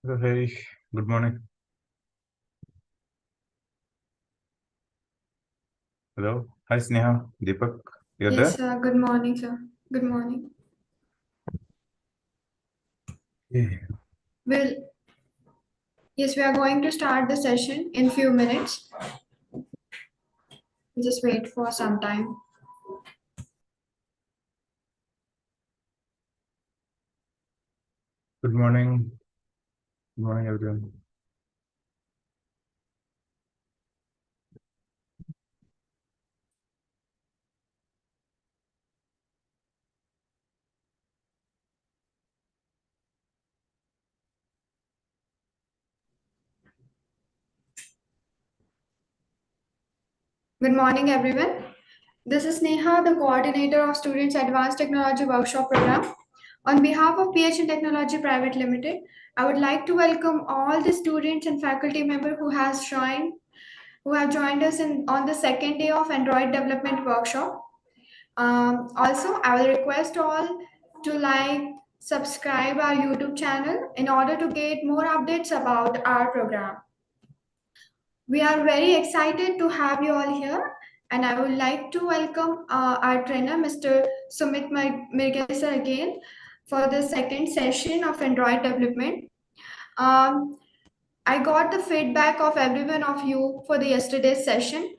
Hey, good morning. Hello. Hi, Sneha. Deepak, you're Yes, there? sir. Good morning, sir. Good morning. Yeah. Well, yes, we are going to start the session in few minutes. Just wait for some time. Good morning. Good morning, everyone. Good morning, everyone. This is Neha, the coordinator of Students Advanced Technology Workshop Program. On behalf of PH in Technology Private Limited, I would like to welcome all the students and faculty member who have joined us on the second day of Android Development Workshop. Also, I will request all to like, subscribe our YouTube channel in order to get more updates about our program. We are very excited to have you all here, and I would like to welcome our trainer, Mr. Sumit Mirgesa, again for the second session of Android development. Um, I got the feedback of every one of you for the yesterday's session,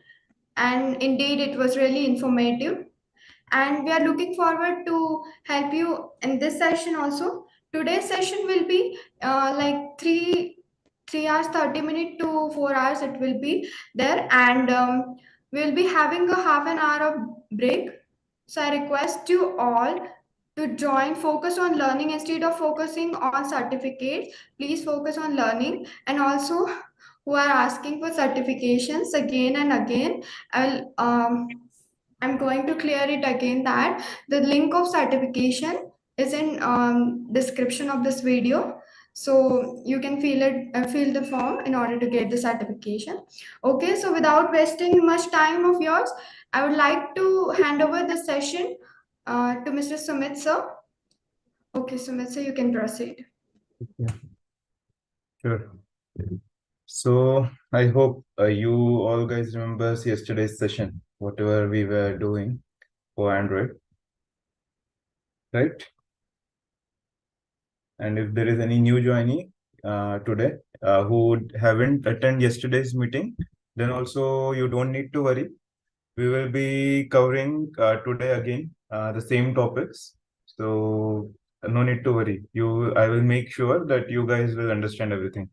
and indeed it was really informative, and we are looking forward to help you in this session also. Today's session will be like 3 hours 30 minutes to 4 hours it will be there, and we'll be having a half an hour of break. So I request you all to join, focus on learning instead of focusing on certificates. Please focus on learning. And also, who are asking for certifications again and again, I'll I'm going to clear it again that the link of certification is in description of this video. So you can fill the form in order to get the certification. Okay, so without wasting much time of yours, I would like to hand over the session to Mr. Sumit sir. Okay, Sumit sir, you can proceed. Yeah, sure. So I hope you all guys remember yesterday's session, whatever we were doing for Android, right? And if there is any new joinee today who haven't attended yesterday's meeting, then also you don't need to worry. We will be covering today again the same topics. So no need to worry. I will make sure that you guys will understand everything.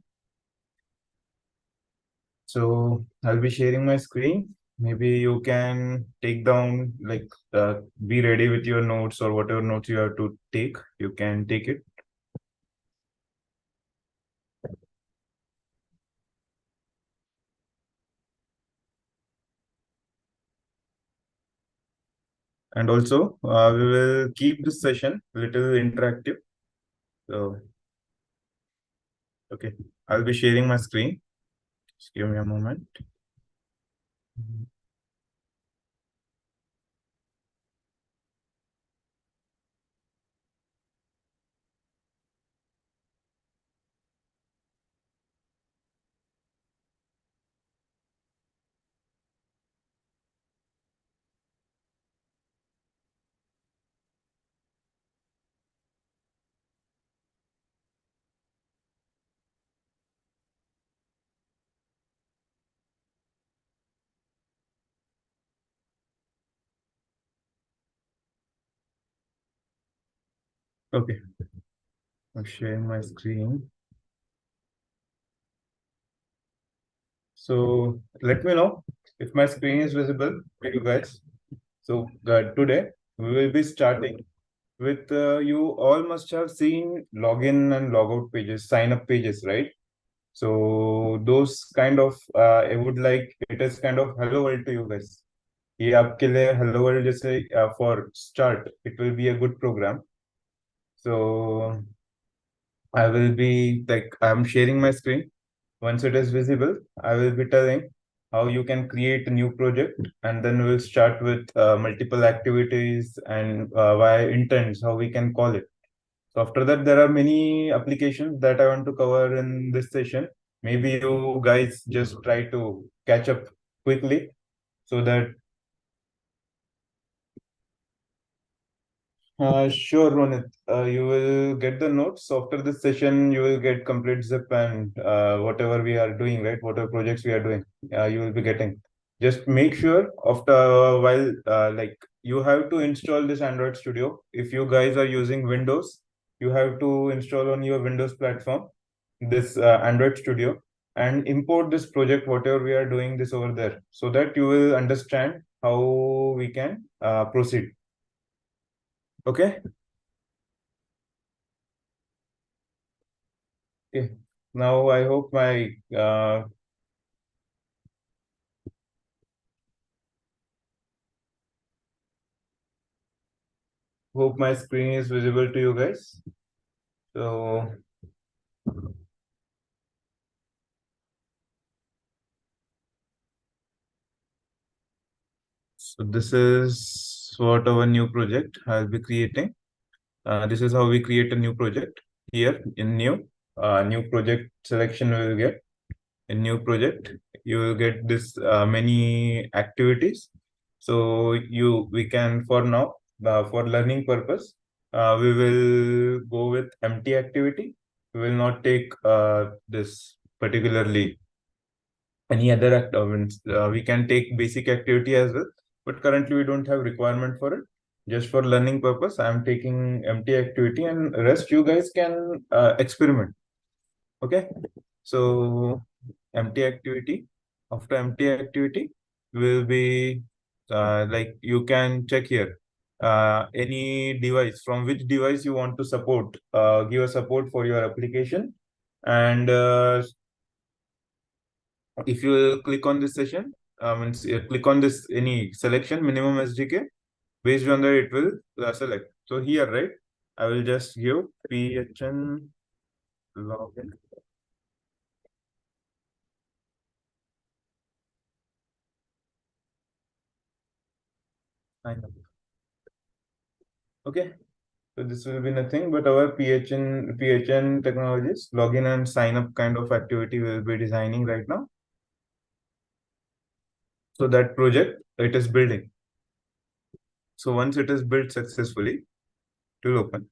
So I'll be sharing my screen. Maybe you can take down, like, be ready with your notes or whatever notes you have to take. You can take it. And also, we will keep this session a little interactive. So, okay, I'll be sharing my screen. Just give me a moment. Okay, I'm sharing my screen. So let me know if my screen is visible to you guys. So today we will be starting with you all must have seen login and logout pages, sign up pages, right? So those kind of I would like it is kind of hello world to you guys. ये आपके लिए hello world जैसे for start it will be a good program. So I will be like I'm sharing my screen. Once it is visible, I will be telling how you can create a new project, and then we'll start with multiple activities and via intents, how we can call it. So after that, there are many applications that I want to cover in this session. Maybe you guys just try to catch up quickly so that sure, Ronit. You will get the notes after this session. You will get complete zip and whatever we are doing, right? Whatever projects we are doing, you will be getting. Just make sure after a while, like you have to install this Android Studio. If you guys are using Windows, you have to install on your Windows platform this Android Studio and import this project, whatever we are doing this over there, so that you will understand how we can proceed. Okay. Okay. Now I hope my screen is visible to you guys. So this is what our new project I'll be creating. This is how we create a new project here in new project selection we will get. In new project, you will get this many activities. So we can for now for learning purpose, we will go with empty activity. We will not take this particularly any other we can take basic activity as well, but currently we don't have requirement for it. Just for learning purpose, I am taking empty activity, and rest you guys can experiment. Okay. So empty activity. After empty activity will be like you can check here any device, from which device you want to support, give a support for your application. And if you click on this session, click on this any selection minimum SDK, based on that it will select. So here, right, I will just give phn login. Sign up. Okay. So this will be nothing but our PHN technologies login and sign up kind of activity we'll be designing right now. So that project it is building. So once it is built successfully, it will open.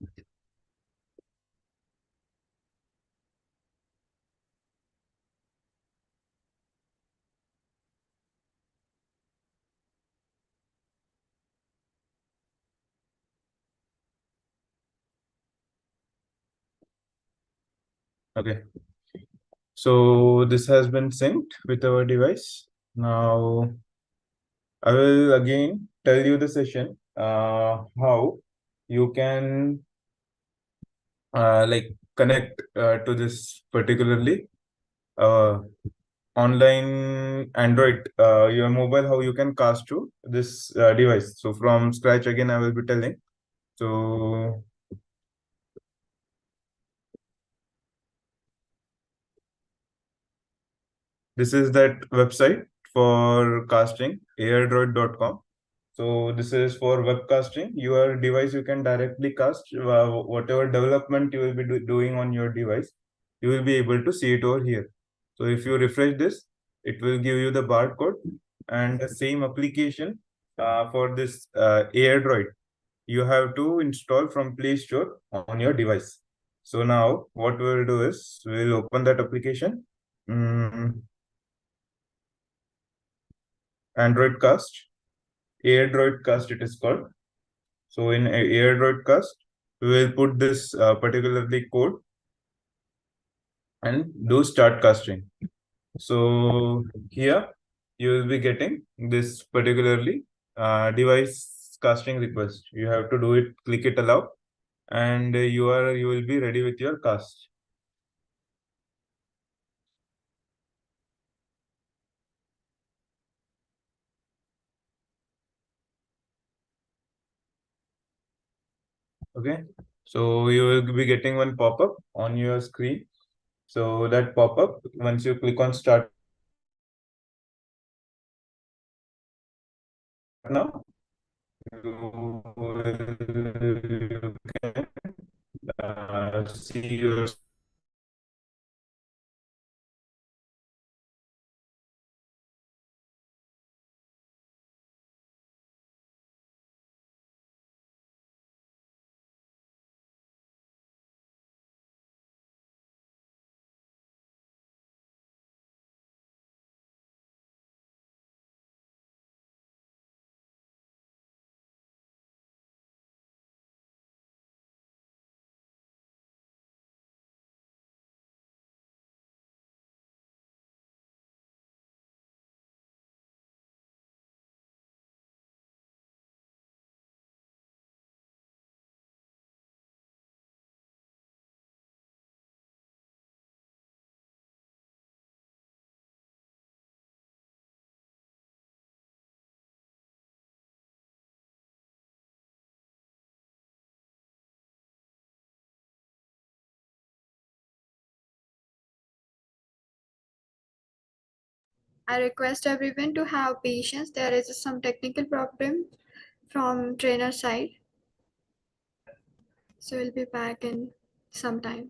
Okay. So this has been synced with our device. Now I will again tell you the session how you can like connect to this particularly online Android, your mobile, how you can cast to this device. So from scratch again, I will be telling. So this is that website for casting, airdroid.com. So this is for webcasting. Your device, you can directly cast whatever development you will be doing on your device. You will be able to see it over here. So if you refresh this, it will give you the barcode and the same application for this AirDroid. You have to install from Play Store on your device. So now what we'll do is we'll open that application. Android Cast, AirDroid Cast it is called. So in AirDroid Cast, we will put this particularly code and do start casting. So here you will be getting this particularly device casting request. You have to do it, click it allow, and you will be ready with your cast. Okay. So you will be getting one pop-up on your screen. So that pop-up, once you click on start now, you can see your I request everyone to have patience. There is some technical problem from trainer side. So we'll be back in some time.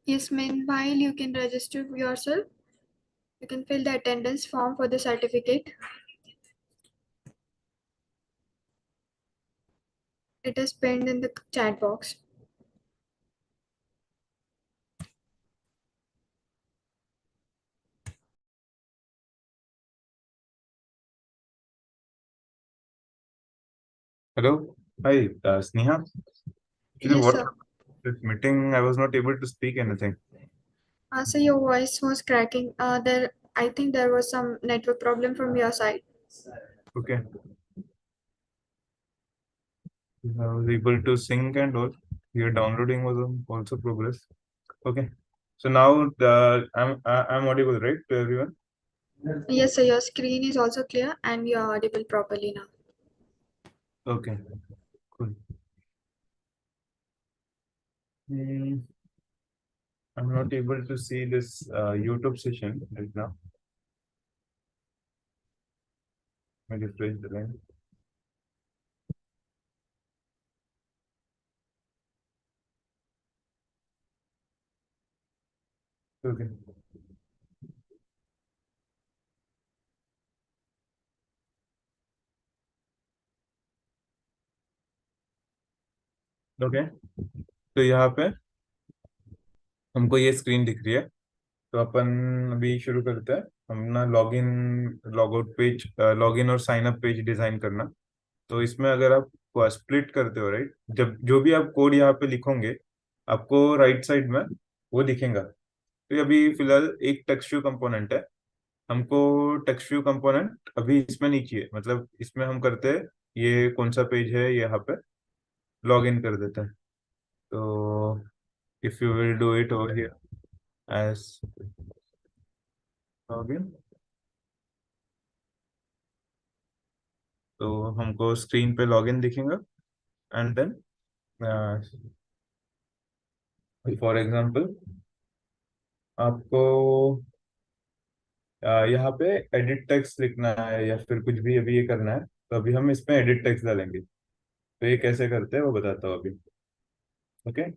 Yes, meanwhile, you can register yourself. You can fill the attendance form for the certificate. It is pinned in the chat box. hello. Hi, Sneha. Actually, Yes, what sir. this meeting? I was not able to speak anything. So your voice was cracking. I think there was some network problem from your side. Okay. I was able to sync and all. Your downloading was also progress. Okay. So now I'm audible, right, to everyone? Yes, sir. Your screen is also clear and you are audible properly now. Okay. Cool. Hmm, I'm not able to see this YouTube session right now. Let me refresh the line. Okay. Okay तो यहाँ पे हमको ये screen दिख रही है तो अपन अभी शुरू करते हैं हम ना login log out page login और साइन अप पेज डिजाइन करना तो इसमें अगर आप स्प्लिट करते हो राइट जब जो भी आप कोड यहाँ पे लिखोगे आपको राइट साइड में वो दिखेगा तो ये अभी फिलहाल एक टेक्स्ट व्यू कंपोनेंट है हमको टेक्स्ट व्यू कंपोनेंट अभी इसमें नहीं चाहिए मतलब इसमें हम करते हैं ये कौन सा पेज है ये यहाँ पे लॉग इन कर देते हैं तो if you will do it over here as login तो हमको स्क्रीन पे लॉगिन दिखेगा एंड देन फॉर एग्जांपल आपको यहाँ पे एडिट टेक्स्ट लिखना है या फिर कुछ भी अभी ये करना है, तो अभी हम इसमें एडिट टेक्स्ट डालेंगे। तो ये कैसे करते हैं वो बताता हूँ अभी। ओके।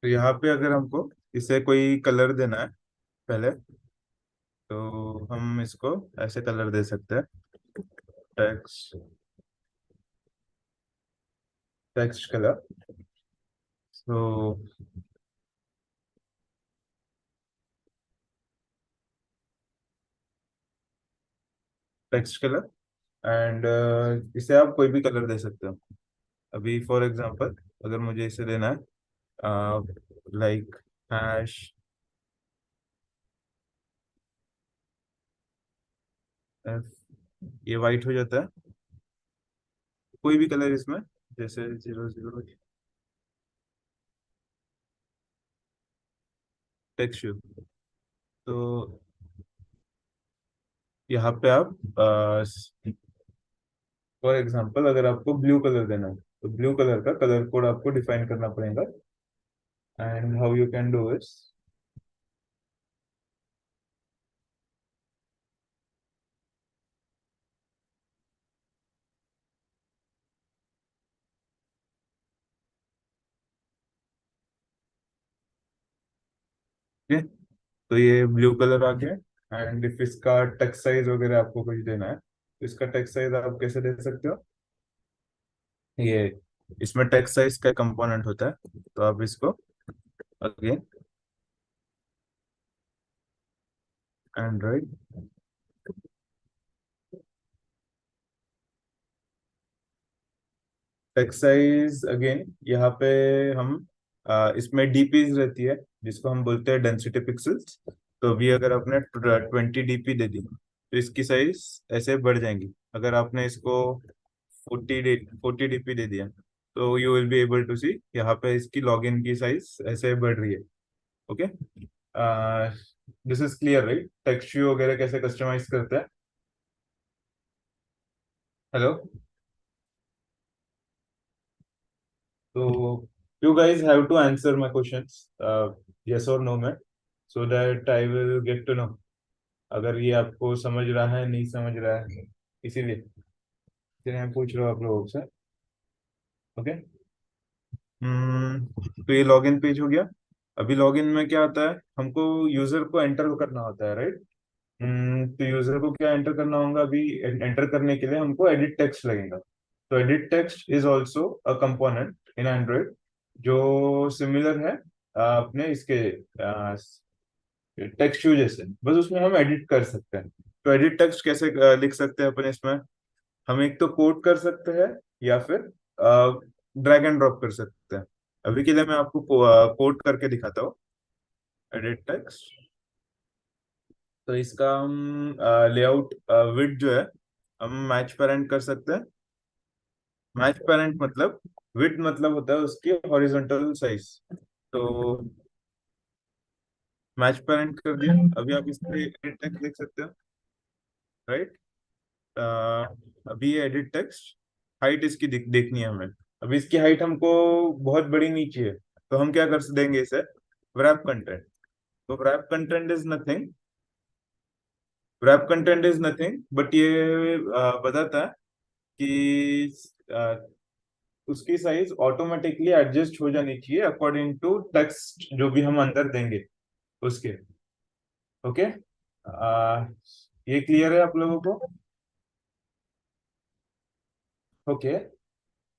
तो यहाँ पे अगर हमको इसे कोई कलर देना है पहले, तो हम इसको ऐसे कलर दे सकते हैं। Text text colour. तो टेक्स्ट कलर एंड इसे आप कोई भी कलर दे सकते हो। अभी फॉर एग्जांपल अगर मुझे इसे देना है लाइक हैश एफ, ये वाइट हो जाता है। कोई भी कलर इसमें, जैसे 00 टेक्स्ट। तो यहाँ पे आप फॉर एग्जांपल अगर आपको ब्लू कलर देना है, तो ब्लू कलर का कलर कोड आपको डिफाइन करना पड़ेगा। And how you can do इस, तो ये ब्लू कलर आ गया। एंड इफ इसका टेक्स्ट साइज वगैरह आपको कुछ देना है, तो इसका टेक्स्ट साइज आप कैसे दे सकते हो। ये इसमें टेक्स्ट साइज का कंपोनेंट होता है, तो आप इसको again Android text size again यहाँ पे हम इसमें डीपीज रहती है जिसको हम बोलते हैं डेंसिटी पिक्सेल्स। तो अभी अगर आपने 20 डीपी दे दी, तो इसकी साइज ऐसे बढ़ जाएंगी। अगर आपने इसको 40 डीपी दे दिया, तो you will be able to see यहाँ पे इसकी लॉगिन की साइज ऐसे बढ़ रही है। Okay. This is clear right, text view वगैरह कैसे कस्टमाइज करते हैं। हेलो। तो you guys have to answer my questions, yes or no में, so that I will get to know अगर ये आपको समझ रहा है नहीं समझ रहा है। इसीलिए फिर मैं पूछ रहा हूँ आप लोगों से। ओके। तो ये लॉगिन पेज हो गया। अभी लॉगिन में क्या आता है, हमको यूजर को एंटर करना होता है राइट। तो यूजर को क्या एंटर करना होगा, अभी एंटर करने के लिए हमको एडिट टेक्स्ट लगेगा। तो edit text is also a component in Android, जो सिमिलर है अपने इसके टेक्स्ट व्यू जैसे, बस उसमें हम एडिट कर सकते हैं। तो एडिट टेक्स्ट कैसे लिख सकते हैं अपन इसमें, हम एक तो कोड कर सकते हैं या फिर ड्रैग एंड ड्रॉप कर सकते हैं। अभी के लिए मैं आपको कोड करके दिखाता हूँ। एडिट टेक्स्ट, तो इसका हम लेआउट विड्थ जो है हम मैच पेरेंट कर सकते हैं। मैच पेरेंट मतलब विड्थ मतलब होता है उसकी हॉरिजॉन्टल साइज। तो मैच पेरेंट कर दिया। अभी आप इस पे एडिट टेक्स्ट देख सकते हो राइट। अभी ये एडिट टेक्स्ट हाइट इसकी देखनी है हमें। अभी इसकी हाइट हमको बहुत बड़ी नहीं चाहिए, तो हम क्या कर देंगे इसे wrap कंटेंट। तो wrap content is nothing but ये बताता है कि उसकी साइज ऑटोमेटिकली एडजस्ट हो जानी चाहिए अकॉर्डिंग टू टेक्स्ट जो भी हम अंदर देंगे उसके। ओके। ये क्लियर है आप लोगों को। ओके।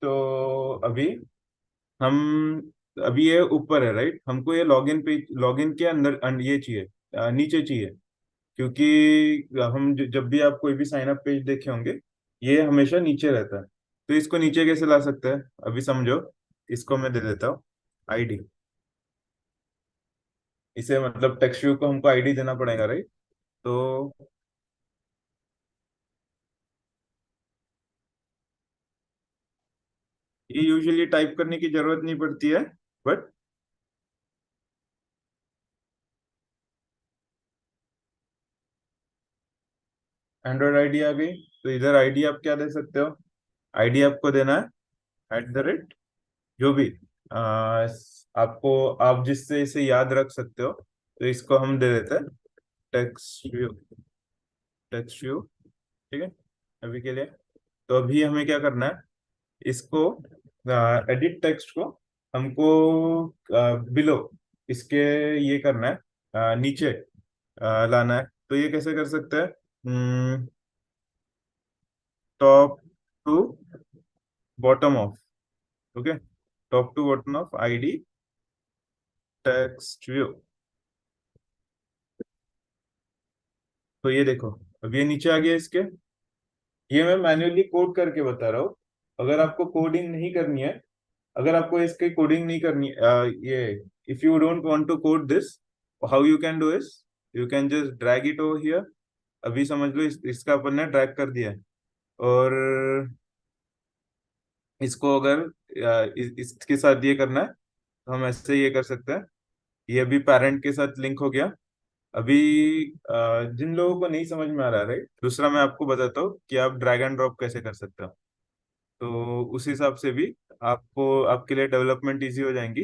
तो अभी हम अभी ये ऊपर है राइट, हमको ये लॉगिन पेज लॉगिन के अंदर ये चाहिए, नीचे चाहिए। क्योंकि हम जब भी आप कोई भी साइन अप पेज देखे होंगे, ये हमेशा नीचे रहता है। तो इसको नीचे कैसे ला सकते हैं, अभी समझो। इसको मैं दे देता हूँ आईडी। इसे मतलब टेक्स्ट व्यू को हमको आईडी देना पड़ेगा, राइट? तो ये यूजुअली टाइप करने की जरूरत नहीं पड़ती है, बट एंड्रॉइड आईडी आ गई। तो इधर आईडी आप क्या दे सकते हो? आईडी आपको देना है @ जो भी आपको, आप जिससे इसे याद रख सकते हो, तो इसको हम दे देते हैं टेक्स्ट व्यू। टेक्स्ट व्यू, ठीक है अभी के लिए। तो अभी हमें क्या करना है, इसको एडिट टेक्स्ट को हमको बिलो इसके ये करना है, नीचे लाना है। तो ये कैसे कर सकते हैं? Top to bottom of, okay, top to bottom of ID text view. तो ये देखो, अब ये नीचे आ गया इसके। ये मैं मैन्युअली कोड करके बता रहा हूँ। अगर आपको कोडिंग नहीं करनी है, अगर आपको इसकी कोडिंग नहीं करनी ये, if you don't want to code this, how you can do is, you can just drag it over here. अभी समझ लो इसका अपन ने ड्रैग कर दिया है। और इसको अगर इसके साथ ये करना है, तो हम ऐसे ये कर सकते हैं। ये अभी पेरेंट के साथ लिंक हो गया। अभी जिन लोगों को नहीं समझ में आ रहा है, राइट, दूसरा मैं आपको बताता हूँ कि आप ड्रैग एंड ड्रॉप कैसे कर सकते हो। तो उस हिसाब से भी आपको, आपके लिए डेवलपमेंट इजी हो जाएंगी।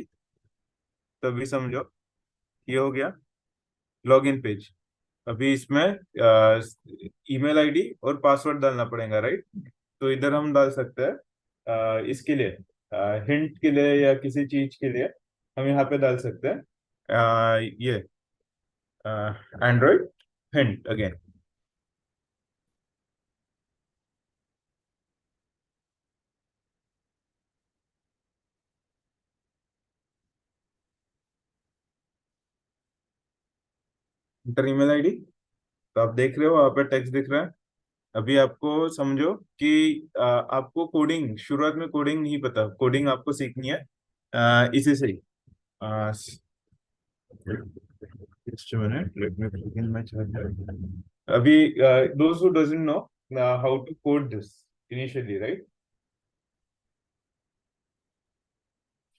तभी समझो, ये हो गया लॉगिन पेज। अभी इसमें ईमेल आईडी और पासवर्ड डालना पड़ेगा, राइट? तो इधर हम डाल सकते हैं इसके लिए, हिंट के लिए या किसी चीज के लिए हम यहाँ पे डाल सकते हैं ये Android hint again. Inter email ID. तो आप देख रहे हो वहाँ पे टेक्स्ट दिख रहा है। अभी आपको समझो कि आपको कोडिंग, शुरुआत में कोडिंग नहीं पता, कोडिंग आपको सीखनी है इसी से ही। Just a minute, let me begin my charger. अभी those who doesn't know how to code this initially, right?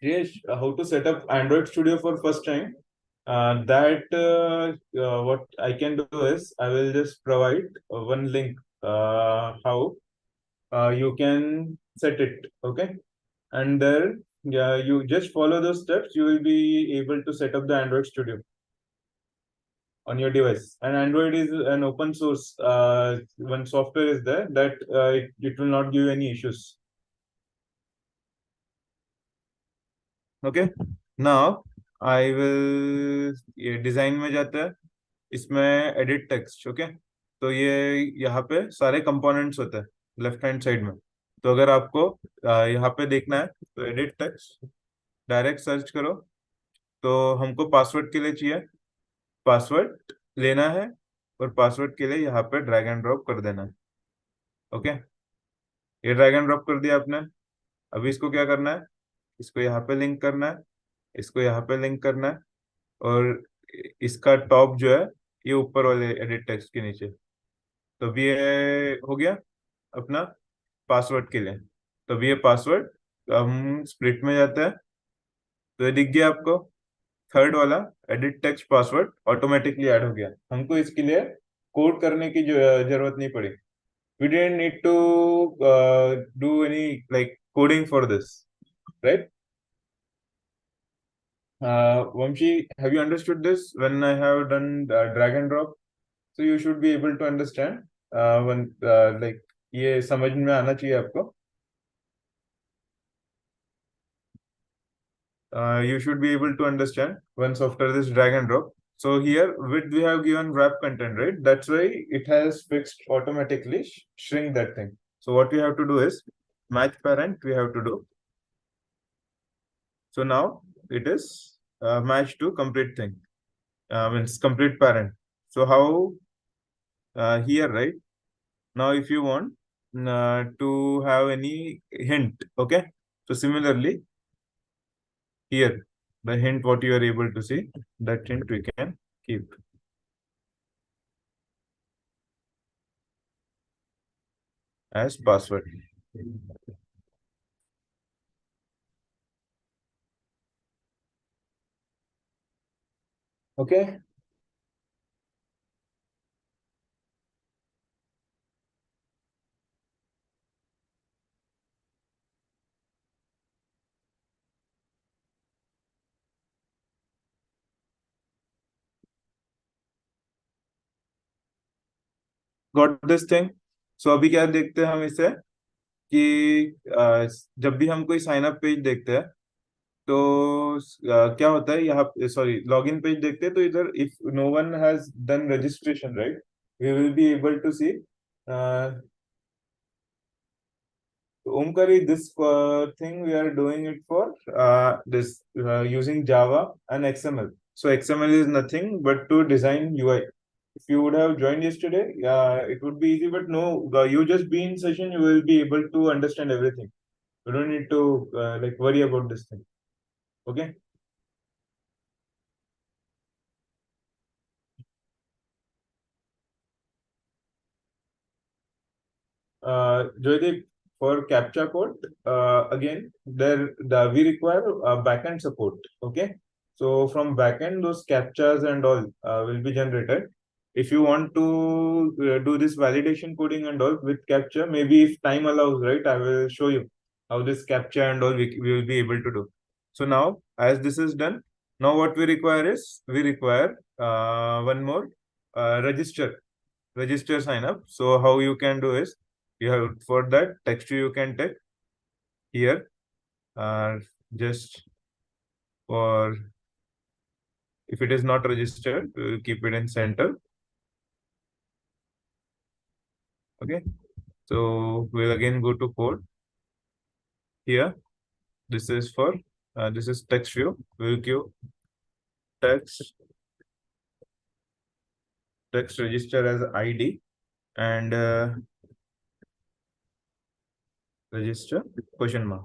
Yes, how to set up Android Studio for first time. What I can do is I will just provide one link how you can set it, okay? And there, yeah, you just follow those steps. You will be able to set up the Android Studio on your device. And Android is an open source. One software is there that it will not give any issues. Okay. Now I will, ये design में जाता है, इसमें edit text, okay. तो ये यहाँ पे सारे कंपोनेंट्स होते हैं लेफ्ट हैंड साइड में। तो अगर आपको यहाँ पे देखना है, तो एडिट टेक्स्ट डायरेक्ट सर्च करो। तो हमको पासवर्ड के लिए चाहिए, पासवर्ड लेना है, और पासवर्ड के लिए यहाँ पे ड्रैग एंड ड्रॉप कर देना है, ओके। ये ड्रैग एंड ड्रॉप कर दिया आपने। अभी इसको क्या करना है, इसको यहाँ पे लिंक करना है, इसको यहाँ पे लिंक करना है, और इसका टॉप जो है ये ऊपर वाले एडिट टेक्स्ट के नीचे। तो अभी ये हो गया अपना पासवर्ड के लिए। तो अभी ये पासवर्ड, हम स्प्लिट में जाते हैं। तो ये दिख गया आपको, थर्ड वाला edit text password automatically add हो गया। हमको इसके लिए कोड करने की जो जरूरत नहीं पड़ी। We didn't need to do any like coding for this, right? Vamshi, have you understood this when I have done drag and drop? So you should be able to understand when like ये समझ में आना चाहिए आपको। You should be able to understand once after this drag and drop. So here width we have given wrap content, right? That's why it has fixed automatically shrink that thing. So what we have to do is match parent we have to do. So now it is matched to complete thing, means complete parent. So how here, right? Now if you want to have any hint, okay? So similarly, here, the hint what you are able to see, that hint we can keep. As password. Okay. Got this thing? So अभी क्या देखते हैं हम इसे कि जब भी हम कोई साइन अप पेज देखते हैं तो क्या होता है यहाँ, सॉरी, लॉगिन पेज देखते हैं तो इधर if no one has done registration, right, we will be able to see Omkari, this thing we are doing it for this using Java and XML. So XML is nothing but to design UI. If you would have joined yesterday, it would be easy. But no, you just be in session, you will be able to understand everything. You don't need to like worry about this thing. Okay. Joydeep, for captcha code, again, we require backend support. Okay, so from backend, those captchas and all will be generated. If you want to do this validation coding and all with captcha, maybe if time allows, right, I will show you how this captcha and all we will be able to do. So now, as this is done, now what we require is we require one more register sign up. So how you can do is you have for that text you can take here, just for if it is not registered, we will keep it in center. Okay, so we'll again go to code here. This is for this is text view. We'll give text register as ID and register question mark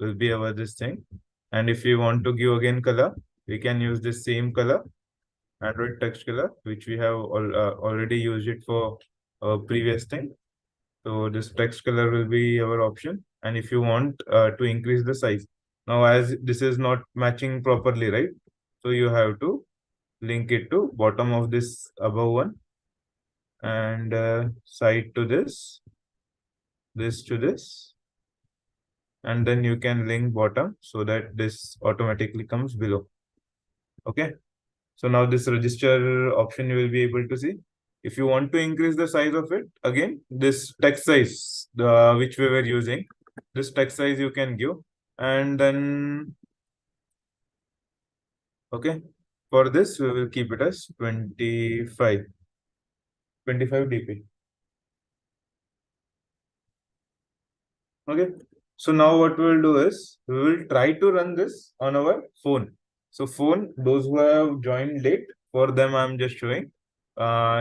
will be our this thing. And if we want to give again color, we can use this same color, Android text color, which we have already used it for our previous thing. So this text color will be our option. And if you want to increase the size, now as this is not matching properly, right? So you have to link it to bottom of this above one and side to this to this, and then you can link bottom so that this automatically comes below. Okay. So now this register option you will be able to see. If you want to increase the size of it, again, this text size, which we were using, this text size you can give. And then, okay, for this, we will keep it as 25 dp. Okay, so now what we will do is, we will try to run this on our phone. So phone, those who have joined late, for them I'm just showing.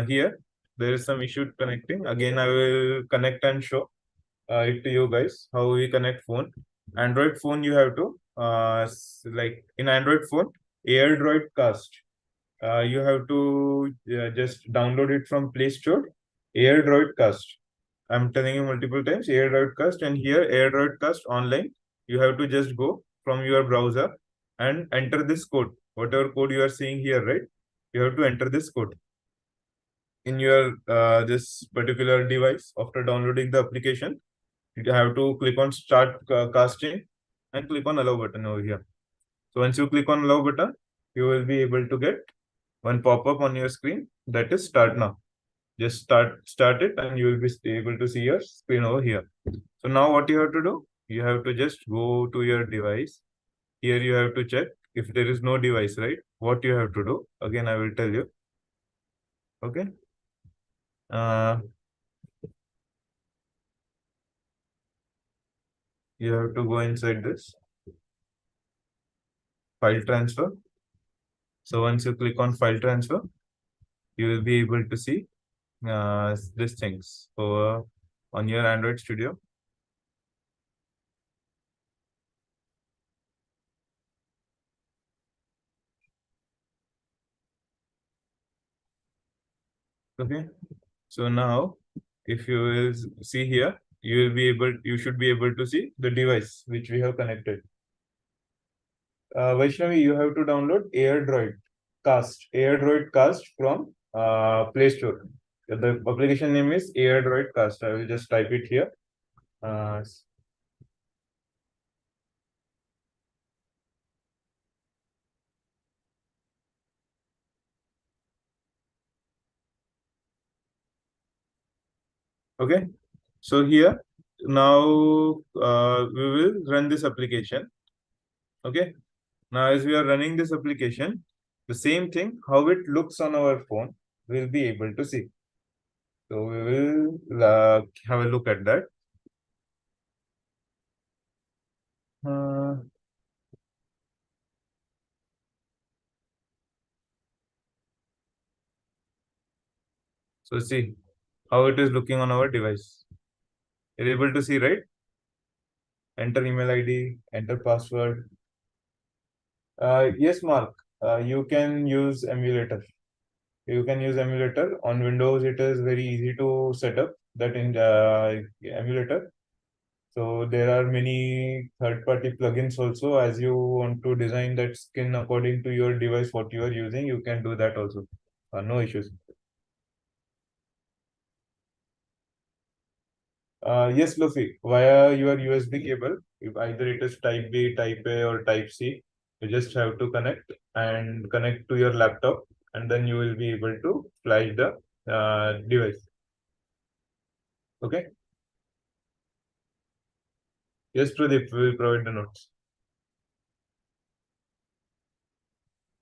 Here, there is some issue connecting. Again, I will connect and show it to you guys how we connect phone. Android phone, you have to like in Android phone, AirDroid Cast. You have to just download it from Play Store. AirDroid Cast. I'm telling you multiple times, AirDroid Cast, and here AirDroid Cast online. You have to just go from your browser and enter this code. Whatever code you are seeing here, right? You have to enter this code in your this particular device. After downloading the application, you have to click on start casting and click on allow button over here. So once you click on allow button, you will be able to get one pop-up on your screen that is start now. Just start it and you will be able to see your screen over here. So now what you have to do, you have to just go to your device. Here you have to check if there is no device, right? What you have to do, again I will tell you. Okay. You have to go inside this file transfer. So once you click on file transfer, you will be able to see these things over on your Android Studio. Okay. So now, if you will see here, you should be able to see the device which we have connected. Vaishnavi, you have to download AirDroid Cast from Play Store. The application name is AirDroid Cast. I will just type it here. Uh, okay. So here now we will run this application. Okay. Now as we are running this application, the same thing, how it looks on our phone, we'll be able to see. So we will have a look at that. Uh, so see how it is looking on our device. You're able to see, right? Enter email ID, enter password. Yes, Mark, you can use emulator. You can use emulator. On Windows, it is very easy to set up that in emulator. So there are many third-party plugins also. As you want to design that skin according to your device, what you are using, you can do that also. No issues. Yes, Luffy, via your USB cable, if either it is Type B, Type A, or Type C, you just have to connect to your laptop, and then you will be able to flash the device. Okay. Yes, Pradeep, we will provide the notes.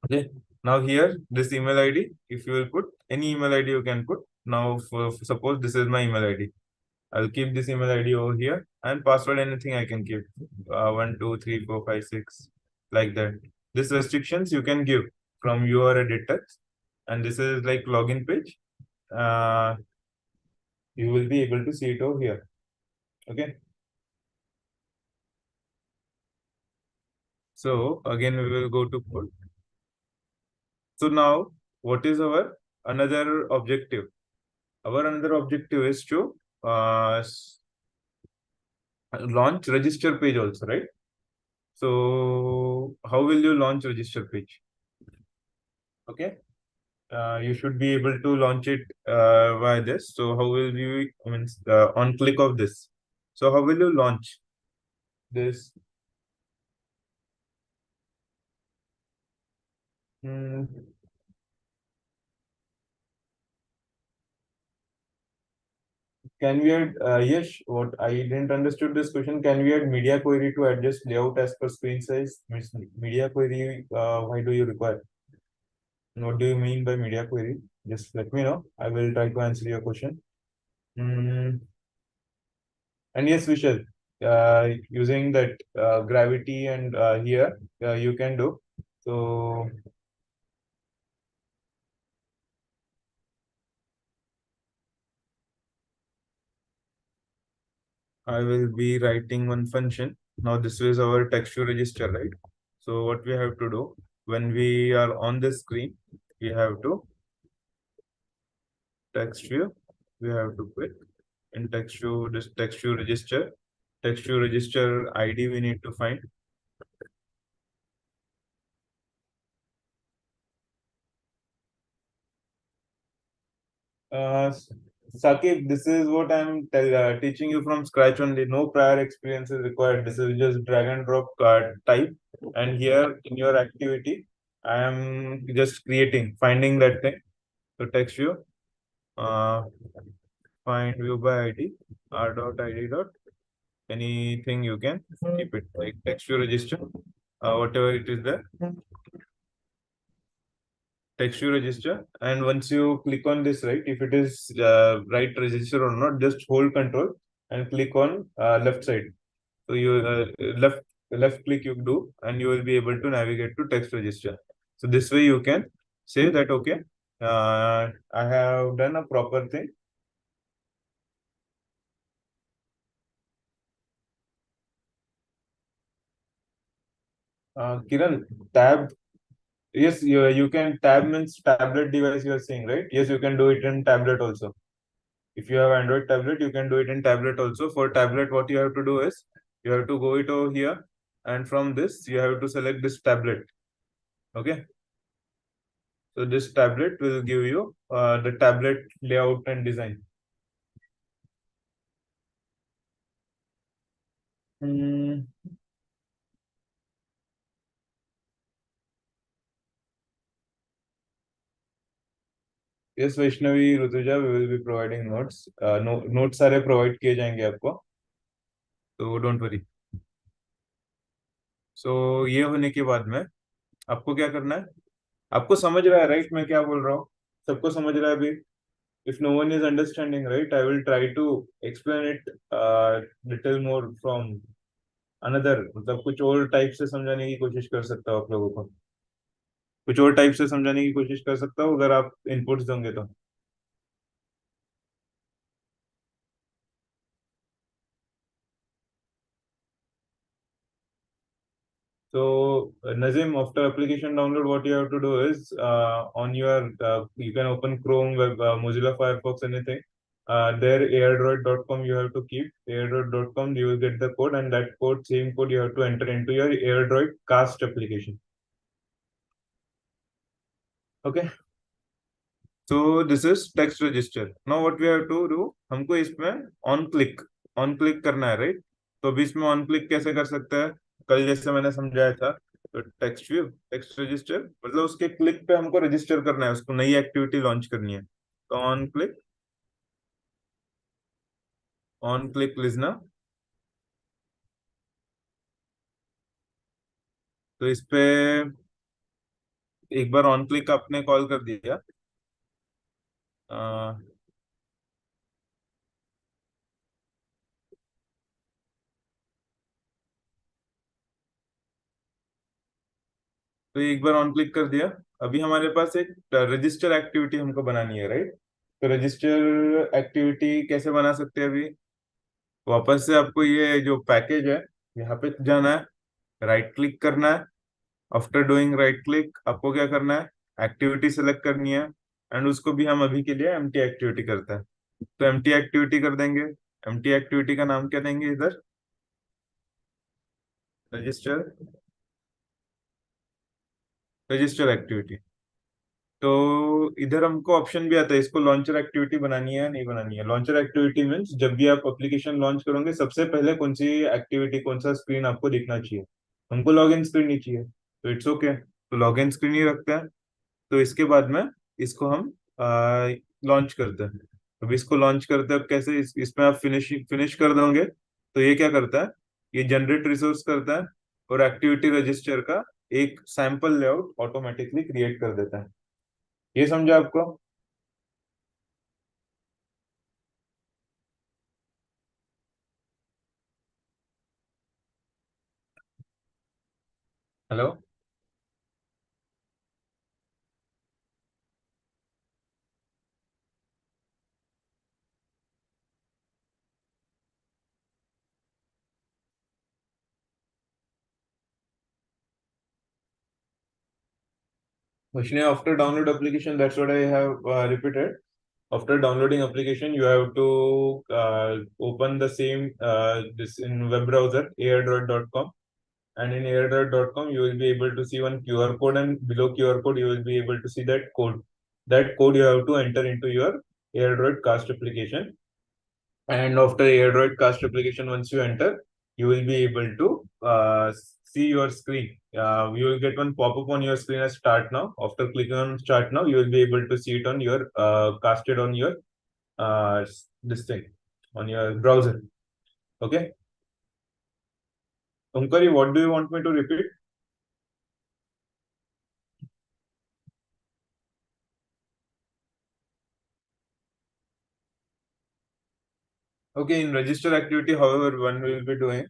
Okay. Now here, this email ID, if you will put any email ID, you can put. Now, suppose this is my email ID. I'll keep this email ID over here and password anything I can keep. 1, 2, 3, 4, 5, 6, like that. This restrictions you can give from your editor, and this is like login page. Uh, you will be able to see it over here. Okay. So again, we will go to code. So now, what is our another objective? Our another objective is to launch register page also, right? So how will you launch register page? Okay. You should be able to launch it via this. So how will you, I mean, on click of this. So how will you launch this? Hmm, can we add, yes, what I didn't understood this question. Can we add media query to adjust layout as per screen size? Means media query, why do you require? What do you mean by media query? Just let me know. I will try to answer your question. Hmm. And yes, Vishal, using that gravity and here you can do. So I will be writing one function. Now this is our text view register, right? So what we have to do when we are on the screen, we have to text view. We have to put in text view this text view register ID we need to find. Uh, Sakib, this is what I'm teaching you from scratch only. No prior experience is required. This is just drag and drop type. And here in your activity, I am just finding that thing. So text view, uh, find view by ID, r dot id dot, anything you can keep it like text view register, whatever it is there. Text view register, and once you click on this, right, if it is right register or not, just hold control and click on left side. So you left click you do, and you will be able to navigate to text register. So this way you can say that, okay, I have done a proper thing. Kiran, tab Yes, you can tab means tablet device you are saying, right? Yes, you can do it in tablet also. If you have Android tablet, you can do it in tablet also. For tablet, what you have to do is you have to go it over here, and from this you have to select this tablet. Okay. So this tablet will give you the tablet layout and design. Hmm. Yes, Vaishnavi, Rutuja, we will be providing notes. Notes सारे provide किए जाएंगे आपको, तो don't worry. So ये होने के बाद में आपको क्या करना है? आपको समझ रहा है, राइट? मैं क्या बोल रहा हूँ? सबको समझ रहा है अभी? If no one is understanding, right, I will try to explain it little more from another, मतलब कुछ और टाइप से समझाने की कोशिश कर सकता हूँ आप लोगों को, कुछ और टाइप से समझाने की कोशिश कर सकता हूँ अगर आप इनपुट्स दोगे तो. So, Nazim, after application download, what you have to do is on your you can open Chrome, Web, Mozilla Firefox, anything. There, airdroid.com you have to keep. Airdroid.com, you will get the code, and that code, same code, you have to enter into your AirDroid Cast application. Okay. So this is text register. Now what we have to do, हमको इसमें on click करना है, right? तो अभी इसमें on click कैसे कर सकते हैं? कल जैसे मैंने समझाया था, तो टेक्स्ट व्यू, टेक्स्ट रजिस्टर, मतलब उसके क्लिक पे हमको रजिस्टर करना है, उसको नई एक्टिविटी लॉन्च करनी है. तो ऑन क्लिक लिजना. तो इस पे एक बार ऑन क्लिक आपने कॉल कर दिया, अ, तो एक बार ऑन क्लिक कर दिया. अभी हमारे पास एक रजिस्टर एक्टिविटी हमको बनानी है, राइट? तो रजिस्टर एक्टिविटी कैसे बना सकते हैं? अभी वापस से आपको ये जो पैकेज है, यहाँ पे जाना है, राइट क्लिक करना है. आफ्टर डूइंग राइट क्लिक आपको क्या करना है? एक्टिविटी सेलेक्ट करनी है, एंड उसको भी हम अभी के लिए एम्प्टी एक्टिविटी करते हैं. तो एम्प्टी एक्टिविटी कर देंगे. एम्प्टी एक्टिविटी का नाम क्या देंगे इधर? Register, register activity. तो इधर हमको ऑप्शन भी आता है, इसको लॉन्चर एक्टिविटी बनानी है या नहीं बनानी है. लॉन्चर एक्टिविटी मीन्स जब भी आप एप्लीकेशन लॉन्च करोगे, सबसे पहले कौन सी एक्टिविटी, कौन सा स्क्रीन आपको दिखना चाहिए? हमको लॉगिन स्क्रीन नहीं चाहिए, तो इट्स ओके, तो लॉगिन स्क्रीन ही रखते हैं. तो इसके बाद में इसको हम लॉन्च करते हैं. अब इसको लॉन्च करते हैं, अब कैसे? इसमें आप फिनिश कर दोगे, तो ये क्या करता है? ये जनरेट रिसोर्स करता है, और एक्टिविटी रजिस्टर का एक सैंपल लेआउट ऑटोमेटिकली क्रिएट कर देता है. ये समझा आपको? Hello. Actually, after download application, that's what I have repeated. After downloading application, you have to open the same this in web browser airdroid.com, and in airdroid.com you will be able to see one QR code, and below QR code you will be able to see that code. That code you have to enter into your airdroid cast application, and after AirDroid Cast application, once you enter, you will be able to see your screen. You will get one pop-up on your screen as Start Now. After clicking on Start Now, you will be able to see it on your casted on your this thing on your browser. Okay. Omkari, what do you want me to repeat? Okay, in register activity, however, one will be doing,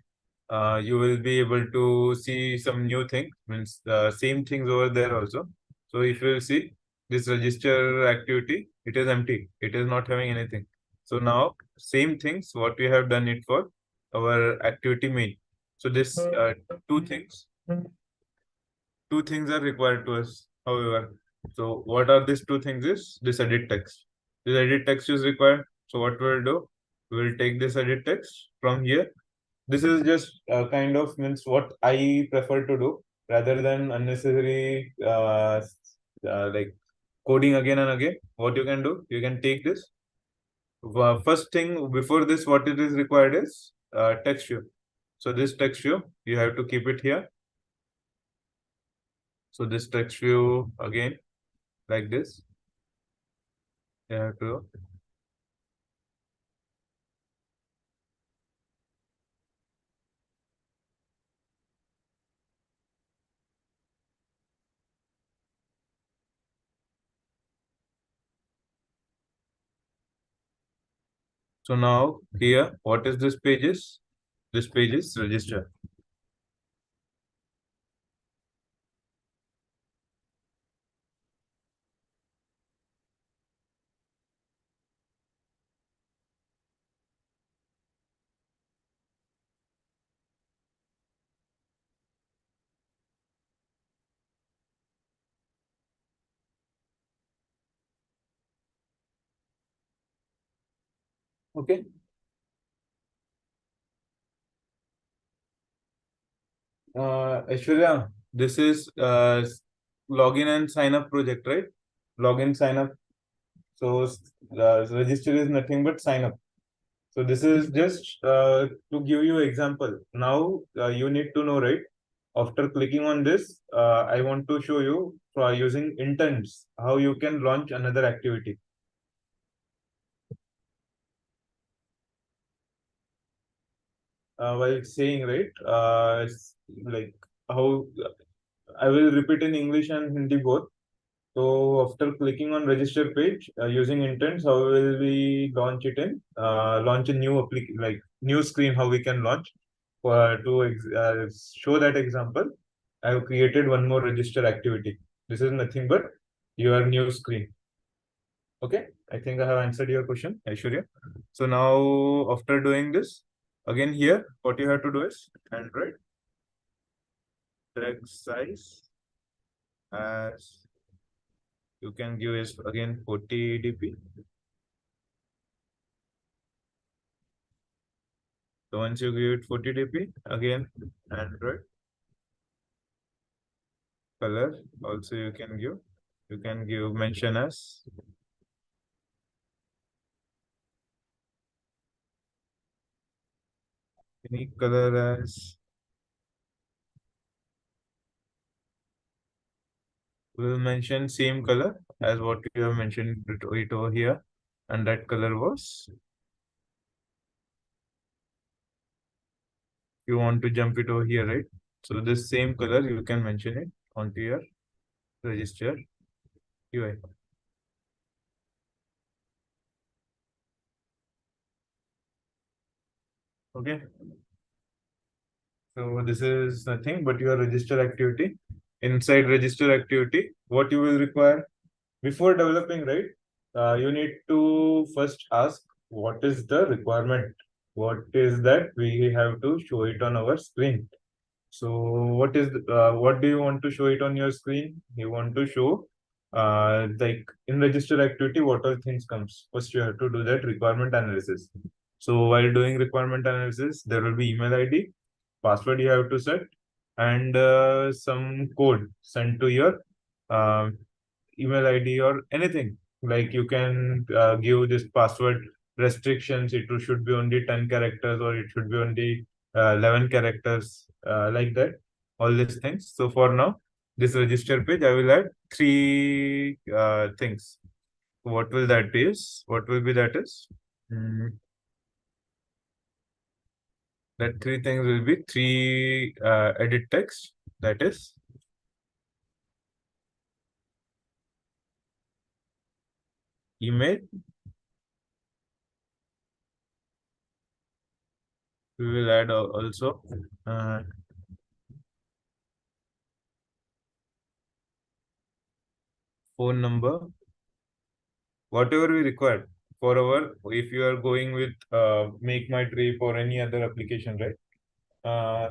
you will be able to see some new thing, means the same things over there also. So if you see this register activity, it is empty. It is not having anything. So now same things what we have done it for our activity main. So this two things are required to us. however. So what are these two things is this edit text. This edit text is required. So what we'll do, we'll take this edit text from here. This is just kind of means what I prefer to do rather than unnecessary like coding again and again. What you can do, you can take this. First thing before this, what it is required is text view. So this text view, you have to keep it here. So this text view again like this. You have to. So now here, what is this page is? This page is register. Okay. Aishwarya, this is login and sign up project, right? Login, sign up. So register is nothing but sign up. So this is just to give you example. Now you need to know, right? After clicking on this, I want to show you using intents how you can launch another activity. While saying, right, like how I will repeat in English and Hindi both. So after clicking on register page using intents, how will we launch it in launch a new like new screen? How we can launch for show that example? I have created one more register activity. This is nothing but your new screen. Okay, I think I have answered your question, Aishwarya. So now after doing this, again here, what you have to do is Android text size as you can give is again 40 dp. So once you give it 40 dp, again Android color also you can give. You can give mention as any color as we will mention same color as what you have mentioned it over here, and that color was you want to jump it over here, right? So this same color you can mention it onto your register UI. Okay. So this is nothing but your register activity. Inside register activity, what you will require before developing, right? You need to first ask what is the requirement? What is that we have to show it on our screen? So what do you want to show it on your screen? You want to show like in register activity, what all things comes. First, you have to do that requirement analysis. So while doing requirement analysis, there will be email ID, password you have to set, and some code sent to your uh, email ID or anything. Like you can give this password restrictions. Should be only 10 characters or it should be only 11 characters, like that. All these things. So for now, this register page, I will add three things. What will that is? What will be that is? Mm, that three things will be three edit text. That is email. We will add also uh, phone number, whatever we require for our if you are going with make my trip or any other application, right? uh,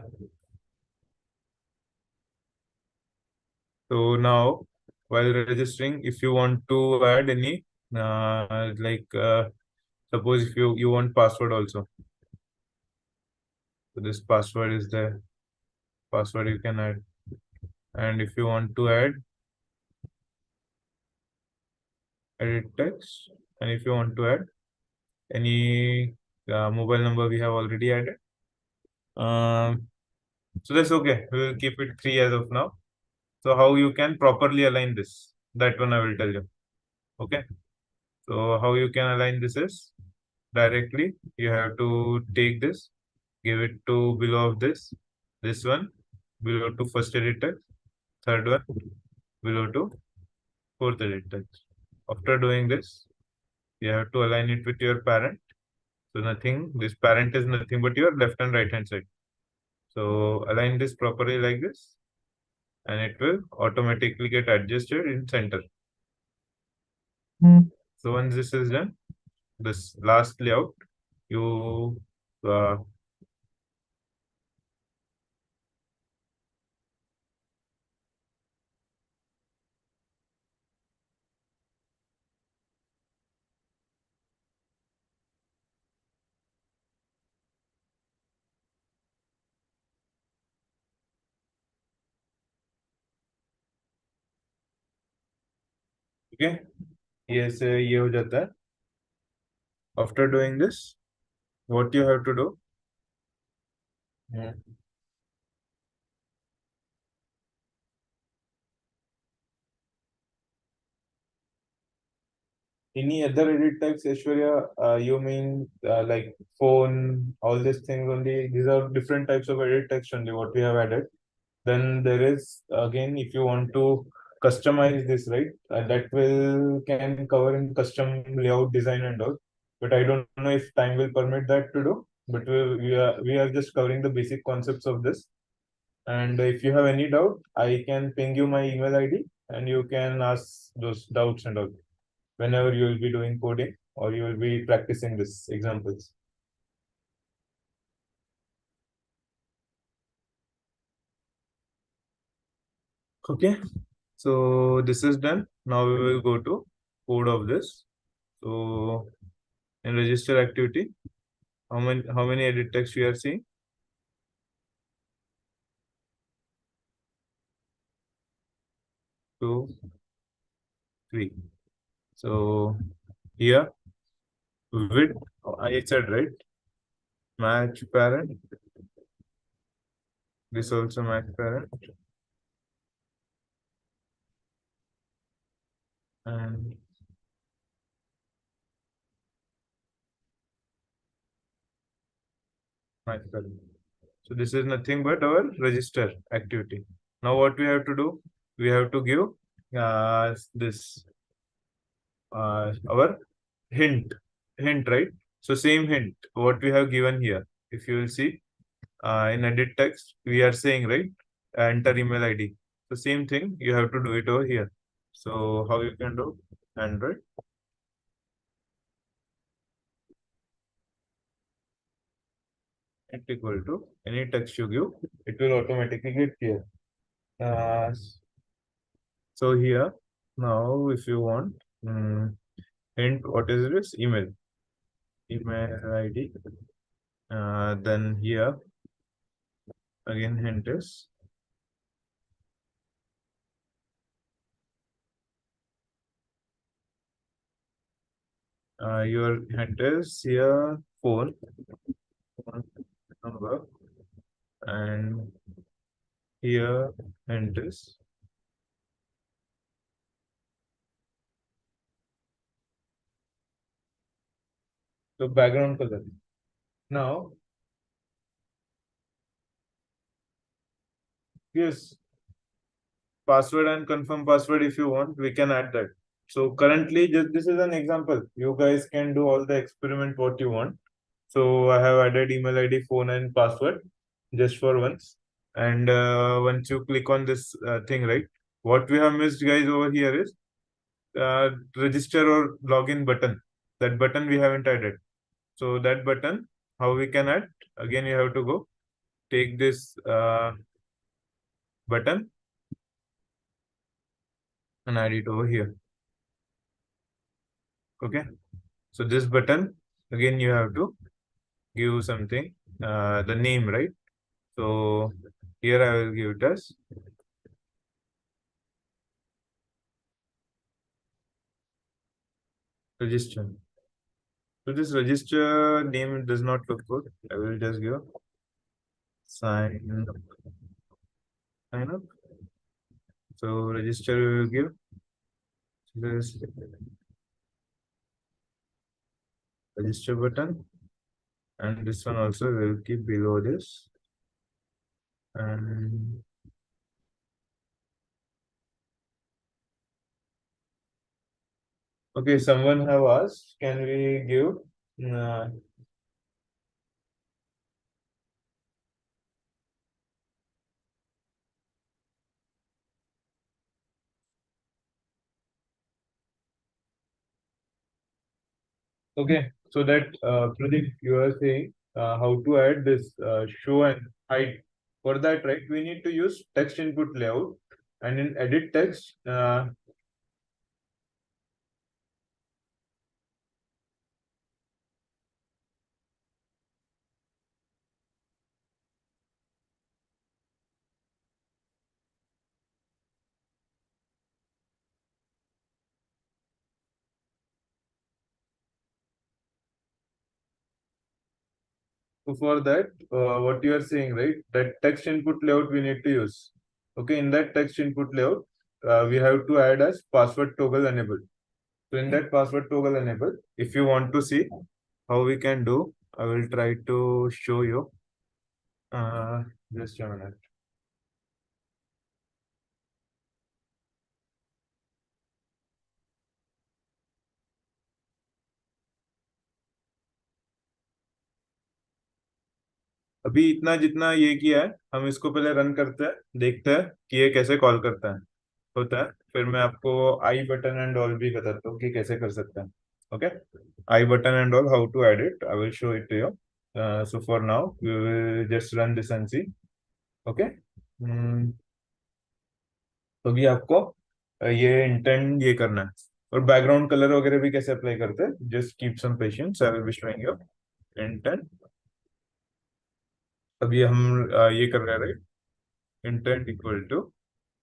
so now while registering, if you want to add any, suppose if you want password also. So this password is the password you can add. And if you want to add edit text, and if you want to add any mobile number we have already added. So that's okay. We will keep it 3 as of now. So how you can properly align this? That one I will tell you. Okay. So how you can align this is directly you have to take this, give it to below of this one, below to first edit text, third one, below to fourth edit text. After doing this, you have to align it with your parent. So nothing, this parent is nothing but your left and right hand side. So align this properly like this, and it will automatically get adjusted in center. So once this is done, this last layout, you okay, yes, ये हो जाता है. After doing this, what you have to do? Any other edit types, Aishwarya? You mean like phone, all these things only? These are different types of edit text only what we have added. Then there is again, if you want to customize this, right? That will can cover in custom layout design and all. But I don't know if time will permit that to do. But we are just covering the basic concepts of this. And if you have any doubt, I can ping you my email ID and you can ask those doubts and all whenever you will be doing coding or you will be practicing this examples. Okay, so this is done. Now we will go to code of this. So in register activity, how many edit text we are seeing? 2, 3. So here with I said right, match parent. This also match parent and match parent. So this is nothing but our register activity. Now what we have to do? We have to give this our hint, right? So same hint what we have given here. If you will see in edit text, we are saying right, enter email ID. So same thing you have to do it over here. So how you can do? Android equal to any text you give, it will automatically get here. Uh, so here now if you want hint, what is this? Email ID. Then here again hint is your hint is here phone number, and here hint is the background color. Now, yes, password and confirm password if you want, we can add that. So currently, just this is an example. You guys can do all the experiment what you want. So I have added email ID, phone, and password just for once. And once you click on this thing, right? What we have missed, guys, over here is register or login button. That button we haven't added. So that button, how we can add? Again, you have to go take this button and add it over here. Okay. So this button, again, you have to give something, the name, right? So here I will give it as register. So this register name does not look good. I will just give sign up. Sign up. So register we will give this register button, and this one also will keep below this. And okay, someone have asked, can we give uh, okay, so that Pradeep, you are saying how to add this show and hide. For that, right, we need to use text input layout, and in edit text, so for that, what you are saying, right, that text input layout we need to use. Okay, in that text input layout, we have to add as password toggle enable. So in that password toggle enable, if you want to see how we can do, I will try to show you. Just a minute. अभी इतना जितना ये किया है, हम इसको पहले run करते हैं, देखते हैं कि ये कैसे कॉल करता है, होता है। फिर मैं आपको आई बटन एंड ऑल भी बताता हूँ कि कैसे कर सकते हैं। Okay, I button and all, how to add it, I will show it to you. So for now we will just run this and see. Okay, तो अभी आपको ये इंटेंट ये करना है, और बैकग्राउंड कलर वगैरह भी कैसे अप्लाई करते हैं, just keep some patience, I will be showing you intent. अभी हम ये कर रहे हैं, intent equal to,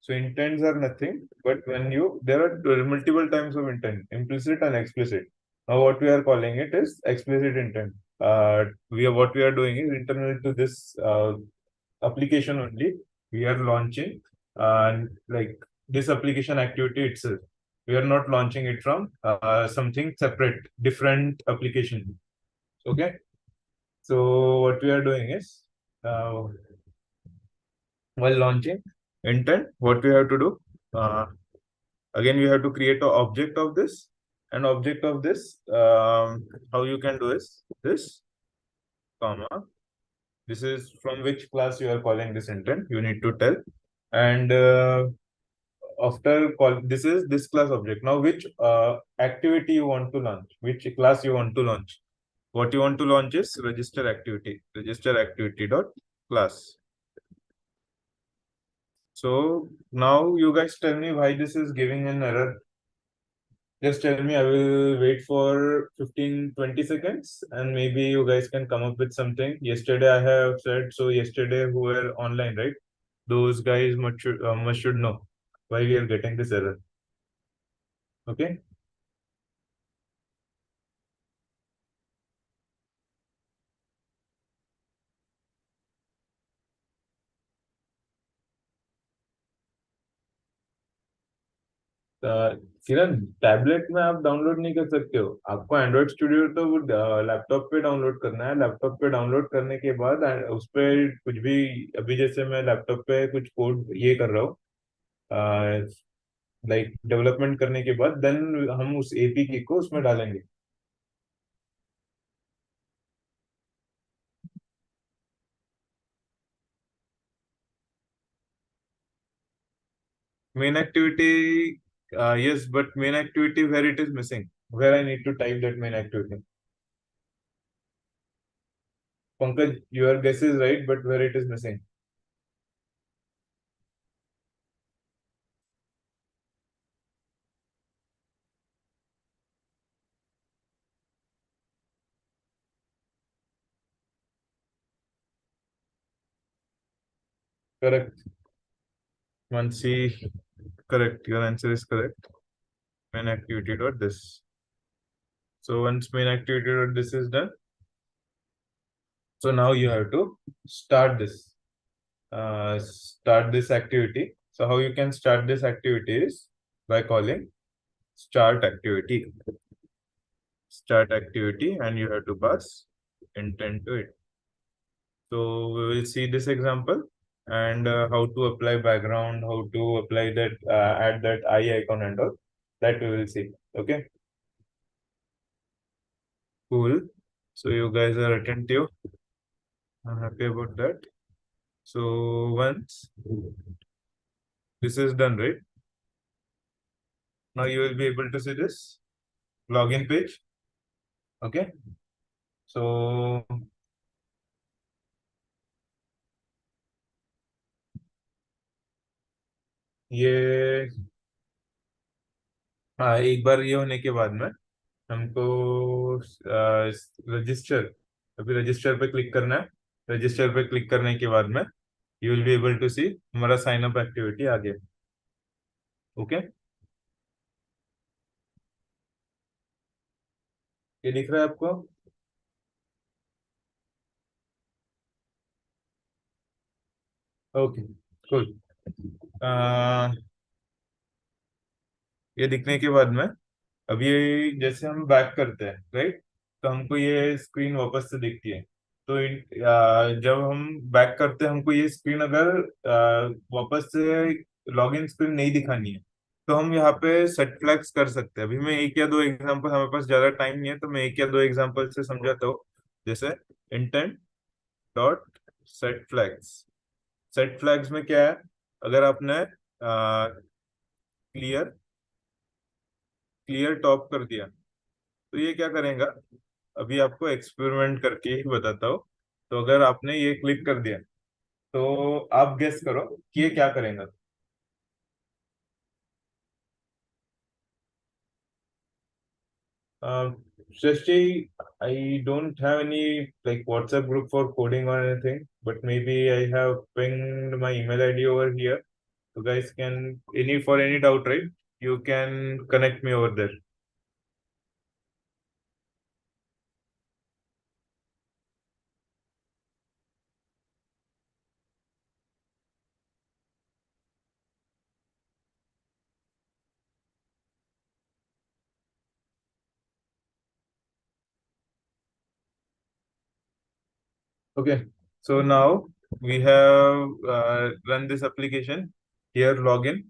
so intents are nothing but when you, there are multiple types of intent, implicit and explicit. Now what we are calling it is explicit intent. We are, what we are doing is internal to this application only, we are launching like this application activity itself. We are not launching it from something separate, different application. Okay, so what we are doing is, uh, while launching intent, what we have to do, uh, again we have to create an object of this, an object of this, how you can do is this, comma, this is from which class you are calling this intent, you need to tell. And after call, this is this class object. Now which activity you want to launch, which class you want to launch, what you want to launch is register activity dot class. So now you guys tell me why this is giving an error. Just tell me, I will wait for 15-20 seconds, and maybe you guys can come up with something. Yesterday I have said, so yesterday who were online, right? Those guys must should know why we are getting this error. Okay. Kiran, tablet में आप download नहीं कर सकते हो, आपको Android studio तो laptop पे download करना है। लैपटॉप पे डाउनलोड करने के बाद उस पे कुछ भी, अभी जैसे मैं लैपटॉप पे कुछ कोड ये कर रहा हूँ, लाइक डेवलपमेंट करने के बाद देन हम उस एपी की को उसमें डालेंगे। Main activity, yes, but main activity where it is missing, where I need to type that main activity. Pankaj, your guess is right, but where it is missing. Correct. Once he correct, your answer is correct. Main activity dot this. So once main activity dot this is done, so now you have to start this. Start this activity. So how you can start this activity is by calling start activity. Start activity, and you have to pass intent to it. So we will see this example and how to apply background, how to apply that, add that eye icon and all. That we will see. Okay, cool. So you guys are attentive. I'm happy about that. So once this is done, right? Now you will be able to see this login page. Okay. So ये हाँ, एक बार ये होने के बाद में हमको register, अभी रजिस्टर पे क्लिक करना है। रजिस्टर पे क्लिक करने के बाद में you will be able to see हमारा साइन अप एक्टिविटी आ गया। ओके, ये दिख रहा है आपको? Okay, cool. ये दिखने के बाद में अब ये जैसे हम बैक करते हैं, राइट, तो हमको ये स्क्रीन वापस से दिखती है। तो जब हम बैक करते हैं हमको ये स्क्रीन अगर वापस से लॉगिन स्क्रीन नहीं दिखानी है तो हम यहाँ पे सेट फ्लैग्स कर सकते हैं। अभी मैं एक या दो एग्जांपल, हमारे पास ज्यादा टाइम नहीं है तो मैं एक या दो एग्जांपल से समझाता हूँ। जैसे intent dot set flags. Set flags में क्या है, अगर आपने क्लियर क्लियर टॉप कर दिया तो ये क्या करेगा, अभी आपको एक्सपेरिमेंट करके ही बताता हूँ। तो अगर आपने ये क्लिक कर दिया तो आप गेस करो कि ये क्या करेगा। Srishti, I don't have any like WhatsApp group for coding or anything, but maybe I have pinged my email ID over here. So guys can any for any doubt, right? You can connect me over there. Okay, so now we have run this application. Here, login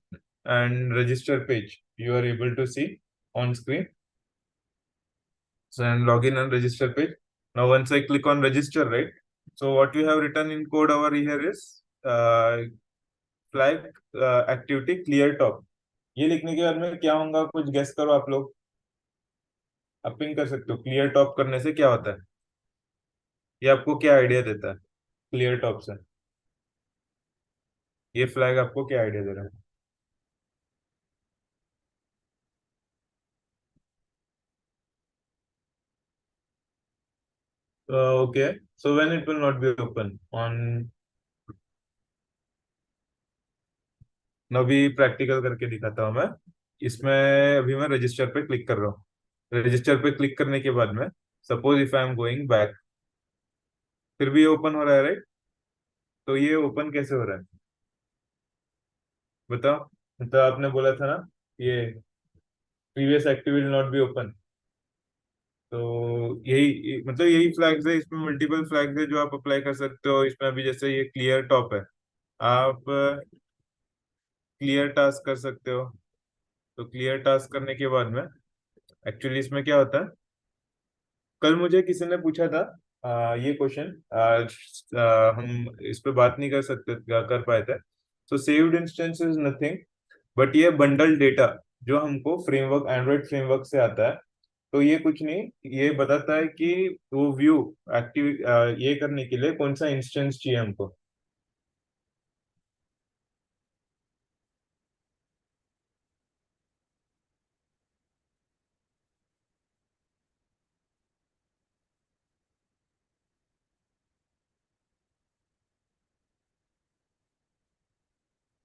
and register page. You are able to see on screen. So, and login and register page. Now, once I click on register, right? So, what you have written in code over here is flag activity clear top. ये लिखने के बाद में क्या होगा, कुछ guess करो आप लोग। आप पिंग कर सकते हो क्लियर टॉप करने से क्या होता है, ये आपको क्या आइडिया देता है क्लियर टॉप से? ये फ्लैग आपको क्या आइडिया दे रहा है? Okay, so when it will not be open on, मैं अभी प्रैक्टिकल करके दिखाता हूँ मैं। इसमें अभी मैं रजिस्टर पे क्लिक कर रहा हूँ। रजिस्टर पे क्लिक करने के बाद में suppose if I am going back, फिर भी ये ओपन हो रहा है, राइट? तो ये ओपन कैसे हो रहा है बताओ? तो आपने बोला था ना ये previous active will not be open. तो मतलब यही फ्लैग्स है, इसमें मल्टीपल फ्लैग्स है जो आप अप्लाई कर सकते हो। इसमें अभी जैसे ये क्लियर टॉप है, आप क्लियर टास्क कर सकते हो। तो क्लियर टास्क करने के बाद में एक्चुअली इसमें क्या होता है, कल मुझे किसी ने पूछा था ये क्वेश्चन, हम इस पे बात नहीं कर पाए थे। तो saved instance is nothing but ये बंडल डेटा जो हमको फ्रेमवर्क, एंड्रॉइड फ्रेमवर्क से आता है। तो ये कुछ नहीं, ये बताता है कि वो व्यू एक्टिव ये करने के लिए कौन सा इंस्टेंस चाहिए हमको।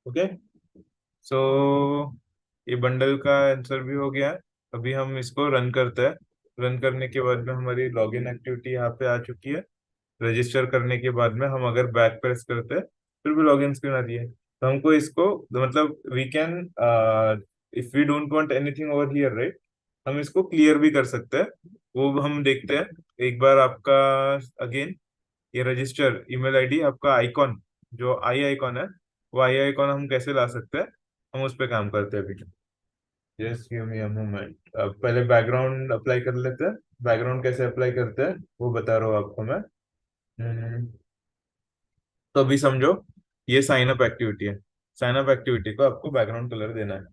ओके। सो ये बंडल का आंसर भी हो गया है। अभी हम इसको रन करते हैं। रन करने के बाद में हमारी लॉगिन एक्टिविटी यहाँ पे आ चुकी है। रजिस्टर करने के बाद में हम अगर बैक प्रेस करते हैं फिर भी लॉगिन स्क्रीन आती है। तो हमको इसको मतलब we can, if we don't want anything over here, right, हम इसको क्लियर भी कर सकते हैं। वो हम देखते हैं। एक बार आपका अगेन ये रजिस्टर ईमेल आईडी, आपका आइकॉन जो आई आइकॉन है, वो आई आइकॉन हम कैसे ला सकते हैं, हम उस पर काम करते हैं अभी। Just give me a moment. अब पहले बैकग्राउंड अप्लाई कर लेते हैं। बैकग्राउंड कैसे अप्लाई करते हैं वो बता रहा हूँ आपको मैं। हम्म, तो अभी समझो ये साइन अप एक्टिविटी है। साइन अप एक्टिविटी को आपको बैकग्राउंड कलर देना है।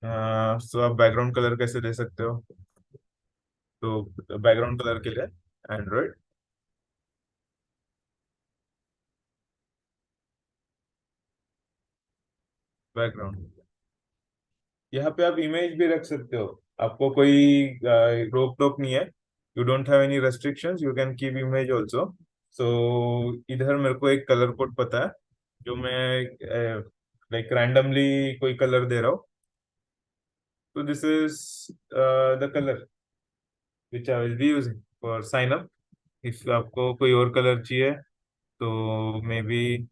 तो आप बैकग्राउंड कलर कैसे दे सकते हो? तो बैकग्राउंड कलर के लिए एंड्रॉइड बैकग्राउंड, यहाँ पे आप इमेज भी रख सकते हो। आपको कोई रोक टोक नहीं है। You don't have any restrictions, you can keep image also. So इधर मेरे को एक कलर कोड पता है जो मैं लाइक रैंडमली कोई कलर दे रहा हूँ। तो this is the colour which I will be using for sign up. If आपको कोई और कलर चाहिए तो मे बी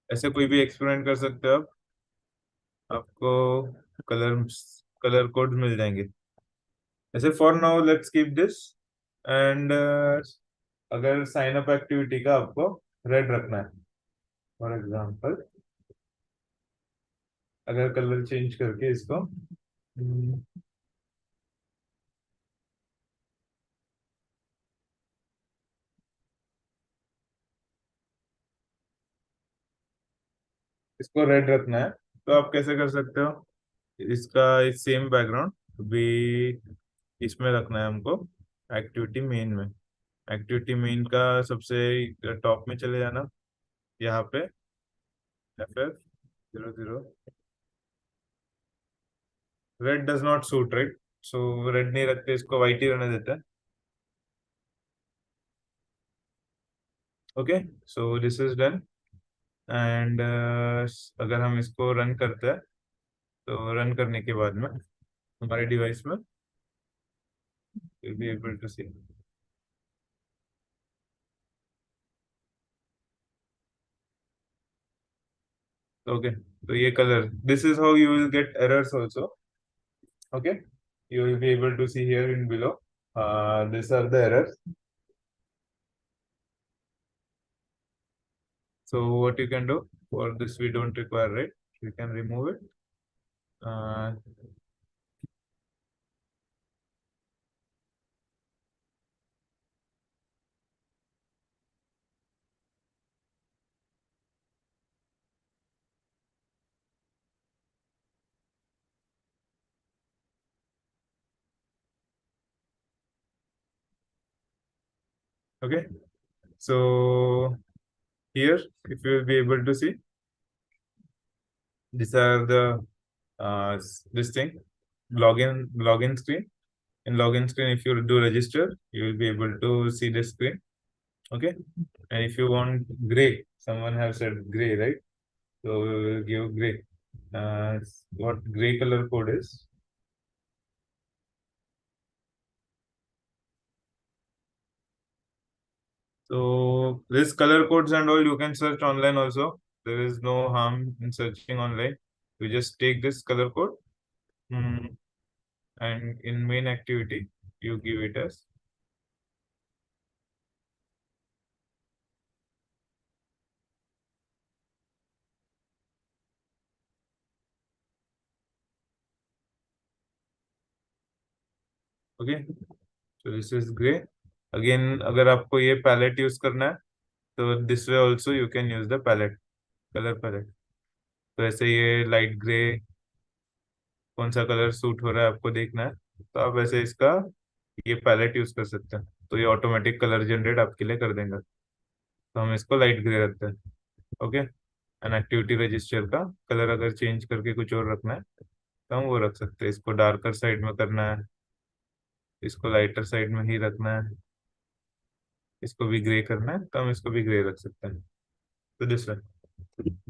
ऐसे कोई भी एक्सपेरिमेंट कर सकते हो आप। आपको कलर कलर कोड मिल जाएंगे। ऐसे for now let's keep this. And अगर साइन अप एक्टिविटी का आपको रेड रखना है फॉर एग्जांपल, अगर कलर चेंज करके इसको इसको रेड रखना है तो आप कैसे कर सकते हो? इसका इस सेम बैकग्राउंड भी इसमें रखना है हमको, एक्टिविटी मेन में। एक्टिविटी मेन का सबसे टॉप में चले जाना, यहाँ पे FF00। Red does not suit, right? So red नहीं रखते, इसको वाइट ही रहने देते हैं। Okay, so this is done. And अगर हम इसको रन करते हैं तो रन करने के बाद में हमारे डिवाइस में will be able to see. Okay, तो ये colour, this is how you will get errors also. Okay, you will be able to see here in below. These are the errors. So what you can do for this, we don't require, right? You can remove it. Uh, okay. So here, if you will be able to see, these are the this thing, login screen. In login screen, if you do register, you will be able to see this screen. Okay, and if you want gray, someone have said gray, right? So we will give gray. What gray color code is? So this color codes and all you can search online also. There is no harm in searching online. You just take this color code, mm, and in main activity you give it as. Okay. So this is gray. Again, अगर आपको ये palette use करना है तो this way also you can use the palette, color palette. तो ऐसे ये light gray, कौन सा कलर सूट हो रहा है आपको देखना है तो आप ऐसे इसका ये पैलेट यूज कर सकते हैं। तो ये ऑटोमेटिक कलर जनरेट आपके लिए कर देंगे। तो हम इसको लाइट ग्रे रखते हैं। ओके, एंड एक्टिविटी रजिस्टर का कलर अगर चेंज करके कुछ और रखना है तो हम वो रख सकते हैं। इसको डार्कर साइड में करना है, इसको लाइटर साइड में ही रखना है, इसको भी ग्रे करना है तो हम इसको भी ग्रे रख सकते हैं। तो दिस वन।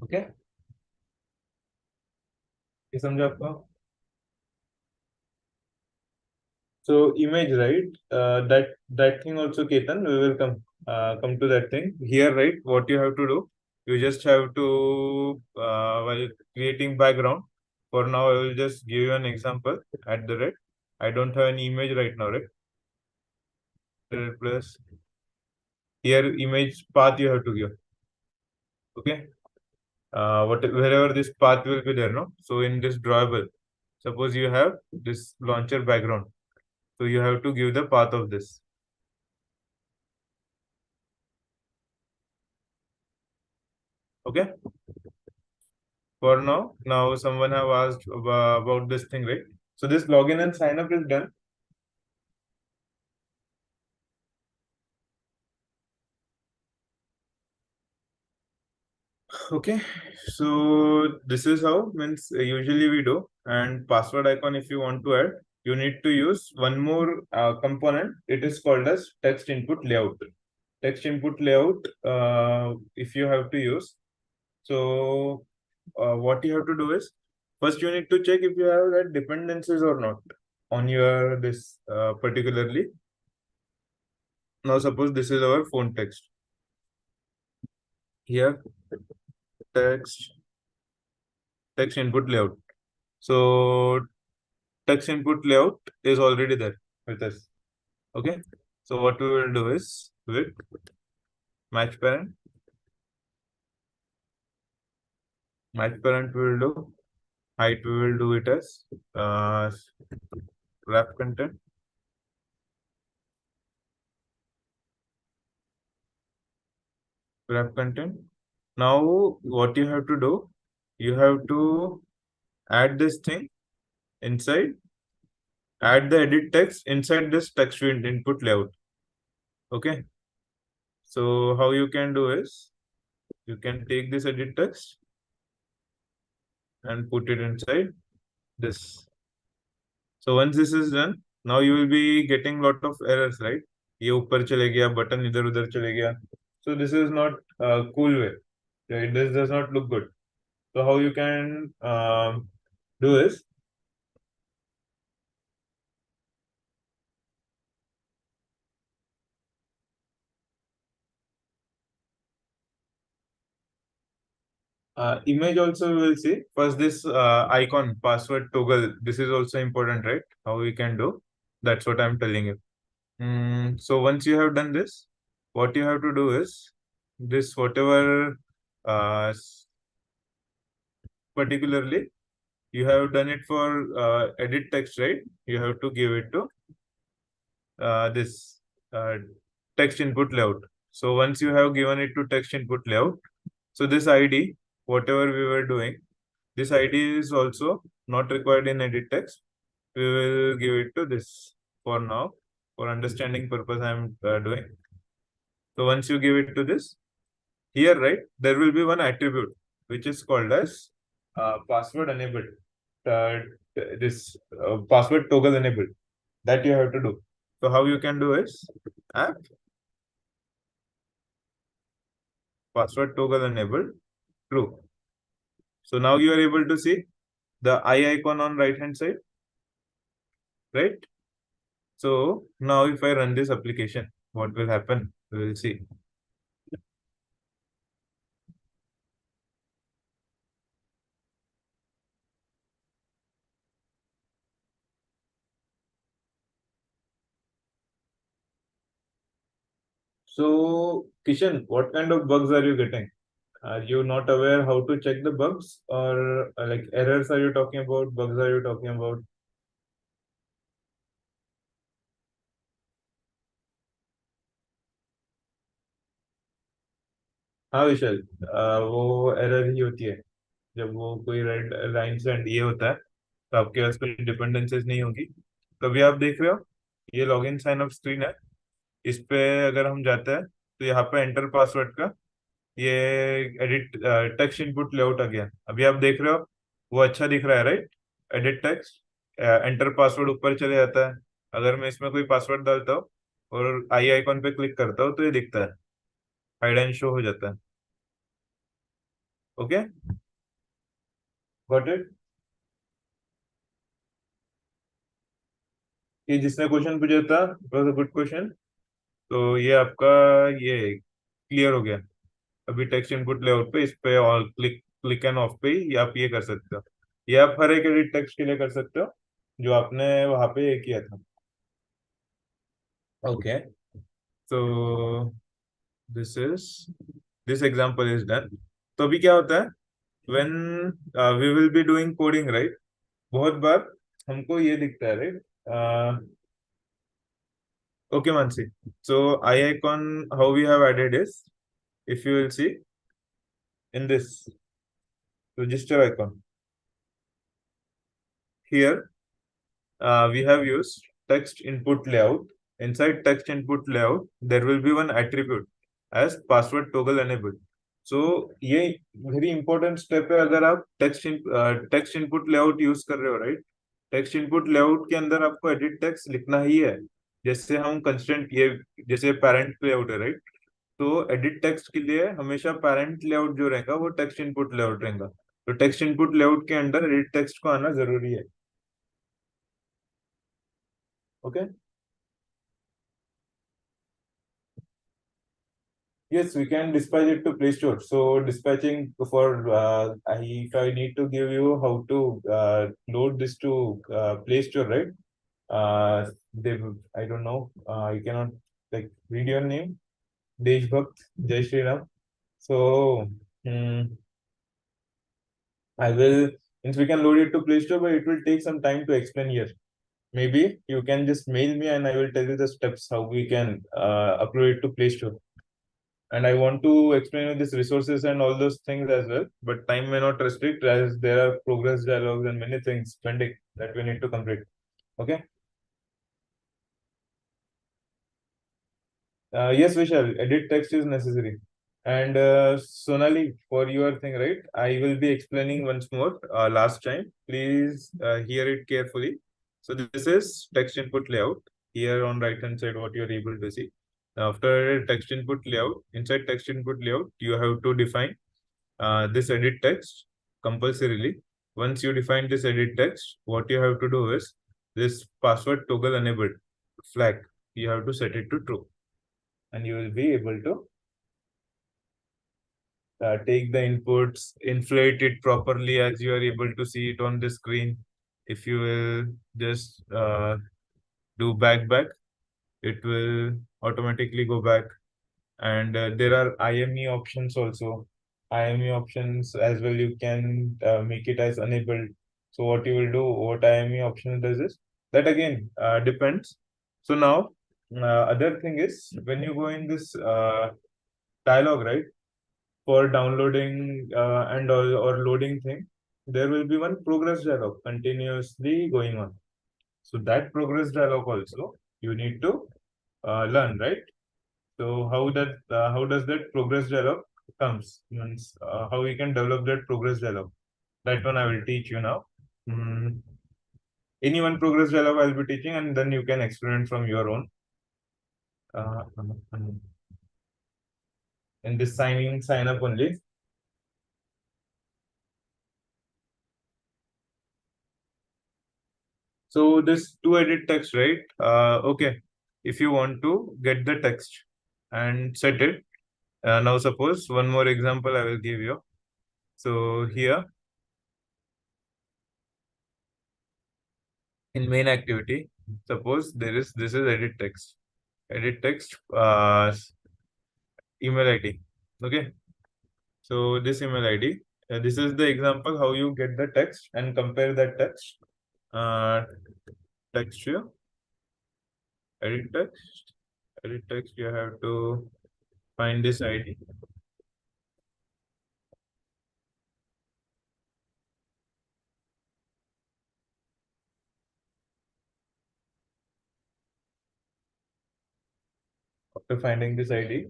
ओके, ये समझा आपको? So image, right? That thing also, Ketan, we will come to that thing here, right? What you have to do, you just have to while creating background. For now, I will just give you an example at the rate. I don't have an image right now, right? Plus here image path you have to give. Okay. Wherever this path will be there, no. So in this drawable, suppose you have this launcher background, so you have to give the path of this. Okay. For now someone have asked about this thing, right? So this login and sign up is done. Okay, so this is how means usually we do. And password icon, if you want to add, you need to use one more component. It is called as text input layout. Text input layout, if you have to use. So what you have to do is, first you need to check if you have that dependencies or not on your this particularly. Now suppose this is our phone text. Here text input layout. So text input layout is already there with us. Okay. So what we will do is with match parent we will do height, we will do it as wrap content. Wrap content. Now what you have to do, you have to add this thing inside, add the edit text inside this text field input layout. Okay. So how you can do is, you can take this edit text and put it inside this. So once this is done, now you will be getting lot of errors, right? ये ऊपर चले गया, button इधर उधर चले गया. So this is not a cool way. Right? This does not look good. So how you can do is, image also we will see. First this icon, password toggle, this is also important, right? How we can do. That's what I'm telling you. So once you have done this, what you have to do is, this whatever uh, particularly you have done it for edit text, right? You have to give it to this text input layout. So once you have given it to text input layout, so this ID, whatever we were doing, this ID is also not required in edit text. We will give it to this for now. For understanding purpose, I'm doing. So once you give it to this, here, right, there will be one attribute which is called as password enabled. This password toggle enabled, that you have to do. So how you can do is app password toggle enabled true. So now you are able to see the eye icon on right hand side, right? So now if I run this application, what will happen? We will see. So Kishan, what kind of bugs are you getting? Are you not aware how to check the bugs, or like errors are you talking about? Bugs are you talking about? हाँ विशाल, वो error ही होती है जब वो कोई red lines and ये होता है, तो आपके पास कोई डिपेंडेंसीज नहीं होगी। तो अभी आप देख रहे हो, ये लॉगिन साइन अप स्क्रीन है। इस पे अगर हम जाते हैं तो यहाँ पे एंटर पासवर्ड का ये एडिट टेक्स्ट इनपुट लेआउट आ गया। अभी आप देख रहे हो वो अच्छा दिख रहा है, right? Edit text, enter password ऊपर चले जाता है। अगर मैं इसमें कोई पासवर्ड डालता हूँ और आई आइकॉन पे क्लिक करता हूँ तो ये दिखता है, हाइड एंड शो हो जाता है। Okay, got it? ये जिसने क्वेश्चन पूछा था, वाज अ गुड क्वेश्चन। तो ये आपका ये क्लियर हो गया। अभी टेक्स्ट इनपुट लेआउट पे इस पे और क्लिक क्लिक एंड ऑफ पे ही आप ये कर सकते हो। ये आप हर एक एडिट टेक्स्ट के लिए कर सकते हो जो आपने वहां पे ये किया था। ओके, तो this is this example is done. तो अभी क्या होता है, when we will be doing coding, right? बहुत बार हमको ये दिखता है, right? Okay Mansi, so I icon how we have added is, if you will see in this register icon here, we have used text input layout. Inside text input layout, there will be one attribute as password toggle enabled. So ये very important step है अगर आप text input layout use कर रहे हो, right? Text input layout के अंदर आपको एडिट टेक्स्ट लिखना ही है। जैसे हम कंस्ट्रेंट ये, जैसे पेरेंट लेआउट है, राइट? तो एडिट टेक्स्ट के लिए हमेशा पेरेंट लेआउट जो रहेगा वो टेक्स्ट इनपुट लेआउट रहेगा। तो टेक्स्ट इनपुट लेआउट के अंदर एडिट टेक्स्ट को आना जरूरी है। Okay, yes, we can dispatch it to Play Store. So dispatching for if I need to give you how to load this to Play Store, right? They, I don't know. You cannot like read your name, Deshbhakt Jai Shri Ram. So hmm, I will. Since we can load it to Play Store, but it will take some time to explain here. Maybe you can just mail me and I will tell you the steps how we can upload it to Play Store. And I want to explain you these resources and all those things as well, but time may not restrict as there are progress dialogues and many things pending that we need to complete. Okay. Yes, Vishal, edit text is necessary. And Sonali, for your thing, right? I will be explaining once more last time. Please hear it carefully. So this is text input layout. Here on right hand side, what you are able to see. After text input layout, inside text input layout, you have to define this edit text compulsorily. Once you define this edit text, what you have to do is this password toggle enabled flag. You have to set it to true, and you will be able to take the inputs, inflate it properly as you are able to see it on the screen. If you will just do back, it will automatically go back. And there are IME options also. IME options as well, you can make it as enabled. So what you will do, what IME option does is that again depends. So now other thing is when you go in this dialog, right, for downloading and all or loading thing, there will be one progress dialog continuously going on. So that progress dialog also you need to learn, right? So how does that progress dialog comes? Means how we can develop that progress dialog. That one I will teach you now. Mm, any one progress dialog I'll be teaching, and then you can experiment from your own. Uh, in this sign up only. So this to edit text, right? Okay. If you want to get the text and set it. Now suppose one more example I will give you. So here in main activity, suppose this is edit text email ID. Okay, so this email ID, this is the example how you get the text and compare that text uh, text here, edit text, edit text. You have to find this ID. After finding this ID,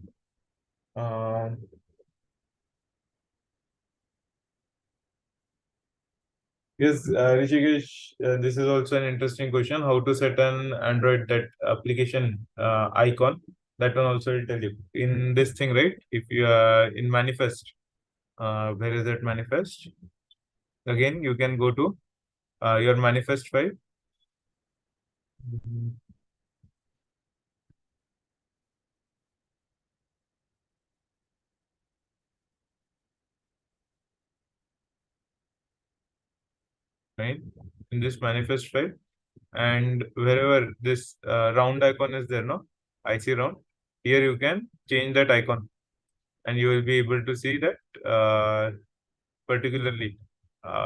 Yes, Rishikesh, this is also an interesting question. How to set an Android that application icon? That one also will tell you in this thing, right? If you are in manifest, where is that manifest? Again, you can go to your manifest file. Mhm. Right, in this manifest file, and wherever this round icon is there, no, IC round, here you can change that icon, and you will be able to see that particularly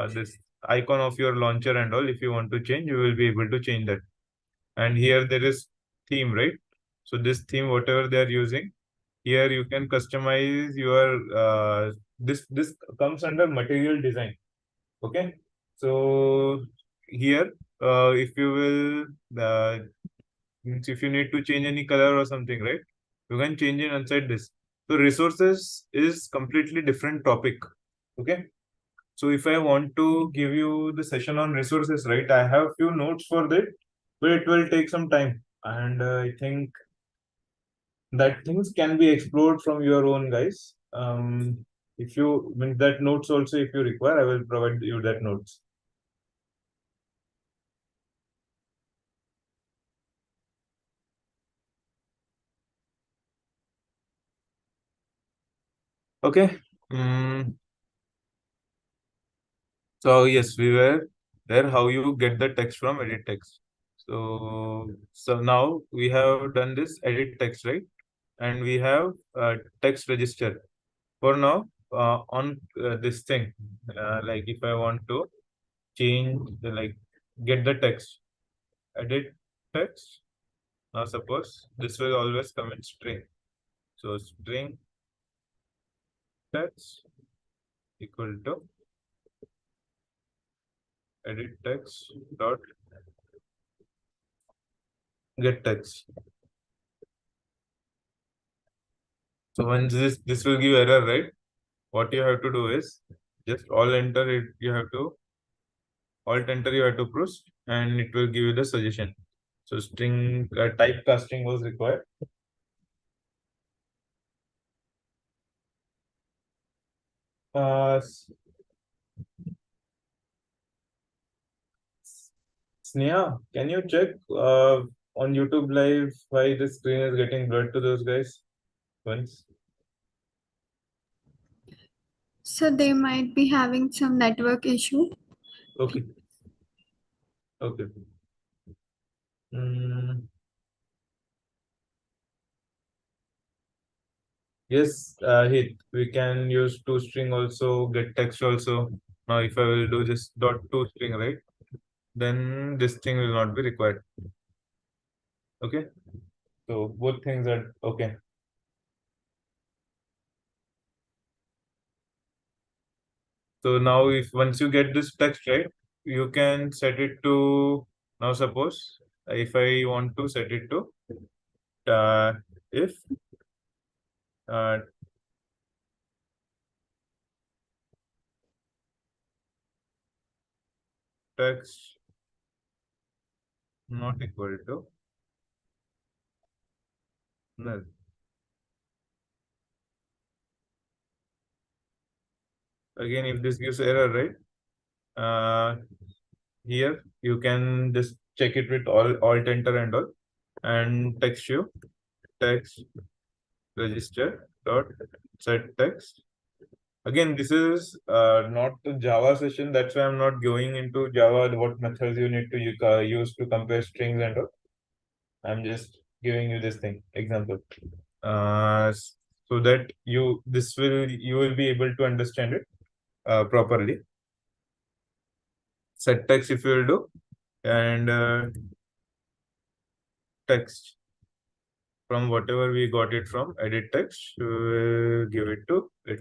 this icon of your launcher and all. If you want to change, you will be able to change that. And here there is theme, right? So this theme, whatever they are using, here you can customize your this comes under material design. Okay, so here if you will means if you need to change any color or something, right, you can change it inside this. So resources is completely different topic. Okay, so if I want to give you the session on resources, right, I have few notes for that, but it will take some time, and I think that things can be explored from your own, guys. If you mean that notes also, if you require, I will provide you that notes. Okay. So yes, we were there. How you get the text from edit text. So now we have done this edit text, right? And we have text register. For now, on this thing, like if I want to change the like get the text, edit text. Now suppose this will always come in string. So string text equal to edit text dot get text. So when this will give error, right? What you have to do is just all enter it. You have to alt enter. You have to push, and it will give you the suggestion. So string typecasting was required. S- Sneha, can you check on YouTube Live why the screen is getting blurred to those guys once? So they might be having some network issue. Okay, okay. Mm, yes, Hit, we can use toString also, get text also. Now, if I will do this dot toString, right, then this thing will not be required. Okay, so both things are okay. So now, if once you get this text right, you can set it to, now suppose if I want to set it to uh, if uh, text not equal to null. Again, if this gives error, right? Here you can just check it with all alt enter and all, and text you text register dot set text. Again, this is not the Java session. That's why I'm not going into Java. What methods you need to use to compare strings and all. I'm just giving you this thing example, uh, so that you will be able to understand it properly. Set text if you will do, and text from whatever we got it from edit text, we'll give it to it.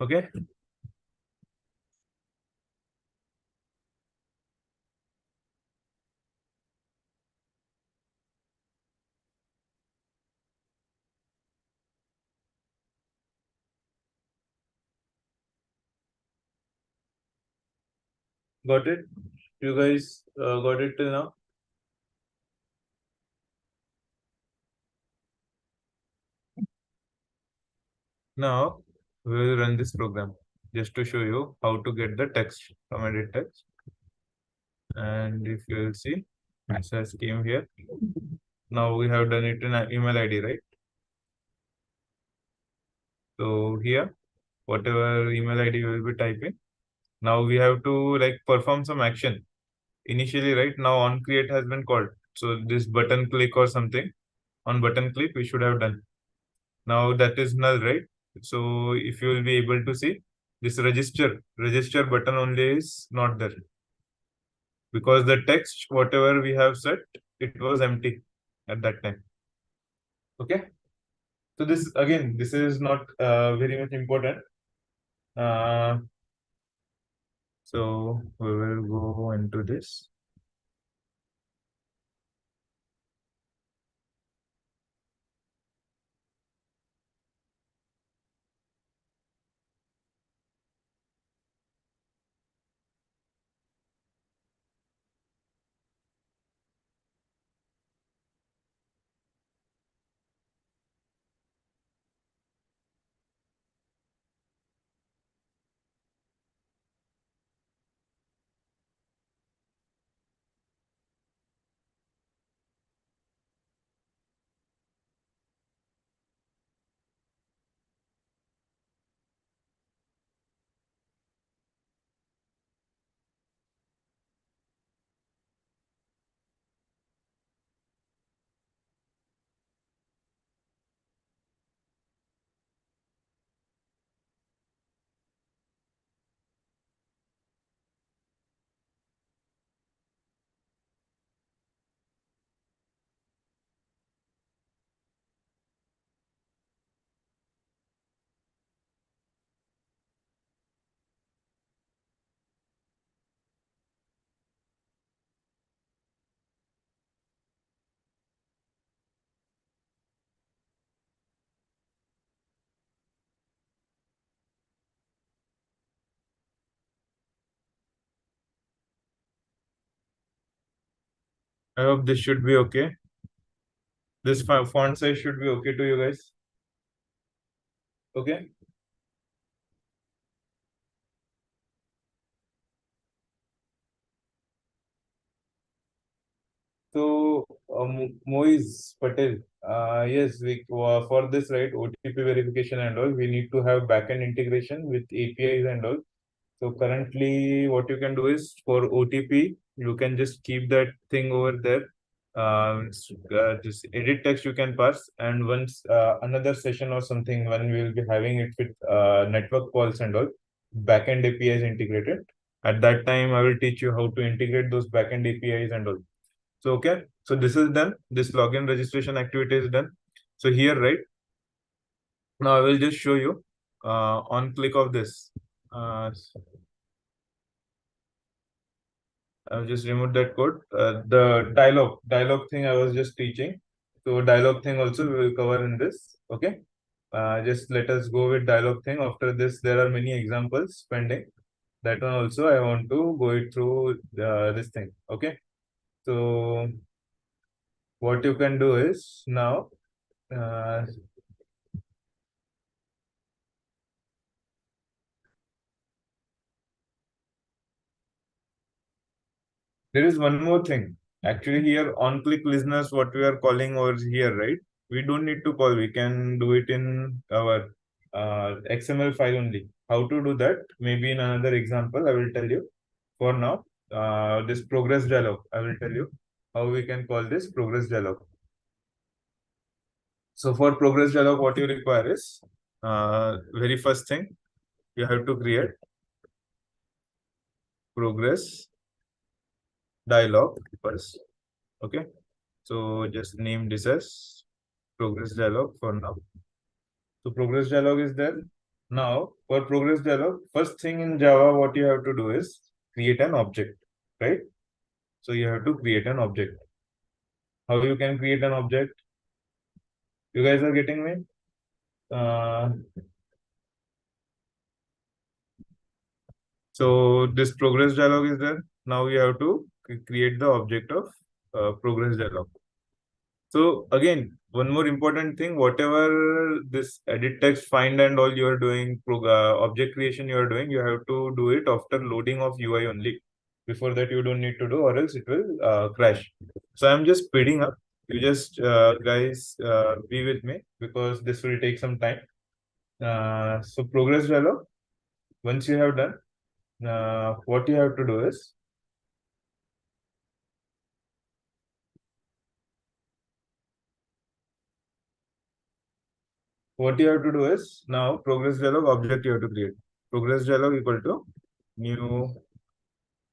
Okay. Got it? You guys got it till now? Now we will run this program just to show you how to get the text from edit text. And if you will see, it has came here. Now we have done it in an email ID, right? So here, whatever email ID you will be typing, now we have to like perform some action. Initially, right now on create has been called. So this button click or something on button click we should have done. Now that is null, right? So if you will be able to see this register button only is not there because the text whatever we have set it was empty at that time. Okay. So this again this is not very much important. Uh, so we will go into this. I hope this should be okay. This font size should be okay to you guys. Okay. So, Moiz Patel, yes, for this, right, OTP verification and all, we need to have backend integration with APIs and all. So currently, what you can do is for OTP, you can just keep that thing over there. Just edit text you can pass, and once another session or something when we will be having it with network calls and all, backend APIs integrated. At that time, I will teach you how to integrate those backend APIs and all. So okay, so this is done. This login registration activity is done. So here, right now, I will just show you on click of this. I've just removed that code. The dialog thing I was just teaching. So dialog thing also we will cover in this. Okay. Just let us go with dialog thing. After this, there are many examples pending. That one also I want to go it through this thing. Okay. So what you can do is now uh, there is one more thing. Actually, here on click listeners, what we are calling over here, right? We don't need to call. We can do it in our XML file only. How to do that? Maybe in another example, I will tell you. For now, this progress dialog, I will tell you how we can call this progress dialog. So for progress dialog, what you require is very first thing you have to create progress dialog first. Okay. So just name this as progress dialog for now. So progress dialog is there. Now for progress dialog, first thing in Java, what you have to do is create an object, right? So you have to create an object. How you can create an object? You guys are getting me? Uh, So this progress dialog is there. Now we have to create the object of progress dialog. So again, one more important thing, whatever this edit text find and all you are doing, object creation you are doing, you have to do it after loading of UI only. Before that, you don't need to do, or else it will crash. So I'm just speeding up. You just guys be with me because this will take some time. So progress dialog. Once you have done, what you have to do is now progress dialog object you have to create. Progress dialog equal to new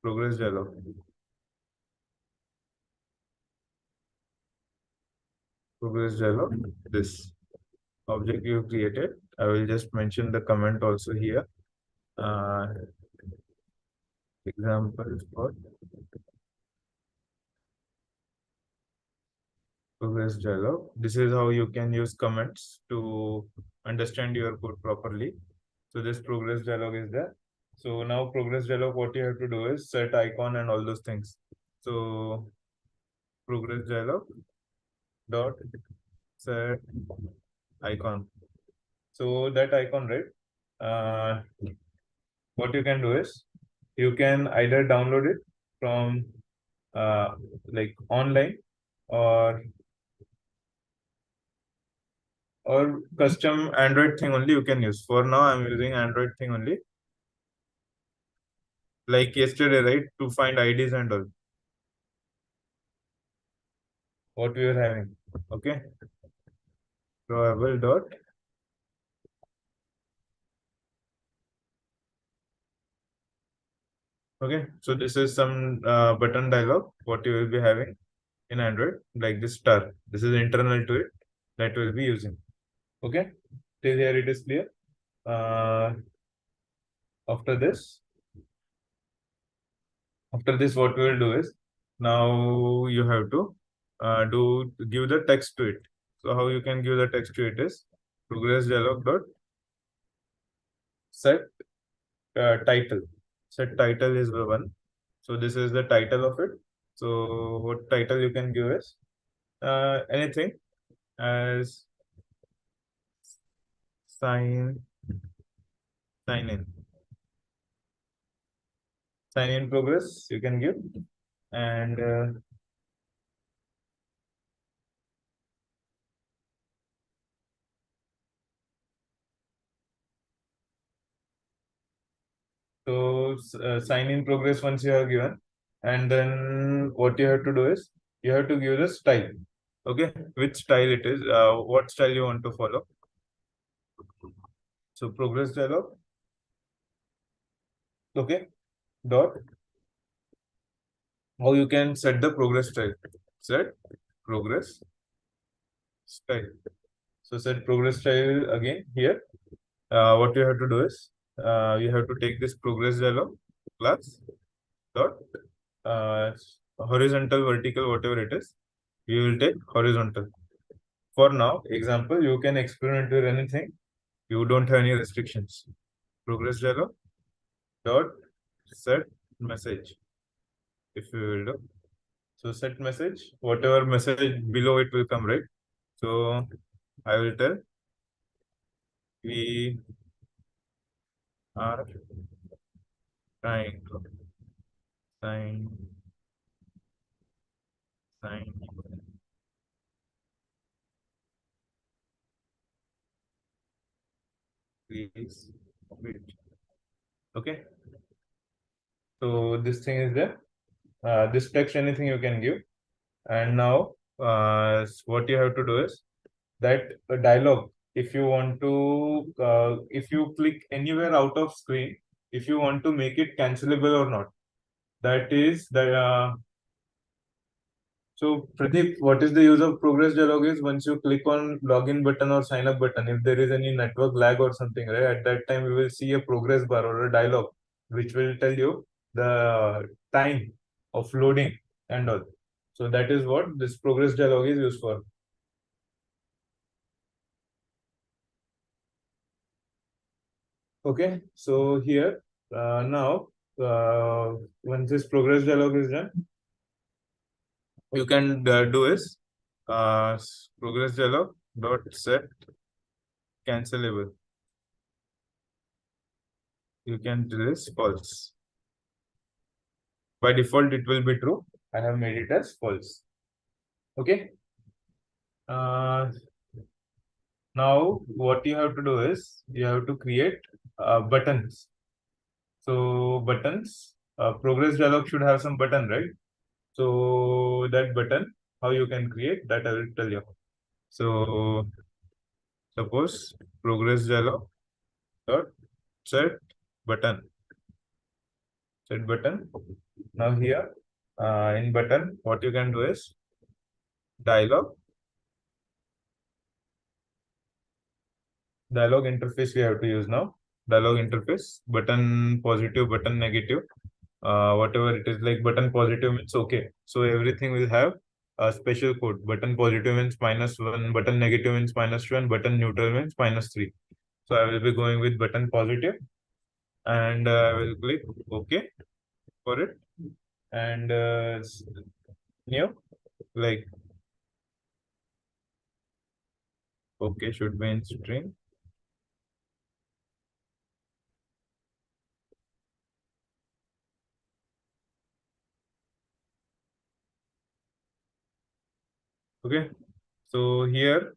progress dialog. Progress dialog, this object you created. I will just mention the comment also here. Examples for progress dialog. This is how you can use comments to understand your code properly. So this progress dialog is there. So now progress dialog, what you have to do is set icon and all those things. So progress dialog dot set icon. So that icon, right? What you can do is you can either download it from like online or custom Android thing only you can use. For now, I'm using Android thing only. Like yesterday, right? To find IDs and all. What we are having. Okay. Drawable dot. Okay. So this is some button dialog. What you will be having in Android, like this star. This is internal to it that we'll be using. Okay. Till here it is clear. After this, what we will do is now you have to give the text to it. So how you can give the text to it is progress dialog dot set title. Set title is the one. So this is the title of it. So what title you can give is anything as sign in. Sign in progress you can give, and so sign in progress once you have given, and then what you have to do is you have to give the style. Okay, which style it is, what style you want to follow. So progress dialog. Okay, dot. How you can set the progress style? Set progress style. So set progress style again here. What you have to do is you have to take this progress dialog class dot uh, horizontal, vertical, whatever it is. You will take horizontal. For now, example, you can experiment with anything. You don't have any restrictions. Progress dialog dot set message. If you will do. So set message, whatever message below it will come, right? So I will tell we are trying to sign sign please wait. Okay. So this thing is there. This text anything you can give. And now what you have to do is that dialog, if you want to if you click anywhere out of screen, if you want to make it cancelable or not, that is the so Pradeep, what is the use of progress dialog is once you click on login button or sign up button, if there is any network lag or something, right, at that time you will see a progress bar or a dialog which will tell you the time of loading and all. So that is what this progress dialog is used for. Okay, so here Now, once this progress dialog is done, you can do is progress dialog dot set cancelable. You can do this false. By default, it will be true. I have made it as false. Okay. Now, what you have to do is you have to create buttons. So buttons, progress dialog should have some button, right? So that button, how you can create that I will tell you. So suppose progress dialog dot set button. Set button. Now here in button, what you can do is dialog interface we have to use now. Dialog interface, button positive, button negative, whatever it is, like button positive means okay. So everything will have a special code. Button positive means -1, button negative means -1, button neutral means -3. So I will be going with button positive and I will click OK for it. And new, like OK should be in string. Okay, so here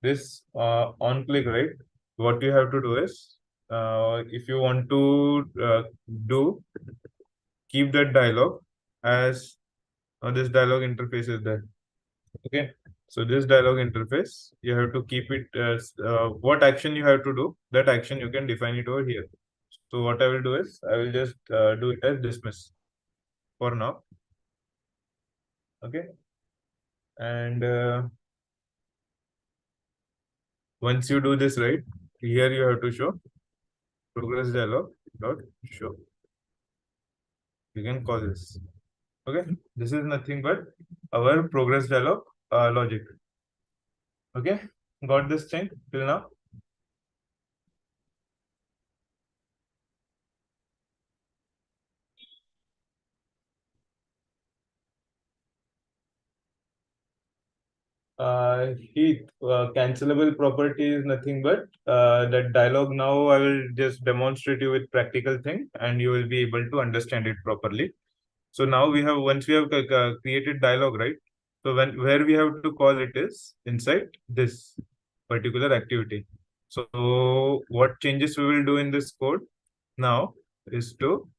this on click, right? What you have to do is if you want to do keep that dialog as this dialog interface is there. Okay, so this dialog interface you have to keep it as what action you have to do, that action you can define it over here. So what I will do is I will just do it as dismiss for now. Okay, and once you do this, right, here you have to show progress dialog dot show. You can call this. Okay, this is nothing but our progress dialog logic. Okay, got this thing till now? Heath, cancelable property is nothing but that dialog. Now I will just demonstrate you with practical thing and you will be able to understand it properly. So now we have, once we have created dialog, right? So where we have to call it is inside this particular activity. So what changes we will do in this code now is to,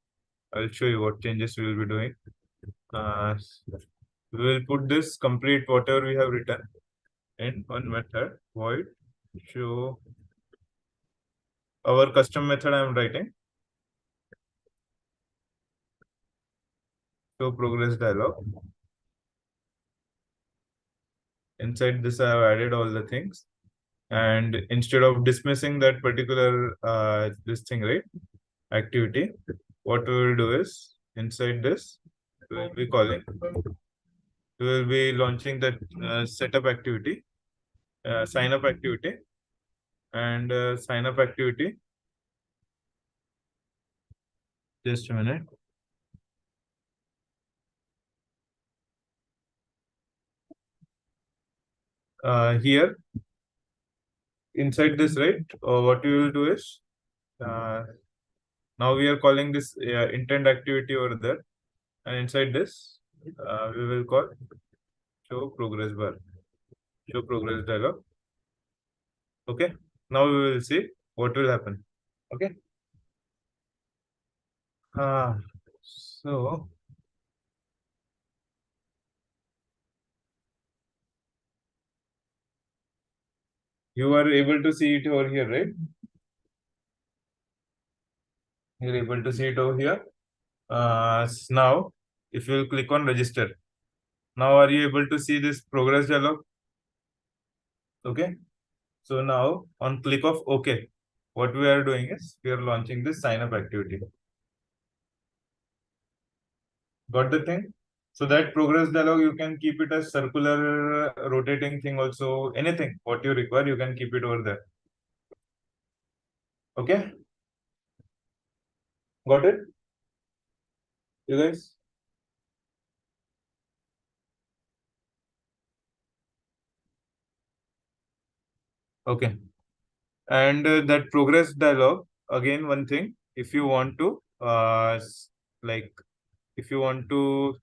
I'll show you what changes we will be doing. We will put this complete whatever we have written in one method void show our custom method I am writing. Show progress dialog. Inside this I have added all the things, and instead of dismissing that particular this thing, right, activity, what we will do is inside this we will be calling, we will be launching that setup activity, sign up activity, and sign up activity. Just a minute. Here inside this, right, what we will do is now we are calling this intent activity over there, and inside this we will call show progress bar, show progress dialog. Okay, now we will see what will happen. Okay, so you are able to see it over here, right? You're able to see it over here. Now if you will click on register, now are you able to see this progress dialog? Okay, so now on click of OK, what we are doing is we are launching this sign up activity. Got the thing? So that progress dialog, you can keep it as circular, rotating thing also, anything, what you require, you can keep it over there. Okay. Got it? You guys? Okay. And that progress dialog, again, one thing, if you want to, like, if you want to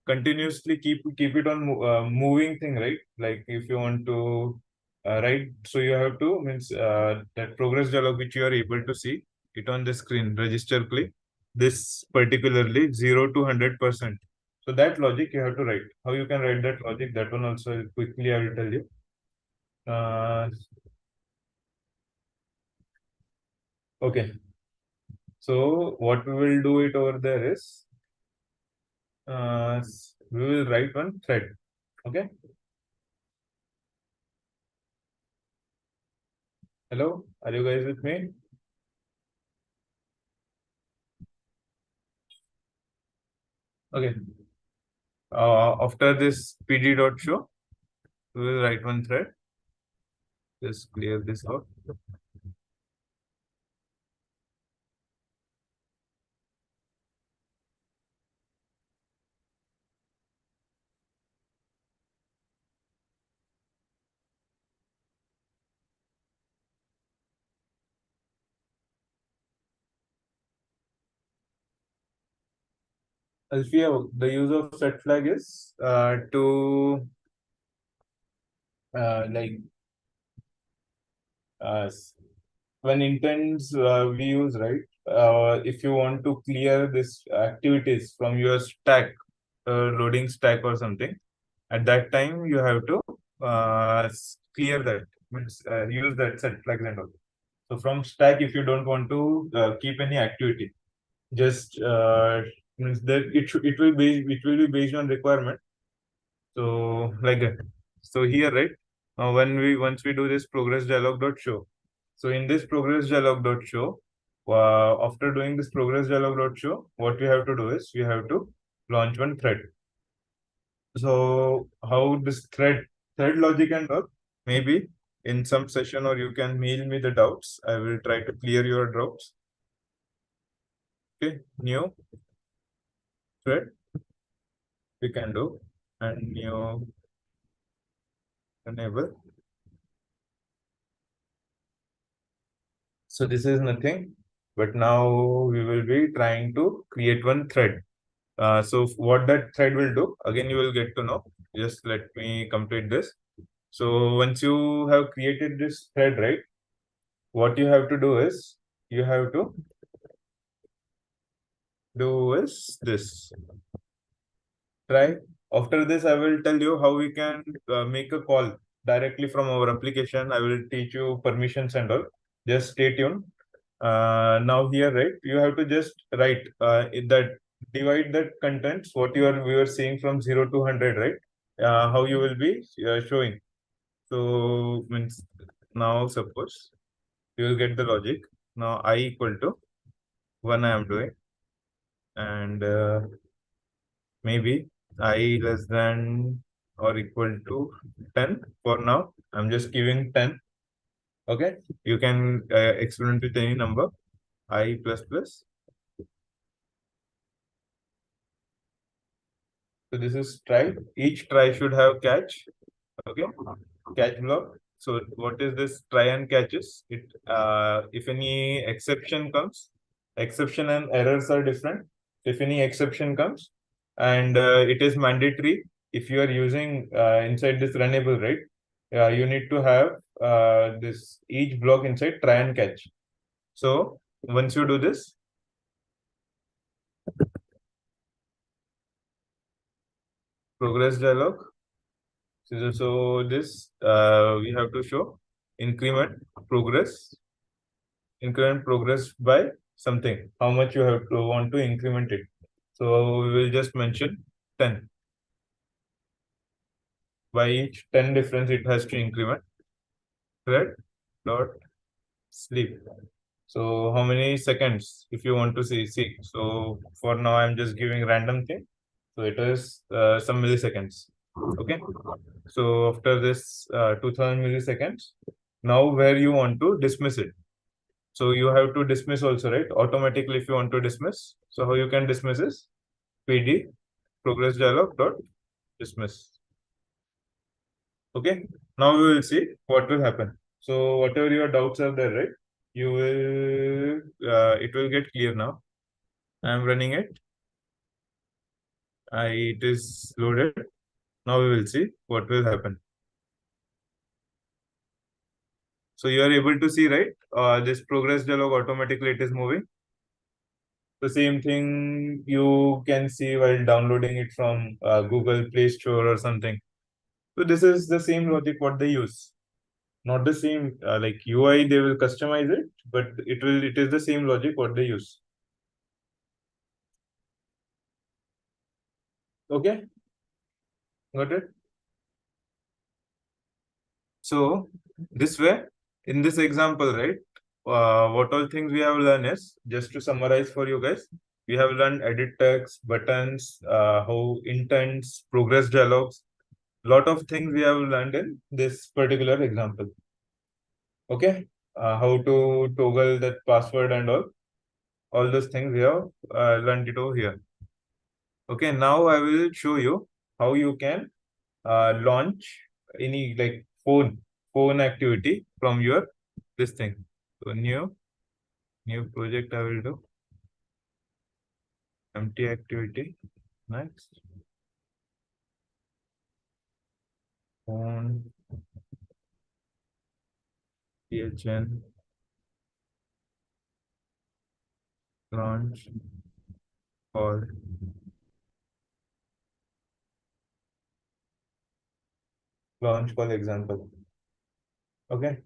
continuously keep it on moving thing, right? Like if you want to write, so you have to means that progress dialog which you are able to see it on the screen, register click this particularly 0 to 100%. So that logic you have to write. How you can write that logic? That one also quickly I will tell you. Okay. So what we will do it over there is we will write one thread. Okay. Hello, are you guys with me? Okay. After this pd.show, we will write one thread. Just clear this out. Alfia, the use of set flag is to like uh, when intents we use, right? If you want to clear this activities from your stack, loading stack or something, at that time you have to clear that, means use that set flags and all. So from stack, if you don't want to keep any activity, just means that it will be based on requirement. So like that. So here, right? Once we do this progress dialog dot show. So in this progress dialog dot show, after doing this progress dialog dot show, what we have to do is we have to launch one thread. So how this thread logic and all, maybe in some session, or you can mail me the doubts. I will try to clear your doubts. Okay, new thread we can do, and new enable. So this is nothing, but now we will be trying to create one thread. So what that thread will do, again, you will get to know. Just let me complete this. So once you have created this thread, right, what you have to do is you have to do is this. Try. After this, I will tell you how we can make a call directly from our application. I will teach you permissions and all. Just stay tuned. Now here, right, you have to just write that divide that contents what we were seeing from 0 to 100, right? How you will be showing. So means now suppose you will get the logic. Now I equal to 1 I am doing, and maybe I less than or equal to 10. For now, I'm just giving 10. Okay, you can experiment with any number, I plus plus. So this is try. Each try should have catch. Okay, catch block. So what is this try and catches? It if any exception comes, exception and errors are different. If any exception comes, and it is mandatory if you are using inside this runnable, right? You need to have this each block inside try and catch. So once you do this, progress dialog. So this we have to show increment progress by something. How much you have to want to increment it. So we will just mention 10. By each 10 difference, it has to increment. Thread dot sleep. So how many seconds if you want to see. So for now, I'm just giving random thing. So it is some milliseconds. Okay. So after this 2000 milliseconds, now where you want to dismiss it. So you have to dismiss also, right? Automatically if you want to dismiss. So how you can dismiss is PD progress dialog dot dismiss. Okay. Now we will see what will happen. So whatever your doubts are there, right? You will it will get clear now. I am running it. It is loaded. Now we will see what will happen. So you are able to see, right? This progress dialog automatically it is moving. The same thing you can see while downloading it from Google Play Store or something. So this is the same logic what they use. Not the same like UI they will customize it, but it is the same logic what they use. Okay, got it. So this way, in this example, right? What all things we have learned is just to summarize for you guys. We have learned edit text, buttons, how intents, progress dialogues. Lot of things we have learned in this particular example. Okay, how to toggle that password and all those things we have learned it over here. Okay, now I will show you how you can launch any like phone activity from your this thing. So new project I will do empty activity. Next phone PHN launch or launch call example. Okay,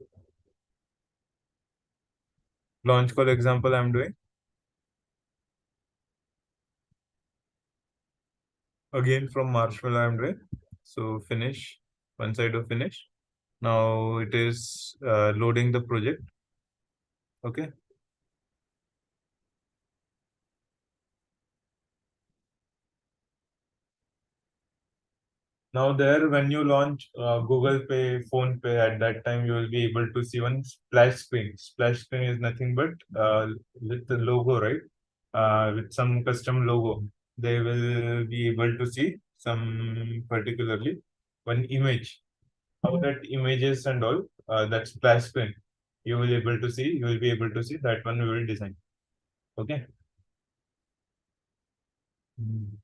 launch call example I'm doing again from Marshmallow I'm doing. So finish. Once I do finish, now it is loading the project. Okay. Now there, when you launch Google Pay, Phone Pay, at that time you will be able to see one splash screen. Splash screen is nothing but with the logo, right? With some custom logo, they will be able to see some particularly one image. How that images and all that splash screen, you will able to see. You will be able to see that one we will design. Okay. Mm.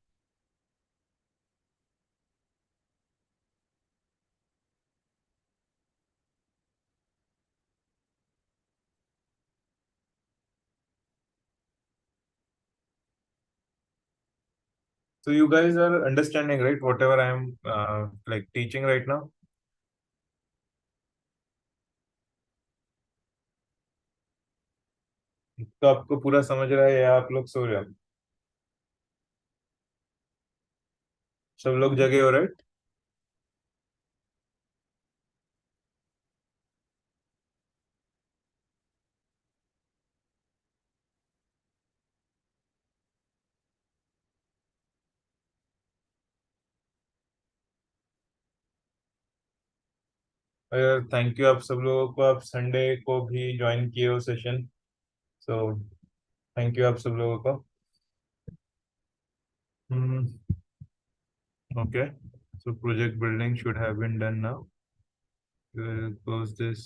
So you guys are understanding, right? Whatever I am like teaching right now. तो आपको पूरा समझ रहा है या आप लोग सो रहे हो सब लोग जगे हो राइट थैंक यू आप सब लोगों को आप संडे को भी ज्वाइन किए हो सेशन सो थैंक यू आप सब लोगों को okay so project building should have been done now we will close this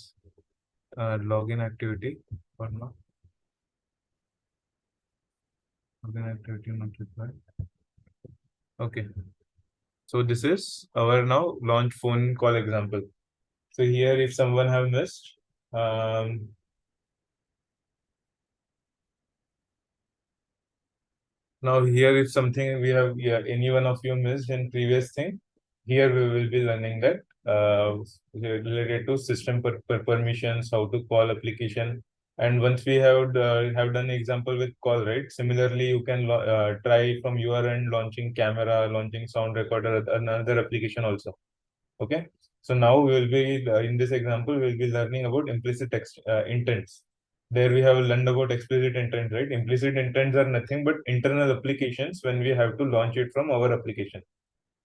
login activity or not login activity not required okay so this is our now launch phone call example so here if someone have missed now here is something we have, yeah, any one of you missed in previous thing. Here we will be learning that related to system permissions, how to call application. And once we have done example with call, right? Similarly, you can try from your end launching camera, launching sound recorder, another application also. Okay. So now we will be in this example, we will be learning about implicit text intents. There we have learned about explicit intent, right? Implicit intents are nothing but internal applications when we have to launch it from our application.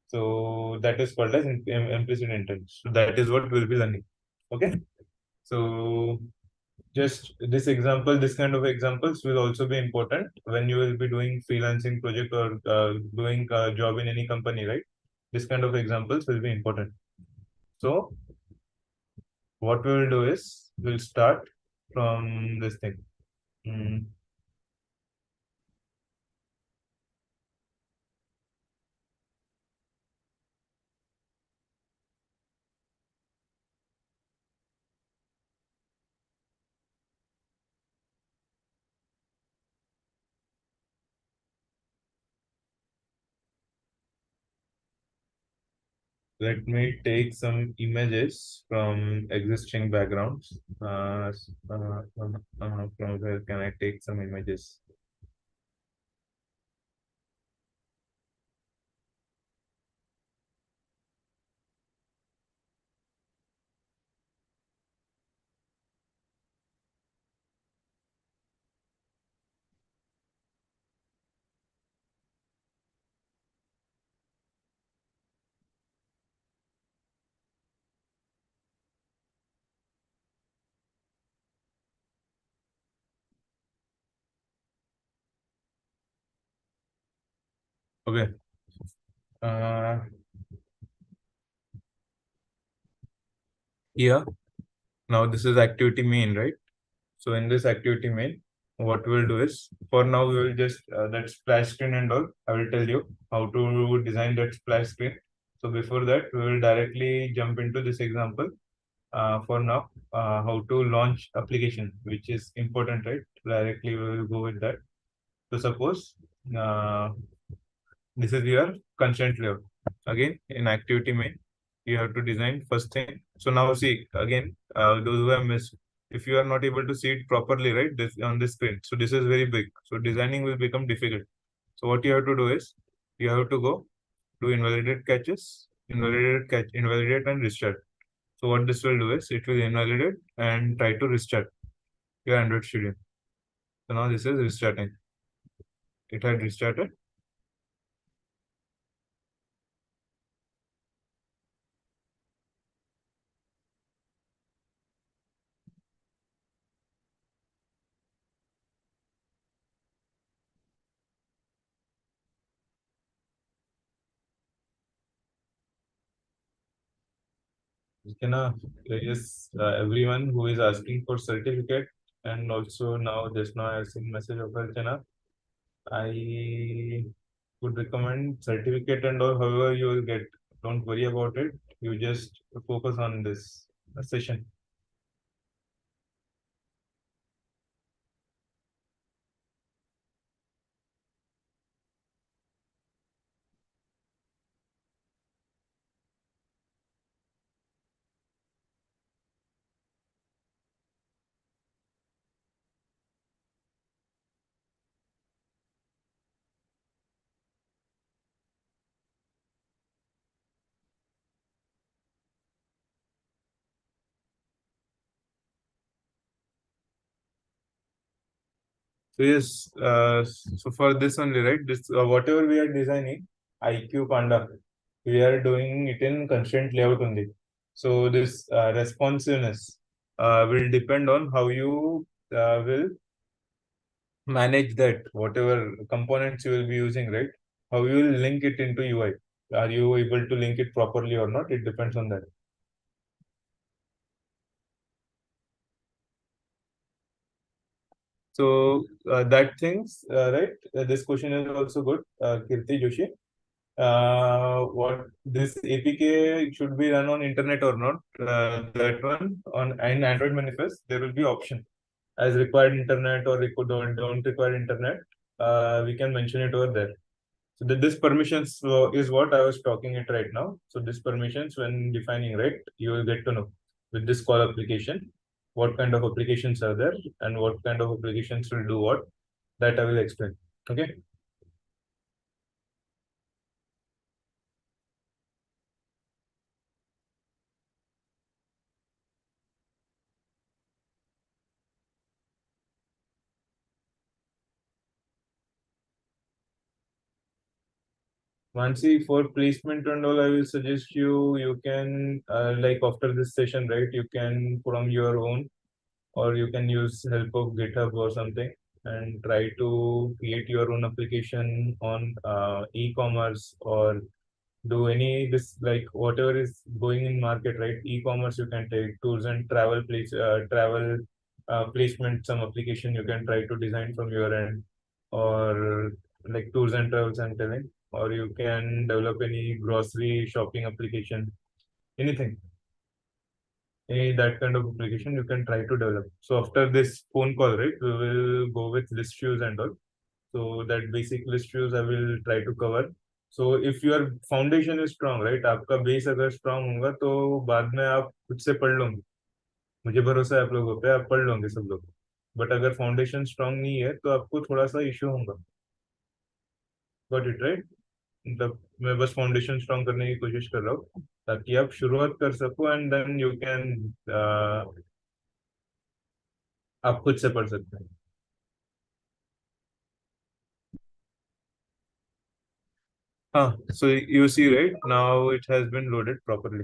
So that is called as implicit intent. So that is what we'll be learning. Okay. So just this example, this kind of examples will also be important when you will be doing freelancing project or doing a job in any company, right? This kind of examples will be important. So what we will do is we'll start from this thing. Mm, Let me take some images from existing backgrounds. From where can I take some images? Okay. Uh, yeah. Now this is activity main, right? So in this activity main, what we'll do is for now we will just that splash screen and all. I will tell you how to design that splash screen. So before that, we will directly jump into this example. For now, how to launch application, which is important, right? Directly we will go with that. So suppose uh, this is your consent layout. Again, in activity main, you have to design first thing. So now see again, those who have missed, if you are not able to see it properly, right, this on this screen. So this is very big. So designing will become difficult. So what you have to do is you have to go to invalidate catches, invalidate and restart. So what this will do is it will invalidate and try to restart your Android Studio. So now this is restarting. It had restarted. Archana, yes, everyone who is asking for certificate, and also now just now I seen message of Archana. I would recommend certificate and all. However, you will get. Don't worry about it. You just focus on this session. So yes, so for this only, right? This whatever we are designing, IQ Panda, we are doing it in constraint layout only. So this responsiveness will depend on how you will manage that whatever components you will be using, right? How you will link it into UI. Are you able to link it properly or not? It depends on that. So that things, right? This question is also good, Kirti Joshi. What this APK should be run on internet or not? That one on in Android manifest there will be option as required internet or don't require internet. We can mention it over there. So this permissions is what I was talking it right now. So this permissions when defining, right, you will get to know with this call application what kind of applications are there and what kind of applications will do what. That I will explain. Okay. Mansi, for placement and all, I will suggest you can like after this session, right? You can put on your own or you can use help of GitHub or something and try to create your own application on e-commerce, or do any this like whatever is going in market, right? E-commerce you can take, tours and travel travel placement, some application you can try to design from your end, or like tours and travels I'm telling, or you can develop any grocery shopping application, anything, any that kind of application you can try to develop. So after this phone call, right, we will go with list views and all. So that basic list views I will try to cover. So if your foundation is strong, right, आपका base अगर strong होगा तो बाद में आप खुद से पढ़ लोगे, मुझे भरोसा है आप लोगों पे, आप पढ़ लोगे सब लोग. बट अगर फाउंडेशन स्ट्रांग नहीं है तो आपको थोड़ा सा इश्यू होगा. Got it right? मतलब मैं बस फाउंडेशन स्ट्रांग करने की कोशिश कर रहा हूँ ताकि आप शुरुआत कर सको, एंड देन यू कैन आप खुद से पढ़ सकते हैं. हाँ, so you see right now it has been loaded properly.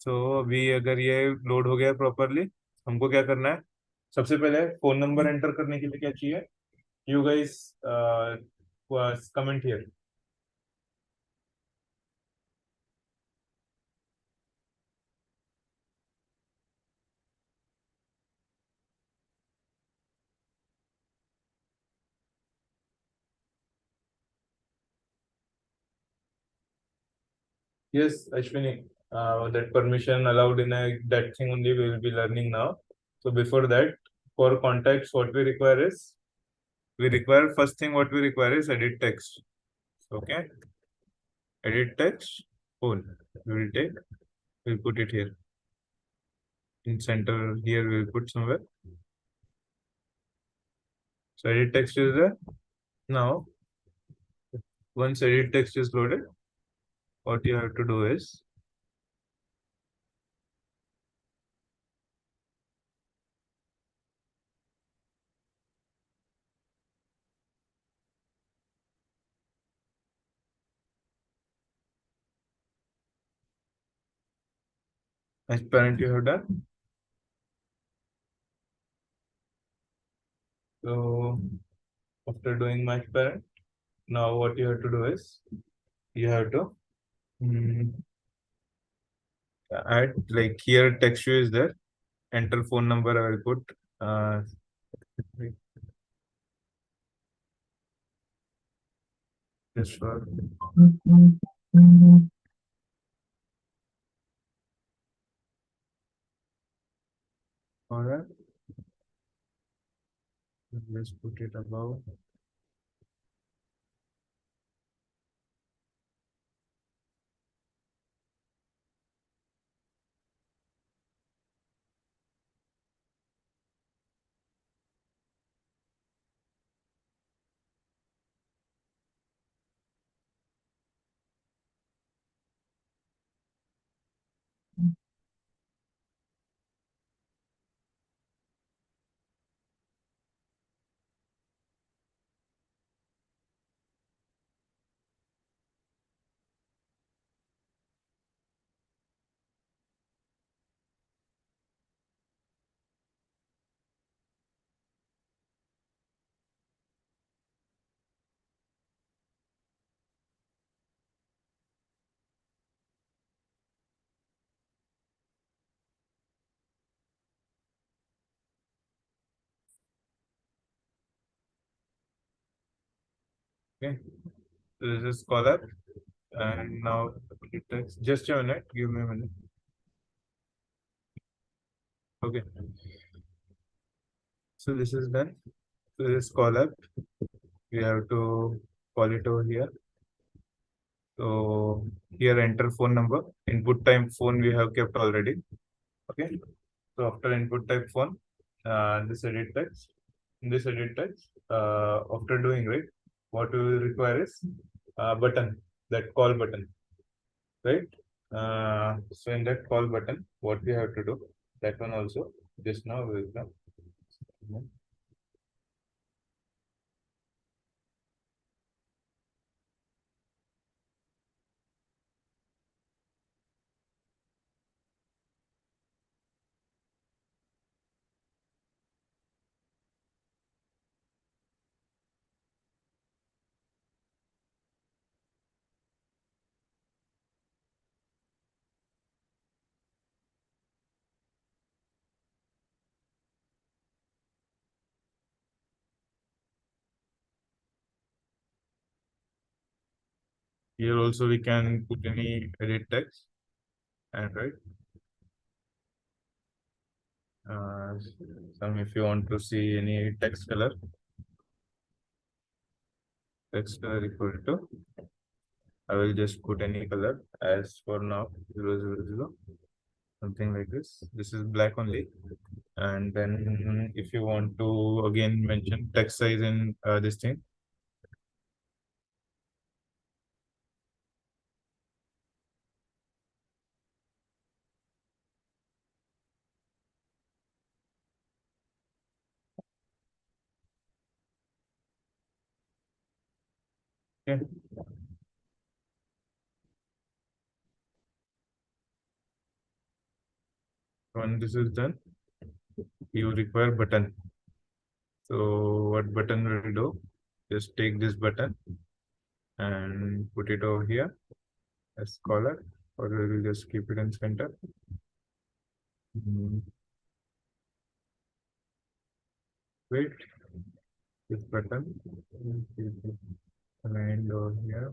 So अभी अगर ये लोड हो गया प्रॉपरली, हमको क्या करना है? सबसे पहले फोन नंबर एंटर करने के लिए क्या चाहिए? You guys comment here. Yes, Ashwini, that permission allowed in that thing only we will be learning now. So before that, for contacts, what we require is, we require first thing what we require is edit text. Okay, edit text, phone. We will take, we'll put it here in center. Here we'll put somewhere. So edit text is there. Now, once edit text is loaded, what you have to do is, as parent you have done. So after doing my parent, now what you have to do is, you have to add, like here text view is there, enter phone number I will put just for all right, let's put it above. Okay, so this is color, and now it takes just a minute, give me a minute. Okay, so this is done. So this color we have to call it over here. So here enter phone number, input type phone we have kept already. Okay, so after input type phone, this edit text, in this edit text, after doing, right, what we will require is button, that call button, right? So in that call button, what we have to do, that one also, just now we will come. Here also we can put any edit text and write. Some if you want to see any text color equal to, I will just put any color as for now 000, something like this. This is black only. And then if you want to again mention text size in this thing, okay. When this is done, you require button. So what button will do? Just take this button and put it over here as color, or we will just keep it in center. Wait, this button aligned over here.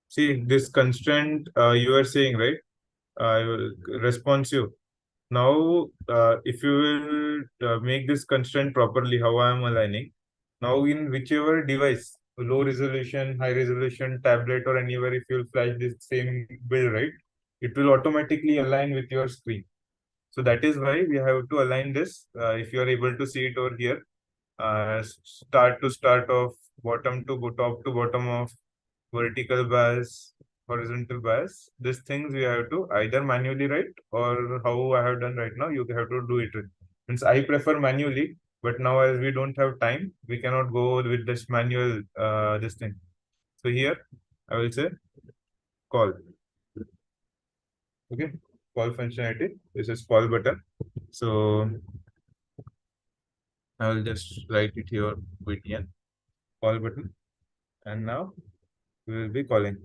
See this constraint you are saying, right? Responsive. Now, if you will make this constraint properly, how I am aligning. Now, in whichever device, low resolution, high resolution, tablet, or anywhere, if you will flash this same build, right, it will automatically align with your screen. So that is why we have to align this. If you are able to see it over here, start to start of, bottom to top to bottom of, vertical bias, horizontal bias. These things we have to either manually write, or how I have done right now, you have to do it. Means I prefer manually, but now as we don't have time, we cannot go with this manual this thing. So here I will say call. Okay, call functionality. This is call button. So I will just write it here, btn call button, and now we will be calling.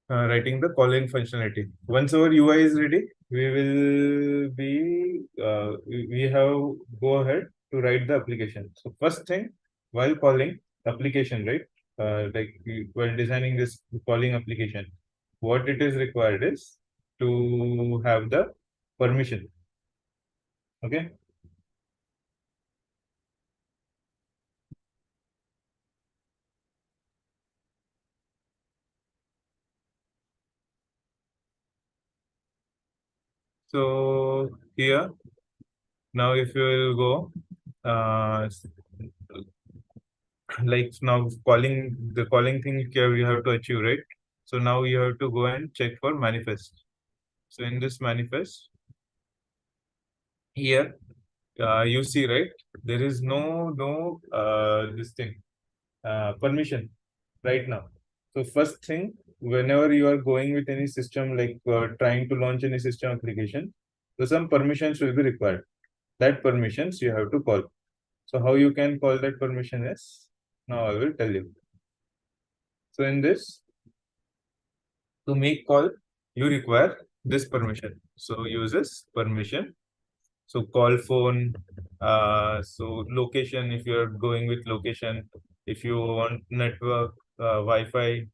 Writing the calling functionality. Once our UI is ready, we will be we have go ahead to write the application. So first thing, while calling application, right? While designing this calling application, what it is required is to have the permission. Okay. So here now, if you will go like now calling thing you have to achieve, right? So now you have to go and check for manifest. So in this manifest here, you see, right, there is no this thing permission right now. So first thing, whenever you are going with any system, like trying to launch any system application, so some permissions will be required. That permissions you have to call. So how you can call that permission is, now I will tell you. So in this, to make call, you require this permission. So uses permission. So call phone, so location, if you're going with location, if you want network, Wi-Fi,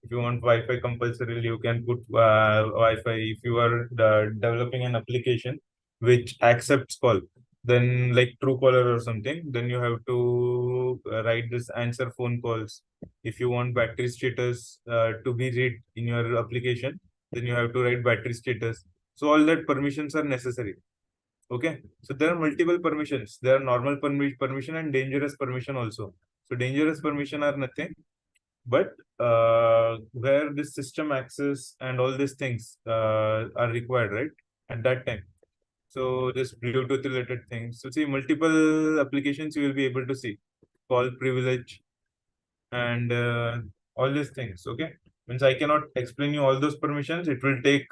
if you want Wi-Fi compulsorily, you can put Wi-Fi. If you are developing an application which accepts call, then like Truecaller or something, then you have to write this answer phone calls. If you want battery status to be read in your application, then you have to write battery status. So all that permissions are necessary. Okay, so there are multiple permissions. There are normal permission and dangerous permission also. So dangerous permission are nothing but where this system access and all these things are required, right? At that time. So this Bluetooth related things. So see, multiple applications you will be able to see. Call privilege and all these things. Okay, means I cannot explain you all those permissions. It will take,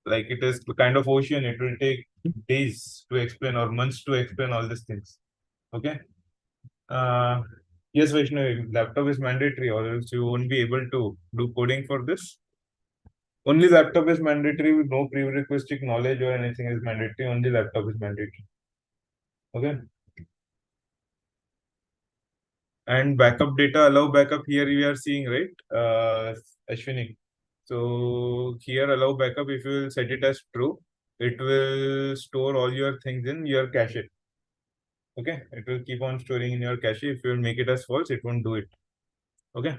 like, it is kind of ocean. It will take days to explain or months to explain all these things. Okay. Yes, Vaishnavi, laptop is mandatory, or else you won't be able to do coding for this. Only laptop is mandatory, with no prerequisite knowledge or anything is mandatory. Only laptop is mandatory. Okay. And backup data, allow backup, here we are seeing, right, Ashwini. So here allow backup, if you will set it as true, it will store all your things in your cache. Okay, it will keep on storing in your cache. If you will make it as false, it won't do it. Okay.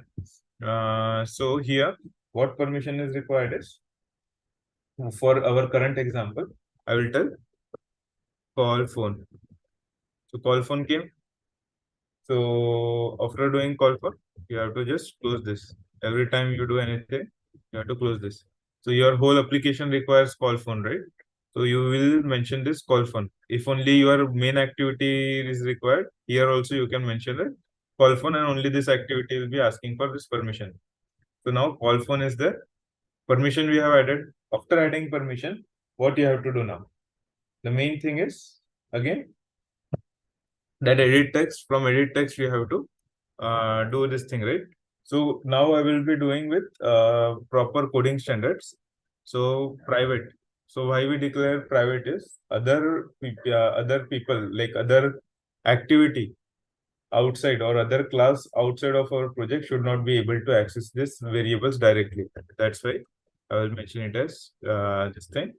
So here, what permission is required is, for our current example, I will tell call phone. So call phone came. So after doing call phone, you have to just close this. Every time you do anything, you have to close this. So your whole application requires call phone, right? So you will mention this call phone. If only your main activity is required, here also you can mention it call phone, and only this activity will be asking for this permission. So now call phone is there. Permission we have added. After adding permission, what you have to do now? The main thing is, again, that edit text. From edit text, we have to do this thing, right? So now I will be doing with proper coding standards. So private. So why we declare private is other people, like other activity outside or other class outside of our project should not be able to access this variables directly. That's why I will mention it as this thing,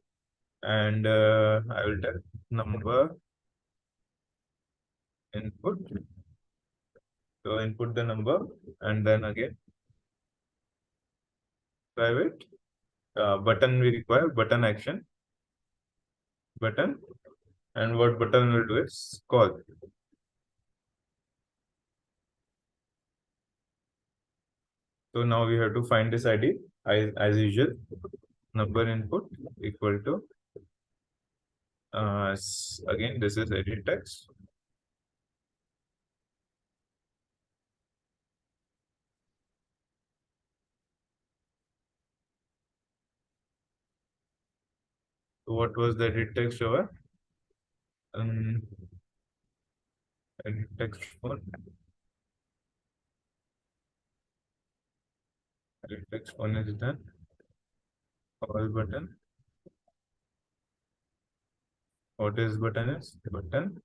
and I will tell number input. So input the number, and then again private button we require, button action button, and what button will do is call. So now we have to find this ID as usual. Number input equal to again this is edit text. So what was the edit text over? Edit text one. Edit text one is done. Call button. What is button is? Button.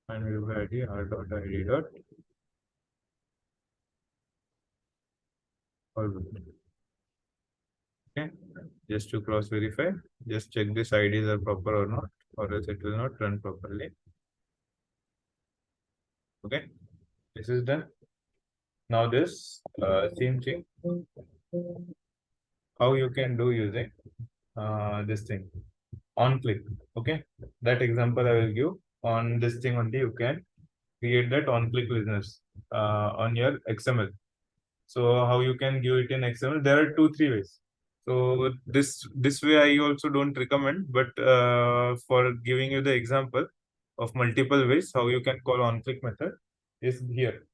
And we have ID r dot id dot call button. Okay. Just to cross verify, just check this IDs are proper or not, or else it will not run properly. Okay. This is done. Now this same thing, how you can do using this thing on click. Okay, that example I will give. On this thing only you can create that on click listeners on your XML. So how you can give it in XML? There are 2-3 ways. So this way I also don't recommend, but for giving you the example of multiple ways how you can call on click method is here.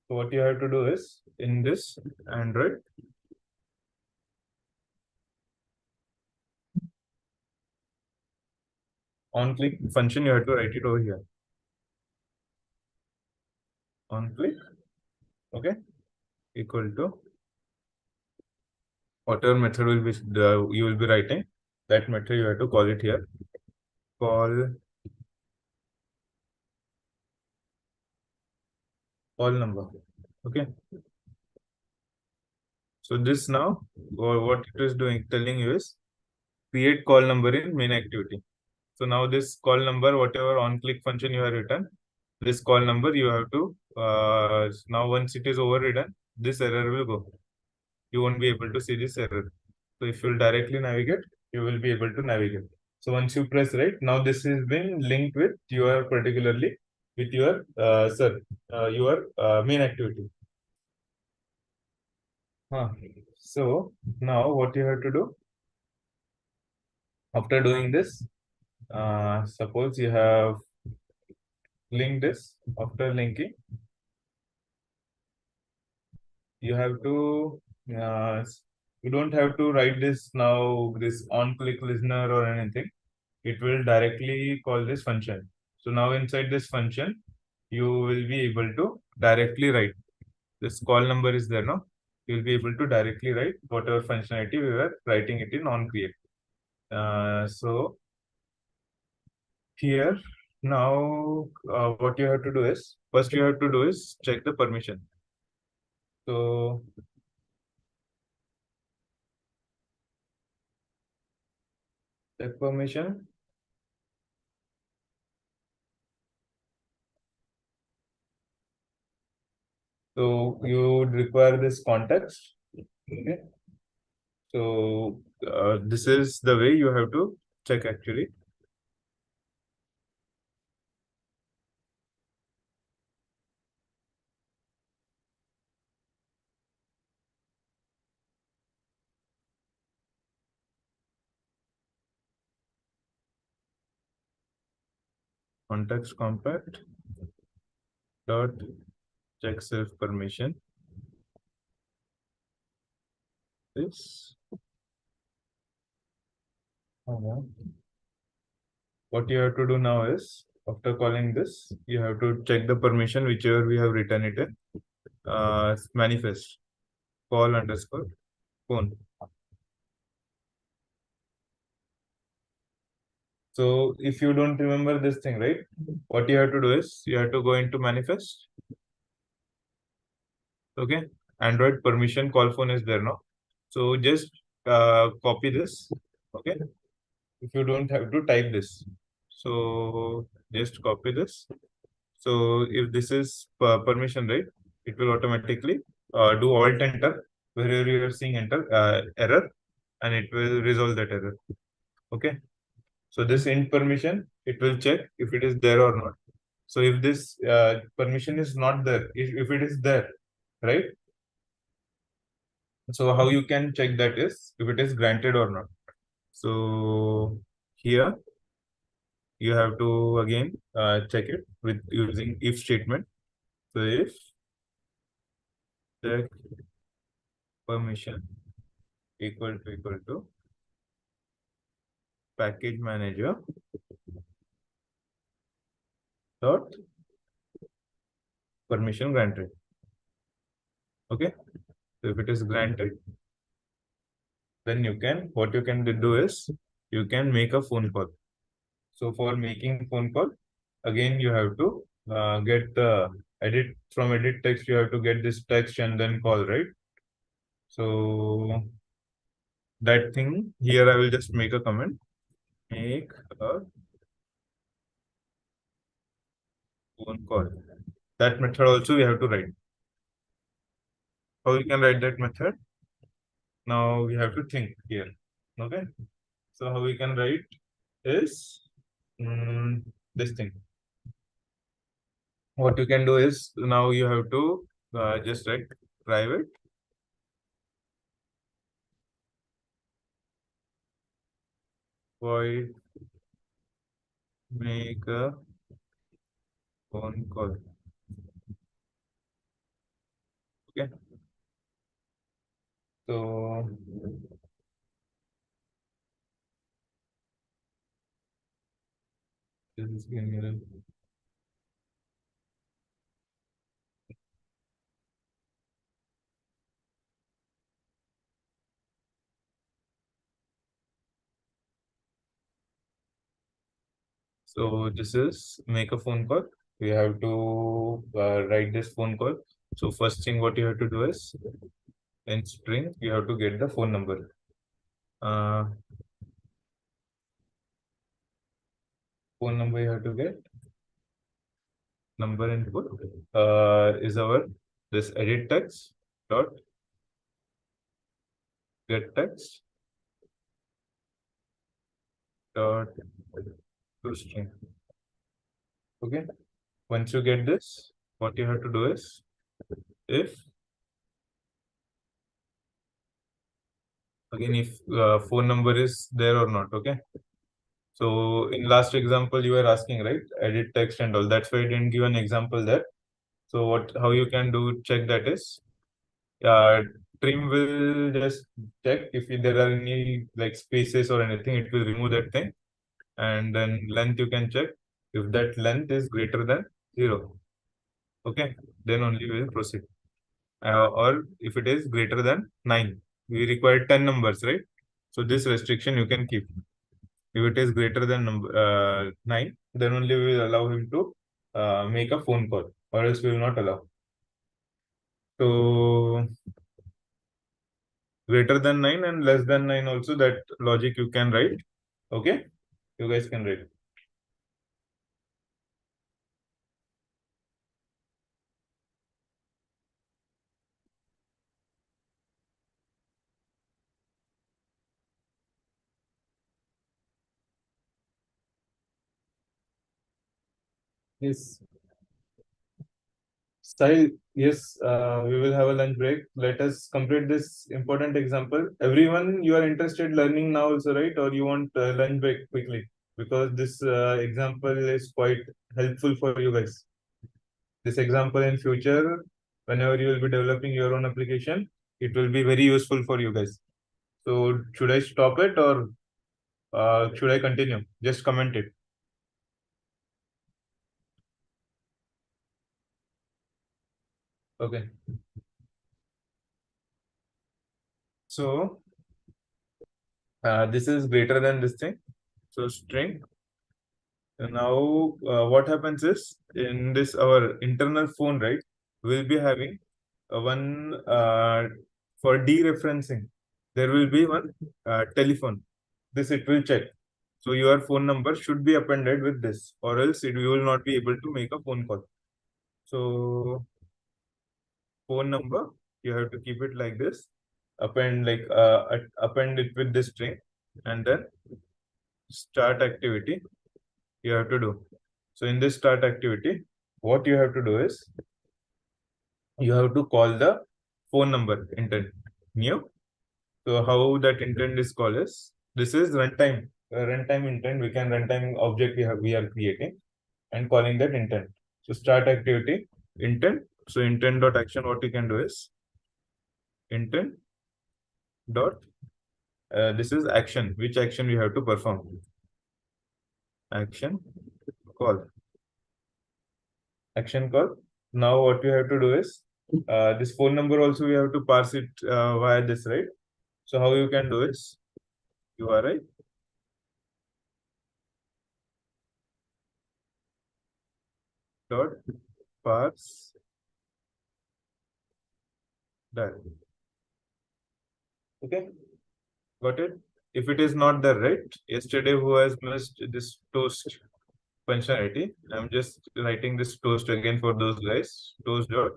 So what you have to do is in this Android, on click function, you have to write it over here. On click, okay, equal to whatever method will be you will be writing, that method you have to call it here. Call number. Okay. So this now, or what it is doing, telling you is create call number in main activity. So now this call number, whatever on click function you have written, this call number you have to now once it is overridden, this error will go. You won't be able to see this error. So if you'll directly navigate, you will be able to navigate. So once you press right, now this is being linked with your particularly with your your main activity. So now what you have to do after doing this, suppose you have linked this. After linking, you have to you don't have to write this now, this on click listener or anything. It will directly call this function. So now inside this function, you will be able to directly write this call number is there now. You will be able to directly write whatever functionality we were writing it in on create. So here Now, what you have to do is, first you have to do is check the permission. So, check permission. So you would require this context. Okay. So this is the way you have to check actually. Context compact dot check self permission. This. What you have to do now is, after calling this, you have to check the permission whichever we have written it in. Manifest call underscore phone. So if you don't remember this thing, right? What you have to do is you have to go into manifest. Okay. Android permission call phone is there now. So just copy this. Okay. If you don't have to type this. So just copy this. So if this is permission, right? It will automatically do alt enter wherever you are seeing enter error, and it will resolve that error. Okay. So this int permission, it will check if it is there or not. So if this permission is not there, if it is there, right? So how you can check that is if it is granted or not. So here you have to again check it with using if statement. So if check permission equal to package manager dot permission granted. Okay. So if it is granted, then what you can do is you can make a phone call. So for making phone call, again you have to get the edit text. You have to get this text and then call, right? So that thing here, I will just make a comment. Make a phone call. That method also we have to write. How you can write that method? Now we have to think here. Okay. So how we can write is this thing. What you can do is now you have to just write private void make a phone call. Okay. So this is giving. So this is make a phone call. We have to write this phone call. So first thing what you have to do is in string you have to get the phone number. Phone number you have to get. Number input is our this edit text dot get text dot to string. Okay. Once you get this, what you have to do is if again if phone number is there or not. Okay. So in last example you were asking, right, edit text and all. That's why I didn't give an example there. So how you can do check that is trim will just check if there are any like spaces or anything, it will remove that thing. And then length you can check if that length is greater than 0. Okay, then only we will proceed. Or if it is greater than 9, we require 10 numbers, right? So this restriction you can keep. If it is greater than 9, then only we will allow him to make a phone call, or else we will not allow. So greater than 9 and less than 9 also, that logic you can write. Okay, you guys can write. Yes. Style, yes, we will have a lunch break. Let us complete this important example. Everyone, you are interested learning now also, right? Or you want lunch break quickly? Because this example is quite helpful for you guys. This example in future, whenever you will be developing your own application, it will be very useful for you guys. So should I stop it, or should I continue? Just comment it. Okay. So this is greater than this thing. So string. And now what happens is, in this our internal phone, right? We'll be having one for dereferencing. There will be one telephone. This it will check. So your phone number should be appended with this, or else you will not be able to make a phone call. So phone number, you have to keep it like this. Append it with this string, and then start activity you have to do. So in this start activity, what you have to do is you have to call the phone number intent new. So how that intent is called is, this is runtime. Runtime intent, we can runtime object we are creating and calling that intent. So start activity intent. So intent dot action, what you can do is intent dot this is action. Which action we have to perform? Action call. Action call. Now what you have to do is this phone number also we have to parse it via this, right? So how you can do is URI dot parse that. Okay, got it? If it is not there, right? Yesterday who has missed this toast functionality, I'm just writing this toast again for those guys. Toast dot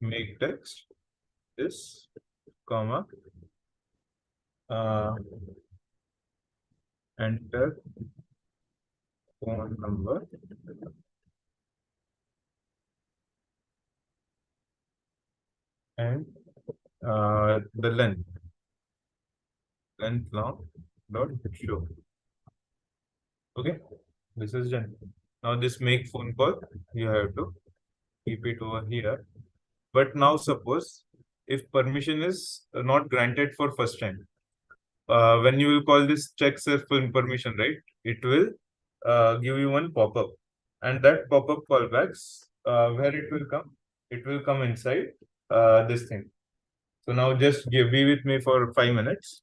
make text this comma uh, enter phone number and the length long dot show. Okay, this is done. Now this make phone call, you have to keep it over here. But now suppose if permission is not granted for first time, when you will call this check self permission, right? It will give you one pop-up, and that pop-up callbacks where it will come inside this thing. So now just be with me for 5 minutes.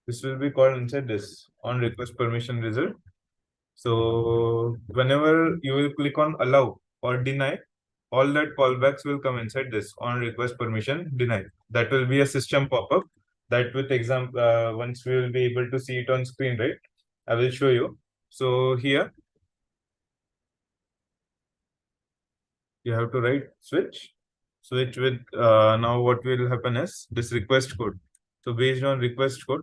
This will be called inside this on request permission result. So whenever you will click on allow or deny, all that callbacks will come inside this on request permission deny. That will be a system pop-up that with example, once we will be able to see it on screen, right? I will show you. So here you have to write switch with now what will happen is this request code. So based on request code,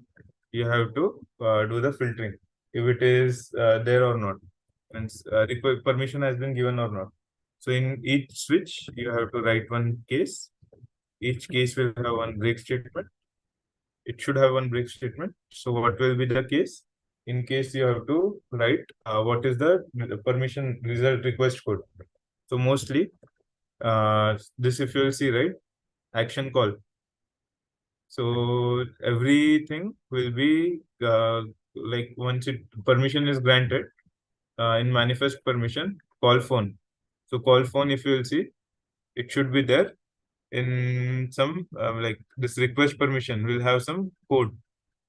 you have to do the filtering if it is there or not, and permission has been given or not. So in each switch, you have to write one case. Each case will have one break statement. It should have one break statement. So what will be the case? In case you have to write what is the permission result request code. So mostly this, if you will see, right, action call. So everything will be like once it permission is granted, in manifest permission, call phone. So call phone, if you will see, it should be there in some like this request permission will have some code.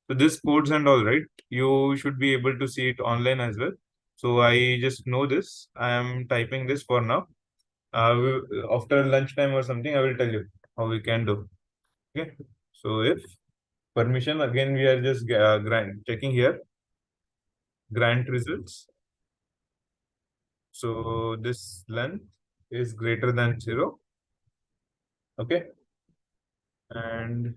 So this codes and all, right? You should be able to see it online as well. So I just know this. I am typing this for now. After lunchtime or something, I will tell you how we can do. Okay. So if permission again, we are just grant checking here grant results. So this length is greater than 0. Okay. And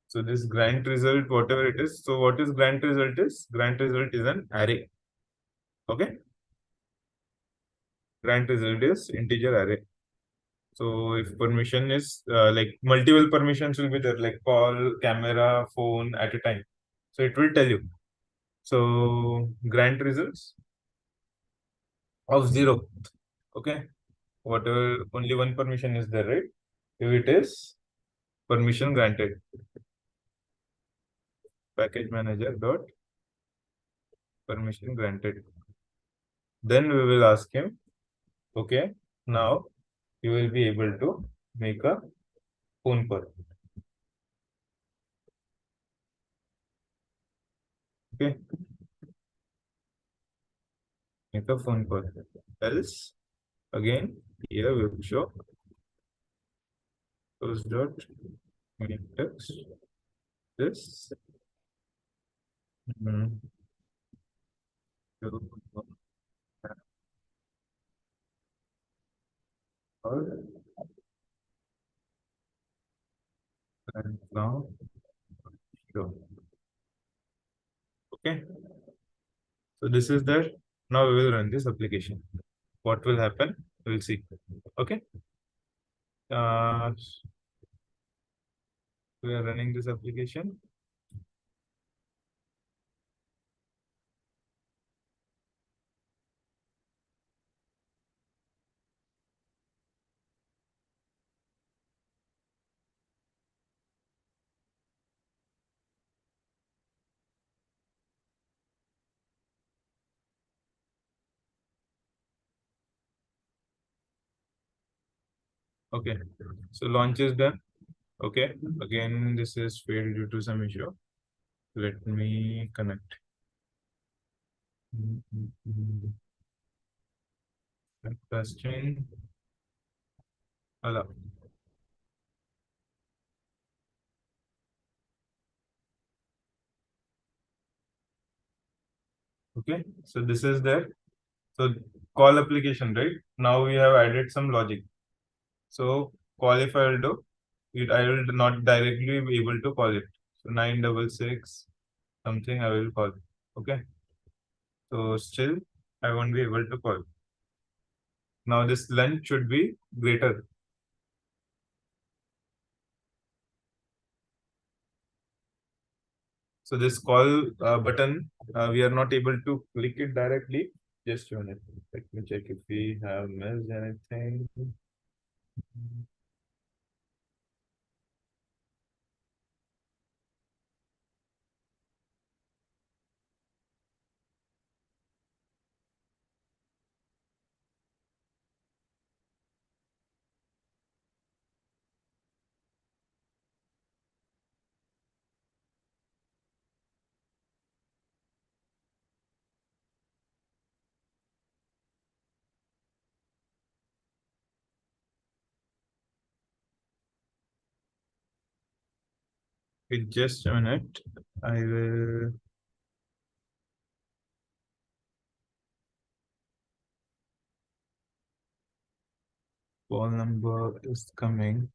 so this grant result, whatever it is. So what is grant result is? Grant result is an array. Okay. Grant result is integer array. So if permission is like multiple permissions will be there, like call, camera, phone at a time. So it will tell you. So grant results of 0. Okay. Whatever, only one permission is there, right? If it is permission granted, package manager dot permission granted. Then we will ask him, okay, now you will be able to make a phone call. Okay, make a phone call. Else, again, here we will show close dot make text this. Mm, or and now show. Okay, so this is there. Now we will run this application. What will happen? We'll see. Okay. Uh, we are running this application. Okay, so launch is done. Okay, again, this is failed due to some issue. Let me connect. Question. Allow. Okay, so this is there. So call application, right? Now we have added some logic. So call if I will do it, I will not directly be able to call it. So 966 something I will call. Okay. So still I won't be able to call. Now this length should be greater. So this call button, we are not able to click it directly. Just a minute. Let me check if we have missed anything. Wait just a minute. I will. Call number is coming.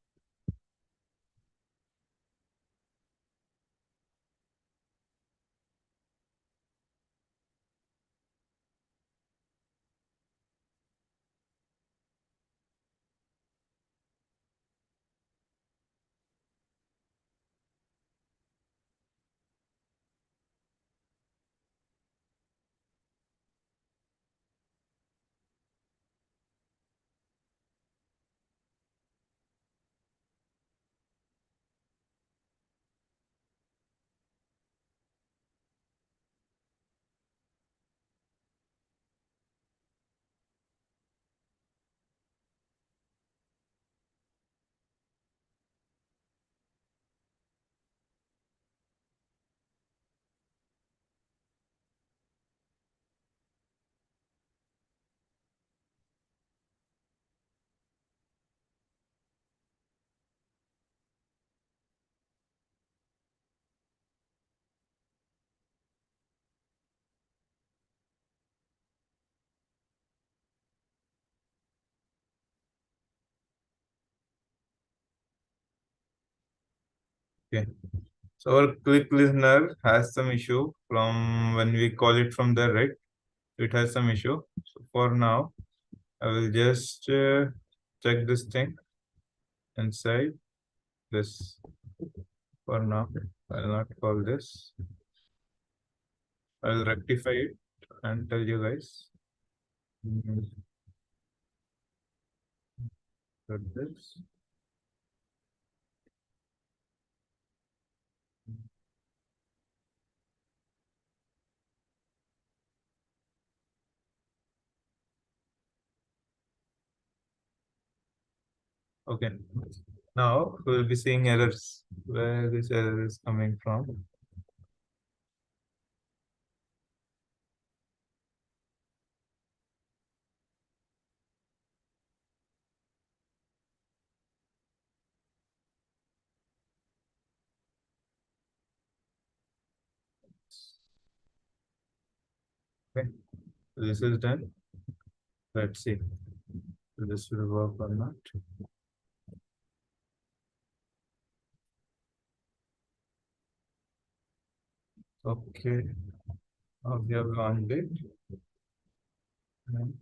Okay. So our click listener has some issue from when we call it from there, right? It has some issue. So for now, I will just check this thing inside this. For now, I'll not call this. I'll rectify it and tell you guys. Mm, got this. Okay. Now we'll be seeing errors. Where this error is coming from. Okay. This is done. Let's see. This will work or not. Okay. Now we have launched it. And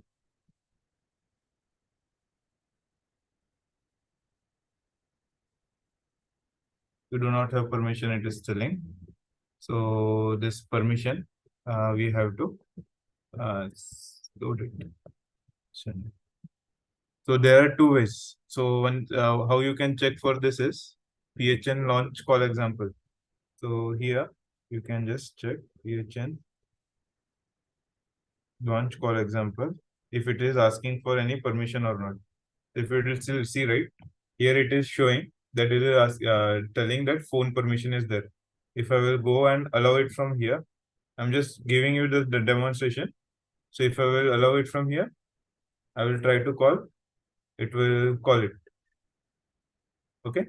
you do not have permission, it is telling. So this permission, we have to load it. So there are two ways. So one, how you can check for this is PHN launch call example. So here you can just check PHN launch call example if it is asking for any permission or not. If you will still see, right, here it is showing that it is telling that phone permission is there. If I will go and allow it from here, I'm just giving you the demonstration. So if I will allow it from here, I will try to call, it will call it. Okay.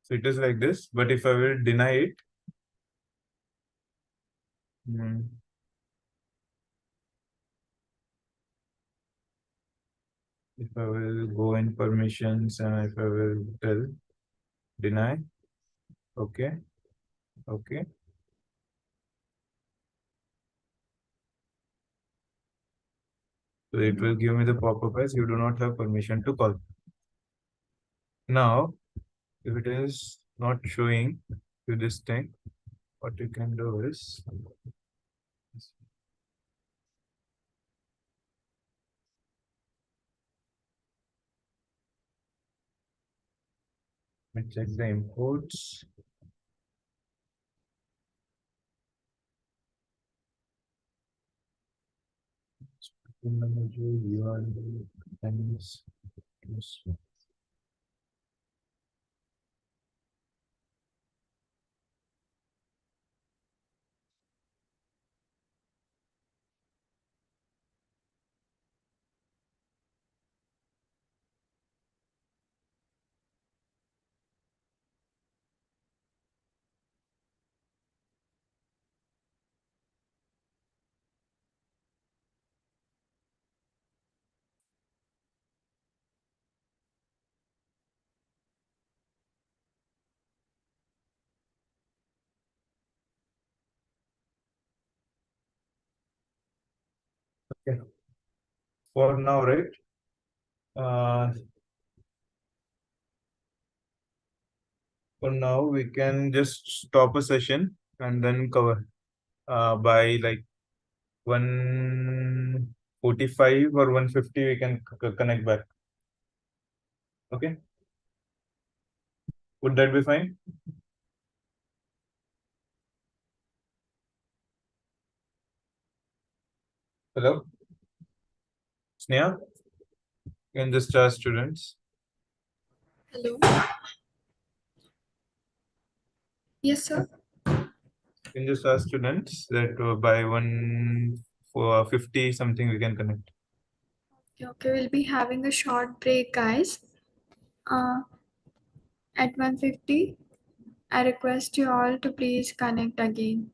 So it is like this, but if I will deny it, if I will go in permissions and if I will tell deny, okay, okay. So it will give me the pop-up as you do not have permission to call. Now, if it is not showing to this thing, what you can do is let me check the imports. Okay. For now, right? Uh, for now, we can just stop a session and then cover by like 145 or 150 we can connect back. Okay, would that be fine? Hello, Sneha, you can just ask students. Hello. Yes, sir. You can just ask students that by 150 something we can connect. Okay, we'll be having a short break, guys. At 1:50, I request you all to please connect again.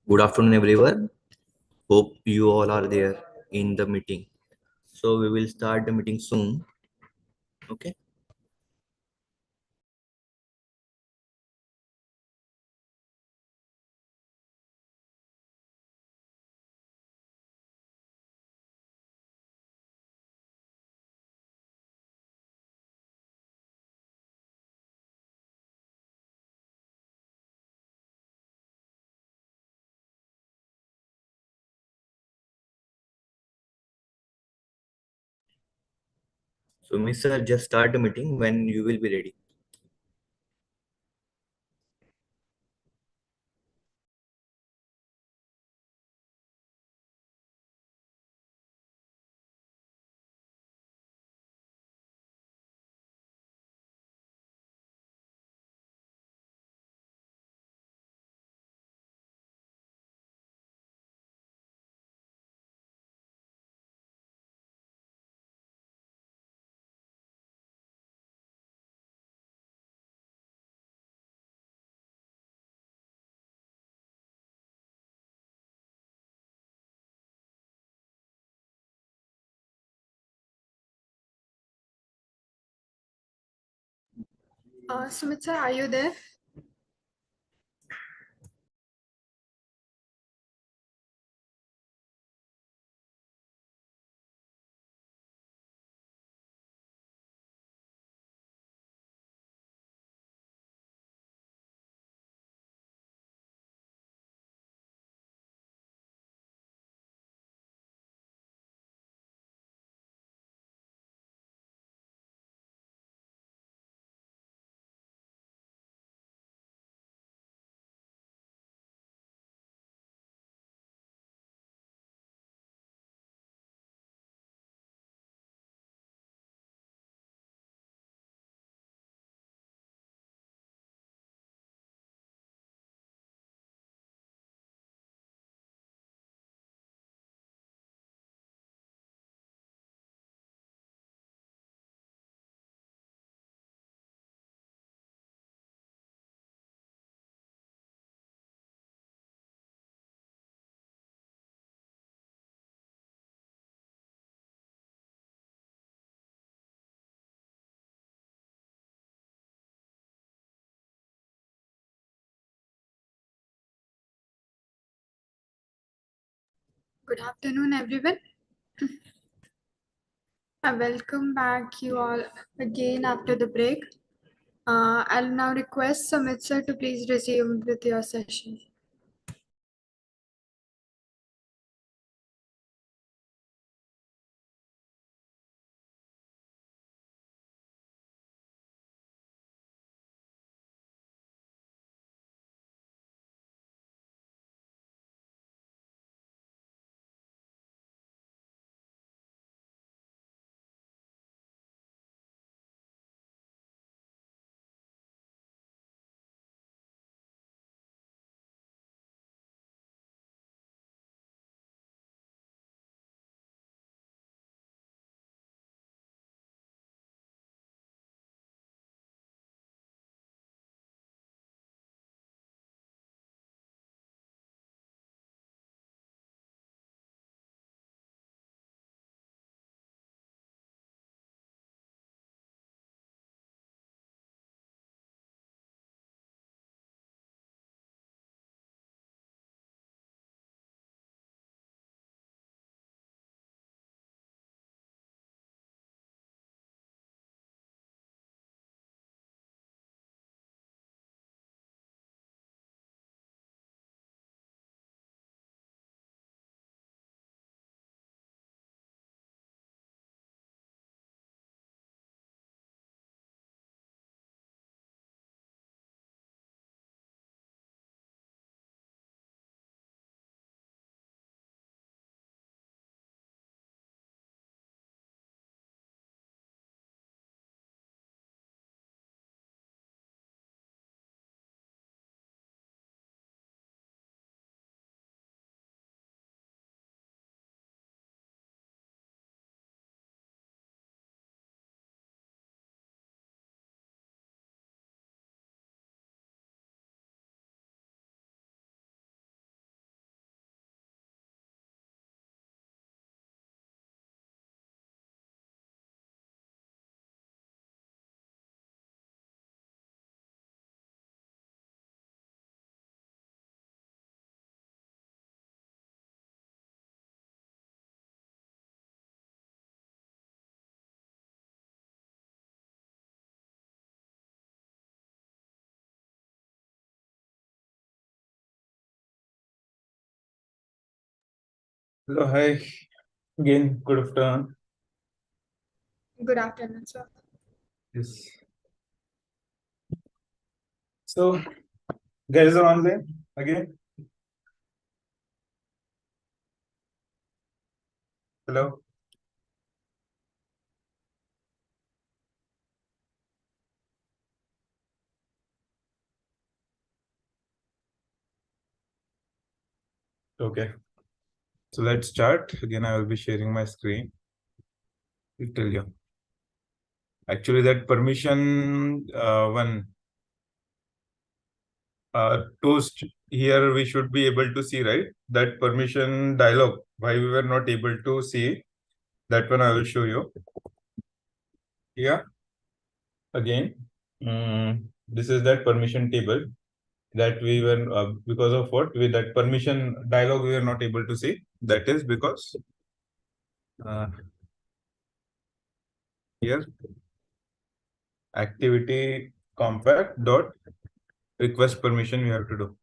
Good afternoon, everyone. Hope you all are there in the meeting. So we will start the meeting soon. Okay. So, Mr. Just start the meeting when you will be ready. Sumit sir, are you there? Good afternoon, everyone. Welcome back you all again after the break. I'll now request Sumit sir to please resume with your session. Hello, hi. Again, good afternoon. Good afternoon, sir. Yes. So, guys are online again. Hello. Okay. So let's start. Again, I will be sharing my screen. I'll tell you. Actually, that permission one toast here we should be able to see, right? That permission dialog. Why we were not able to see that one, I will show you. Yeah. Again, this is that permission table that we were because of what with that permission dialog we were not able to see. That is because uh, here activity compact dot request permission we have to do.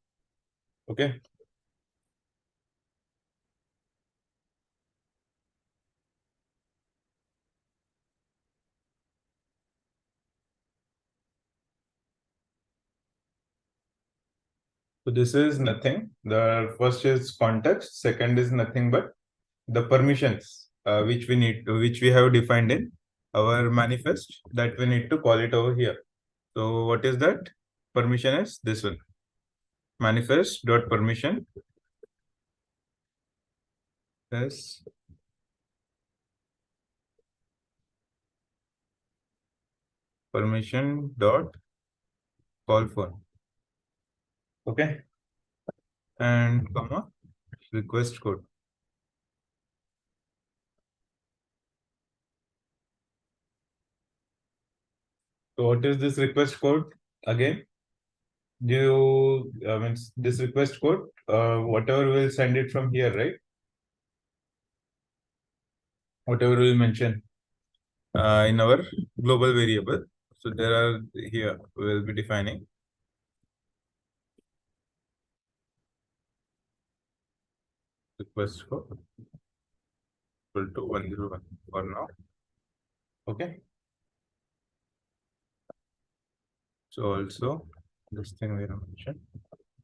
Okay. So this is nothing. The first is context. Second is nothing but the permissions which we need, which we have defined in our manifest that we need to call it over here. So what is that? Permission is this one. Manifest dot permission is permission dot call for. Okay. And comma request code. So what is this request code again? You means this request code, whatever we'll send it from here, right? Whatever we mention in our global variable. So there are here we will be defining request code equal to 101 for now. Okay. So also this thing we have mentioned.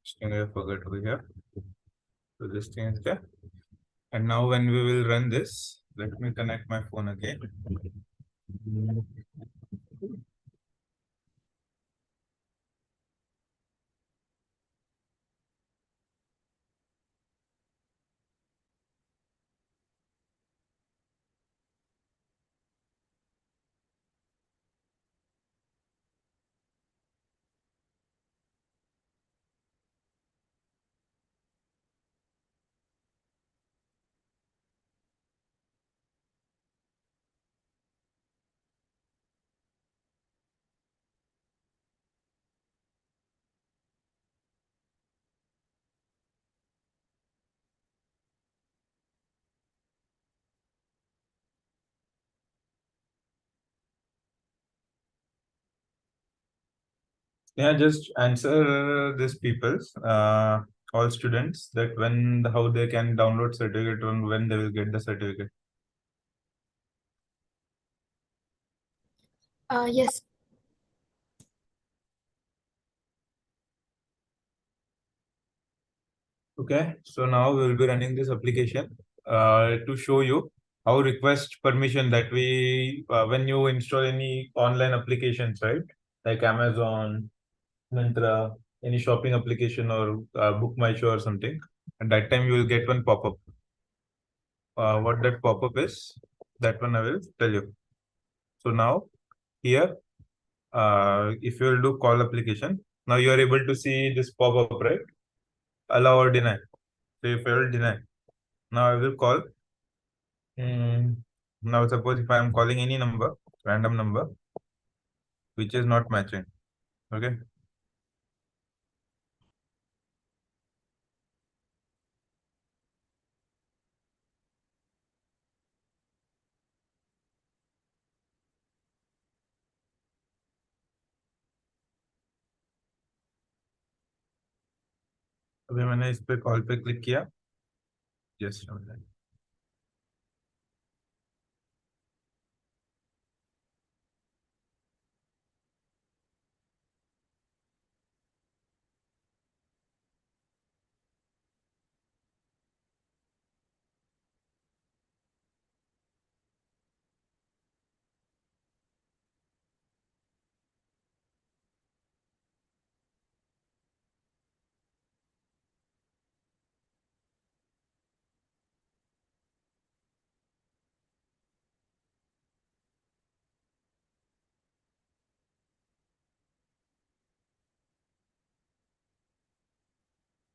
This thing I forgot over here. So this thing is there. And now when we will run this, let me connect my phone again. Yeah, just answer these people's all students that when how they can download certificate and when they will get the certificate. Yes. Okay, so now we will be running this application to show you how request permission that we when you install any online applications, right? Like Amazon, Myntra, any shopping application or Book My Show or something. At that time, you will get one pop-up. What that pop-up is, that one I will tell you. So now here, if you will do call application, now you are able to see this pop-up, right? Allow or deny. So if I will deny, now I will call. Now suppose if I am calling any number, random number, which is not matching. Okay. अभी मैंने इस पे call पे click किया. Just a minute.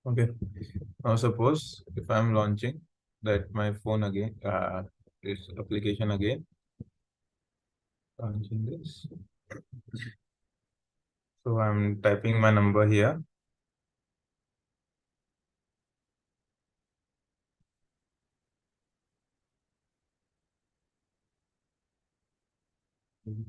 Okay. Now suppose if I'm launching that my phone again, this application again, launching this. So I'm typing my number here. Okay.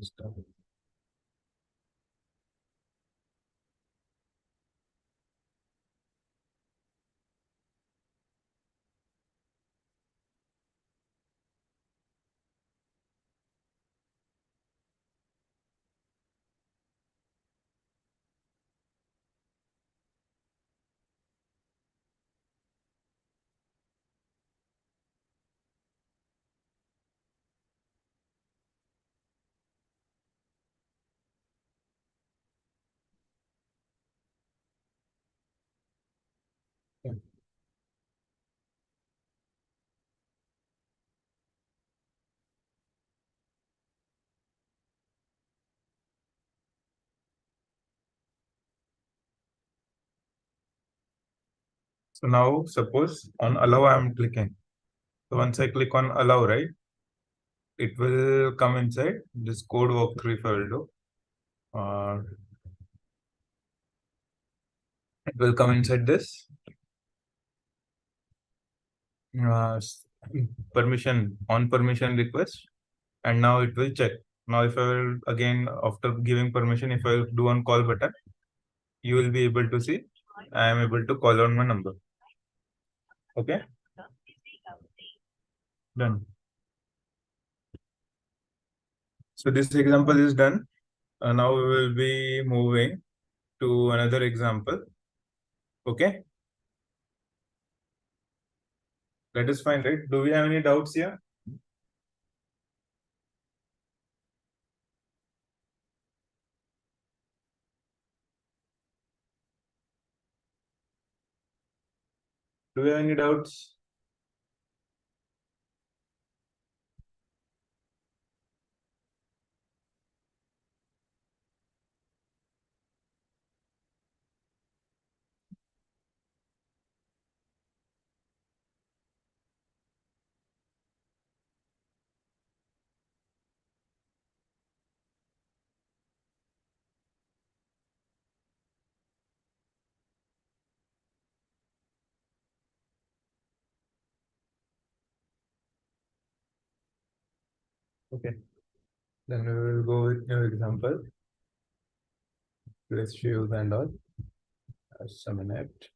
So now suppose on allow I'm clicking. So once I click on allow, right, it will come inside this code walkthrough if I will do. It will come inside this uh, permission on permission request, and now it will check. Now if I will again after giving permission, if I will do on call button, you will be able to see I am able to call on my number. Okay, done. So this example is done. Now we will be moving to another example. Okay, that is fine, right? Do we have any doubts here? Do we have any doubts? Okay, then we will go with new example. Let's show and all. Just a minute.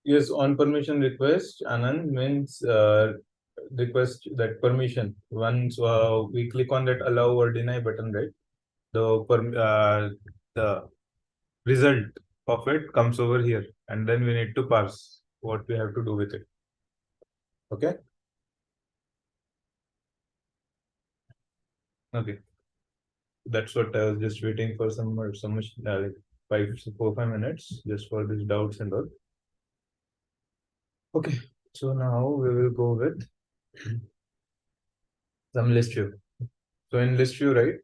Yes, on permission request, Anand means request that permission. Once we click on that allow or deny button, right? The result of it comes over here, and then we need to parse what we have to do with it. Okay. Okay. That's what I was just waiting for some like 5 minutes just for these doubts and all. Okay. So now we will go with some list view. So in list view, right,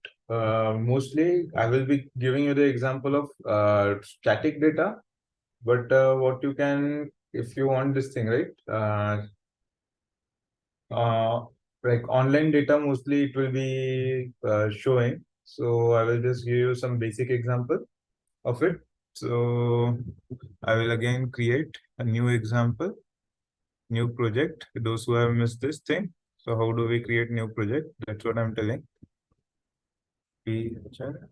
mostly I will be giving you the example of static data, but what you can, if you want this thing, right, uh, like online data, mostly it will be showing. So I will just give you some basic example of it. So I will again create a new example, new project. Those who have missed this thing. So how do we create new project? That's what I'm telling. Feature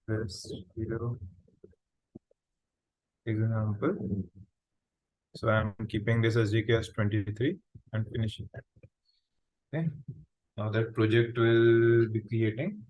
this video example. So I'm keeping this as GK as 23 and finishing that. Okay. Now that project will be creating.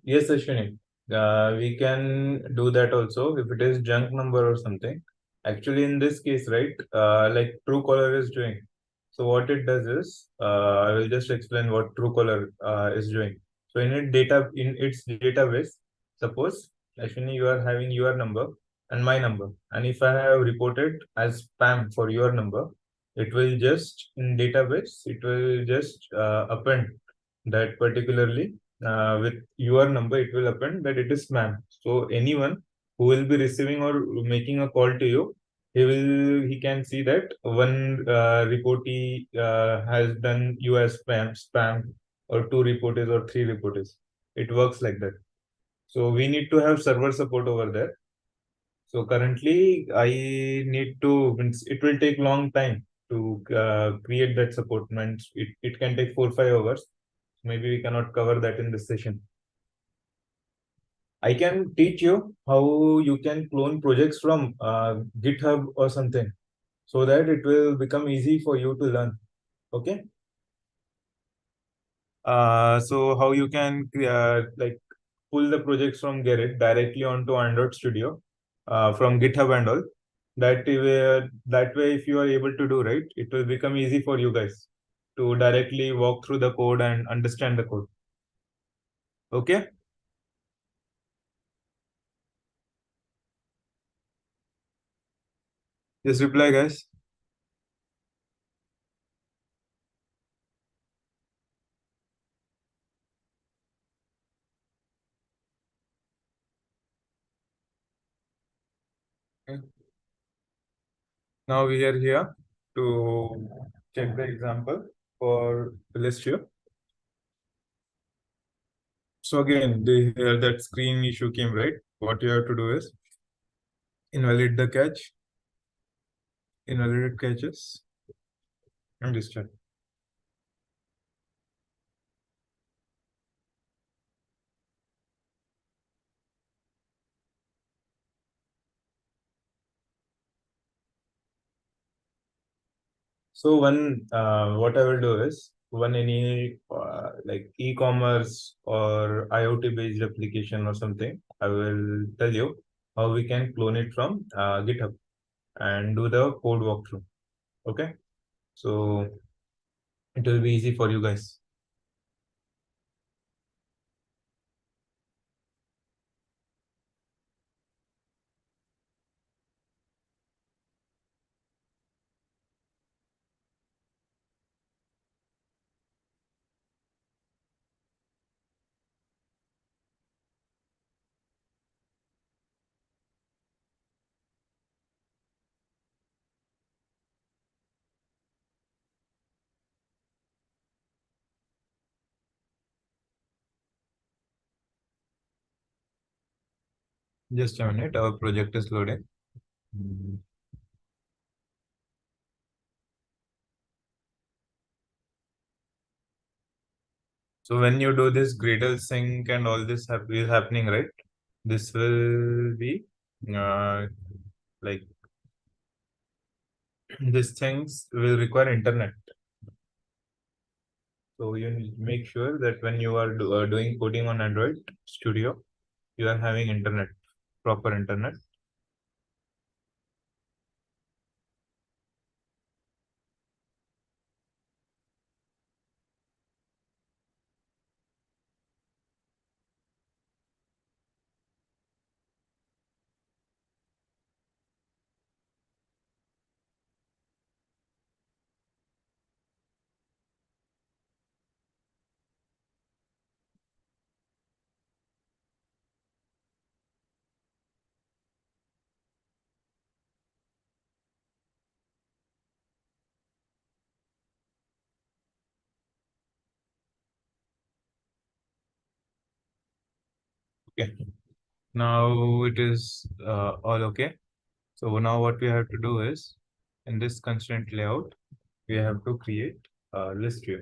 Yes, Ashwini. We can do that also if it is junk number or something. Actually, in this case, right, like Truecaller is doing. So what it does is, I will just explain what Truecaller is doing. So in its database, suppose Ashwini, you are having your number and my number, and if I have reported as spam for your number, it will just in database, it will just append that particularly with your number, it will append that it is spam. So anyone who will be receiving or making a call to you, he can see that one reportee has done you as spam, or two reportees or three reportees. It works like that. So we need to have server support over there. So currently, I need to. It will take long time to create that support. Means it can take 4 5 hours. Maybe we cannot cover that in this session. I can teach you how you can clone projects from GitHub or something, so that it will become easy for you to learn. Okay. So how you can like pull the projects from Gerrit directly onto Android Studio from GitHub and all. That way, if you are able to do right, it will become easy for you guys to directly walk through the code and understand the code. Okay. Just reply, guys. Okay. Now we are here to check the example for list view. So again, that screen issue came, right? What you have to do is invalidate the cache, invalidate caches, and destroy. So what I will do is any like e-commerce or IoT based application or something, I will tell you how we can clone it from GitHub and do the code walkthrough. Okay, so it will be easy for you guys. Just a minute, our project is loading. So when you do this Gradle sync and all this is happening, right? this will be like these things will require internet. So you need to make sure that when you are doing coding on Android Studio, you are having internet, proper internet. Okay. Now it is all okay. So now what we have to do is, in this constraint layout, we have to create a list view.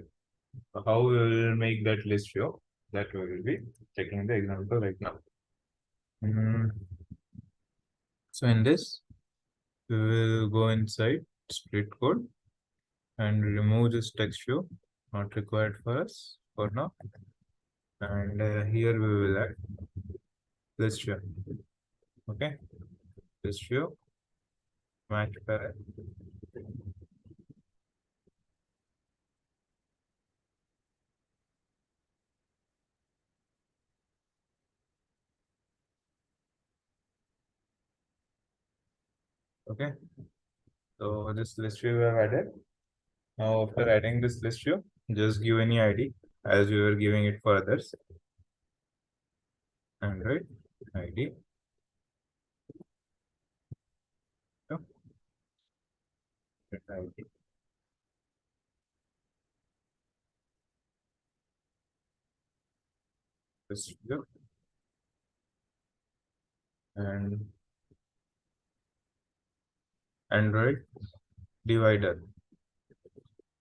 How we will make that list view, that we will be taking the example right now. So in this, we will go inside split code and remove this text view, not required for us for now. And here we will add list view. Okay, list view, match parent. Okay, so this list view we have added. Now after adding this list view, just give any ID as we were giving it for others. Android ID. Yeah. ID. List view. And Android divider.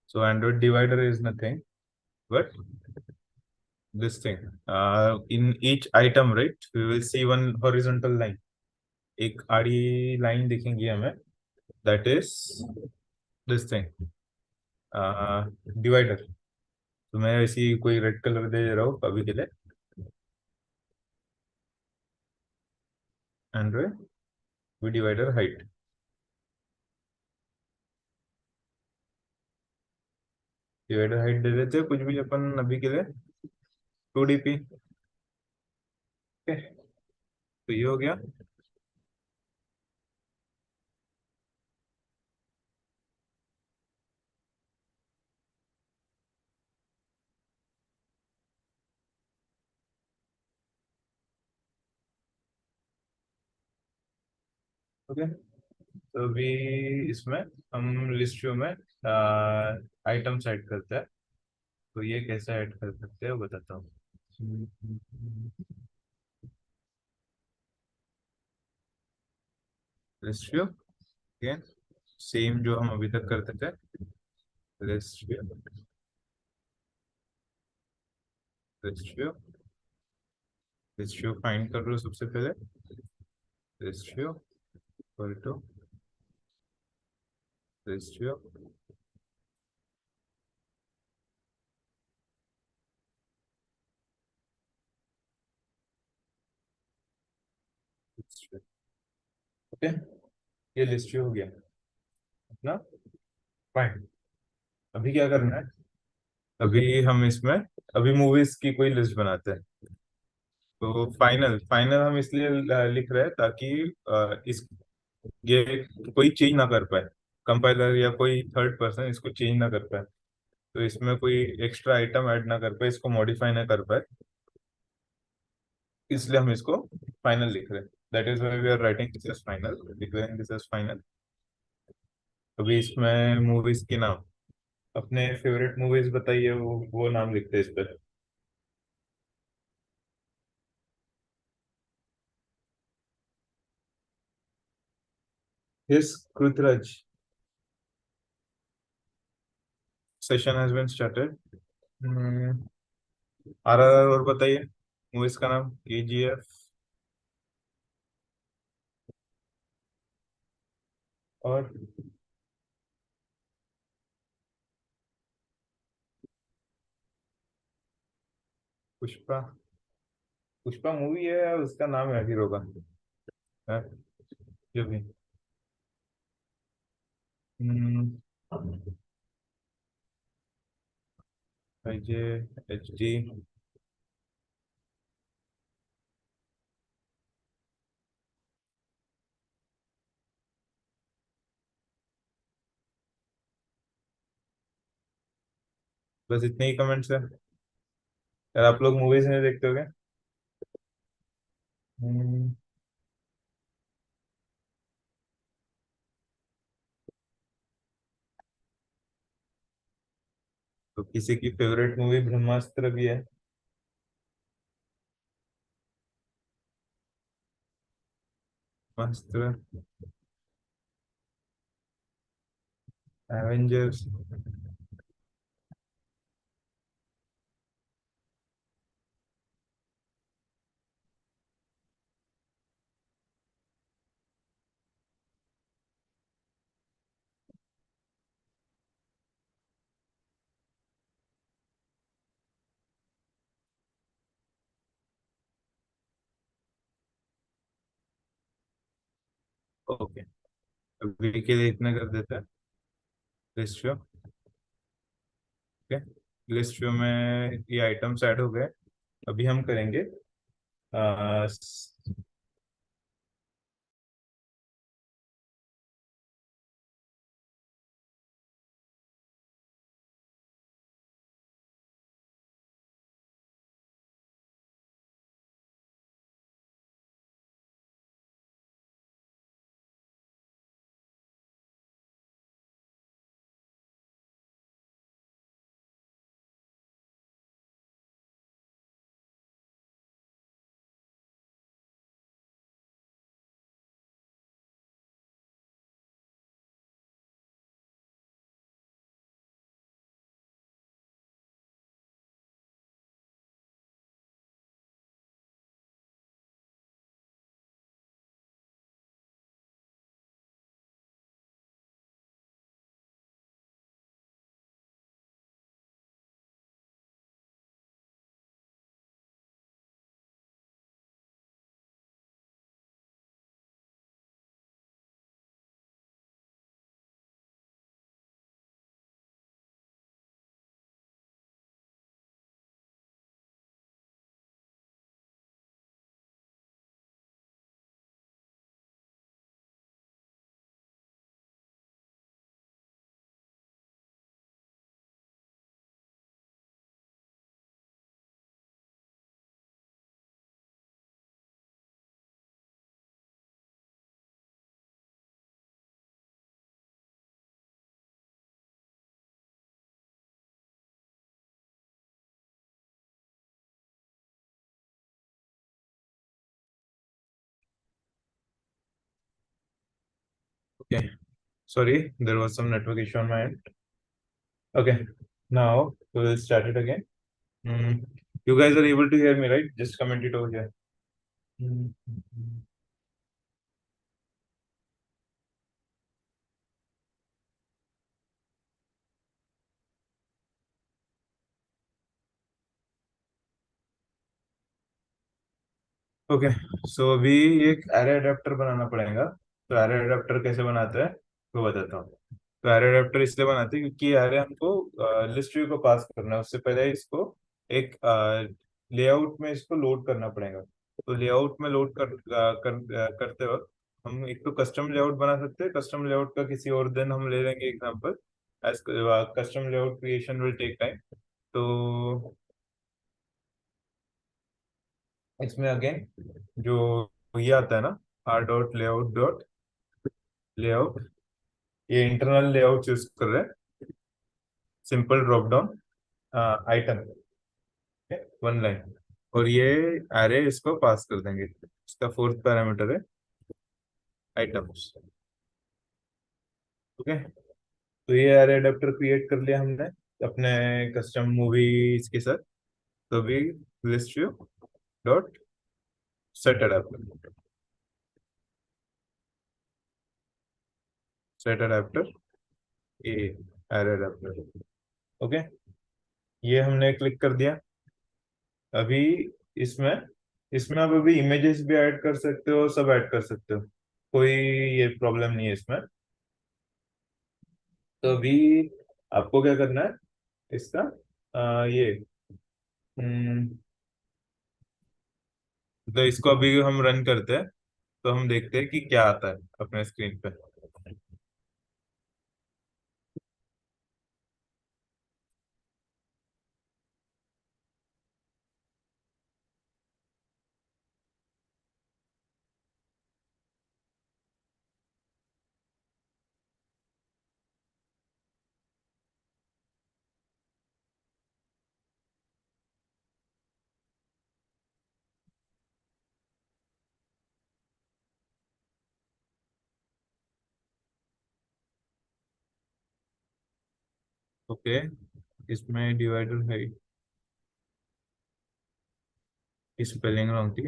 So Android divider is nothing but this thing. In each item, right, we will see one horizontal line. एक आड़ी line दिखेंगी हमें. That is this thing. Divider. तो मैं ऐसी कोई red colour दे रहा हूँ अभी के लिए. Android divider height. Divider height दे देते हैं कुछ भी अपन अभी के लिए 2dp. ओके, तो ये हो गया. ओके, तो अभी इसमें हम लिस्ट व्यू में आइटम्स ऐड करते हैं. तो ये कैसे ऐड कर सकते हैं बताता हूँ. लिस्ट व्यू अगेन सेम जो हम अभी तक करते थे. List view, list view, list view find कर लो सबसे पहले. List view equal to list view. Okay, ये लिस्ट व्यू हो गया अपना. फाइन, अभी क्या करना है. अभी हम इसमें अभी मूवीज की कोई लिस्ट बनाते हैं. तो फाइनल फाइनल हम इसलिए लिख रहे हैं ताकि इस ये कोई चेंज ना कर पाए. कंपाइलर या कोई थर्ड पर्सन इसको चेंज ना कर पाए. तो इसमें कोई एक्स्ट्रा आइटम ऐड ना कर पाए, इसको मॉडिफाई ना कर पाए. इसलिए हम इसको फाइनल लिख रहे हैं. That is why we are writing this as final, declaring this as final. अभी इसमें मूवीज के नाम, अपने फेवरेट मूवीज बताइए, वो नाम लिखते हैं इस पर. Yes, Krutraj. Session has been started. RRR और बताइए मूवीज का नाम. KGF, और पुष्पा, पुष्पा मूवी है या उसका नाम है हीरो का? है? जो भी। हम्म, जे एच डी। बस इतने ही कमेंट्स है यार? आप लोग मूवीज नहीं देखते हो क्या? हम्म, तो किसी की फेवरेट मूवी ब्रह्मास्त्र भी है। ब्रह्मास्त्र, एवेंजर्स। ओके, अभी के लिए इतना कर देते हैं। List show. Okay, list show में ये आइटम्स ऐड हो गए। अभी हम करेंगे आ, okay, sorry, there was some network issue on my end. Okay, now we will start it again. Hmm. You guys are able to hear me, right? Just comment it over here. Hmm. Okay, so अभी एक array adapter बनाना पड़ेगा। तो array adapter कैसे बनाते हैं वो बताता हूँ। तो एरे अडेप्टर इसलिए बनाते हैं क्योंकि एरे हमको लिस्ट व्यू को पास करना है, उससे पहले इसको एक लेआउट में इसको लोड करना पड़ेगा। तो लेआउट में लोड करते वक्त हम एक तो कस्टम लेआउट बना सकते हैं। कस्टम लेआउट का किसी और दिन हम ले लेंगे example, as custom layout creation will take time. तो इसमें अगेन जो ये आता है ना, R dot layout dot layout, ये इंटरनल लेआउट यूज कर रहे हैं। Simple drop down item, one line, और ये एरे इसको पास कर देंगे। इसका फोर्थ पैरामीटर है आइटम्स। ओके, तो ये एरे अडेप्टर क्रिएट कर लिया हमने अपने कस्टम मूवीज के साथ। तो अभी list view dot set adapter, set adapter a array adapter. Okay, ये हमने क्लिक कर दिया। अभी इसमें इसमें आप अभी इमेजेस भी ऐड कर सकते हो, सब ऐड कर सकते हो, कोई ये प्रॉब्लम नहीं है इसमें। तो अभी आपको क्या करना है इसका, ये तो इसको अभी हम रन करते हैं, तो हम देखते हैं कि क्या आता है अपने स्क्रीन पे। ओके, इसमें डिवाइडर है, स्पेलिंग रॉन्ग थी,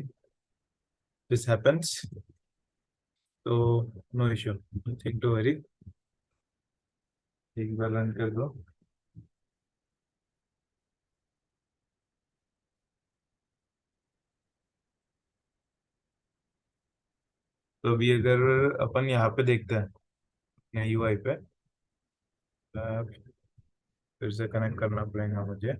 दिस हैपेंस, तो no issue, think to worry. एक बार रन कर दो। तो अभी अगर अपन यहाँ पे देखते हैं अपने यूआई पे, फिर से कनेक्ट करना पड़ेगा मुझे।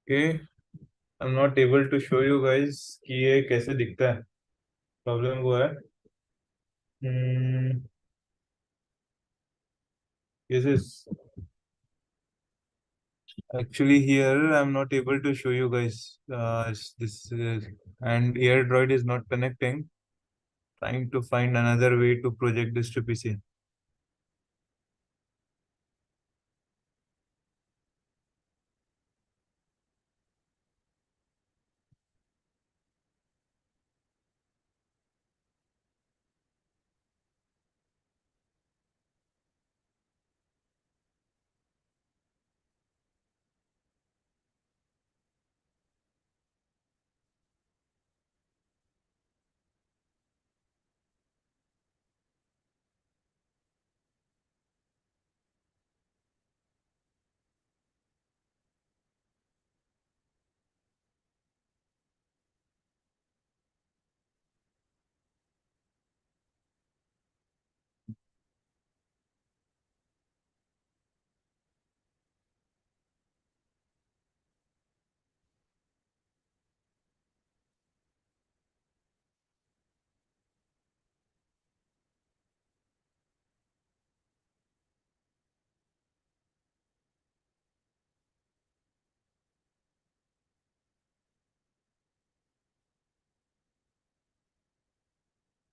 Okay, I am not able to show you guys कि ये कैसे दिखता है। प्रॉब्लम वो है, this is actually here I'm not able to show you guys, this and AirDroid is not connecting, trying to find another way to project this to PC.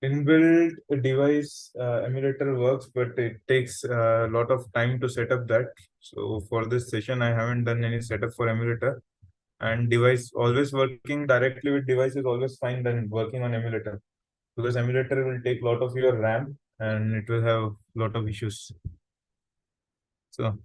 inbuilt device emulator works, but it takes a lot of time to set up that. So for this session, I haven't done any setup for emulator. And device always working directly with device is always fine than working on emulator, because emulator will take a lot of your RAM and it will have a lot of issues. So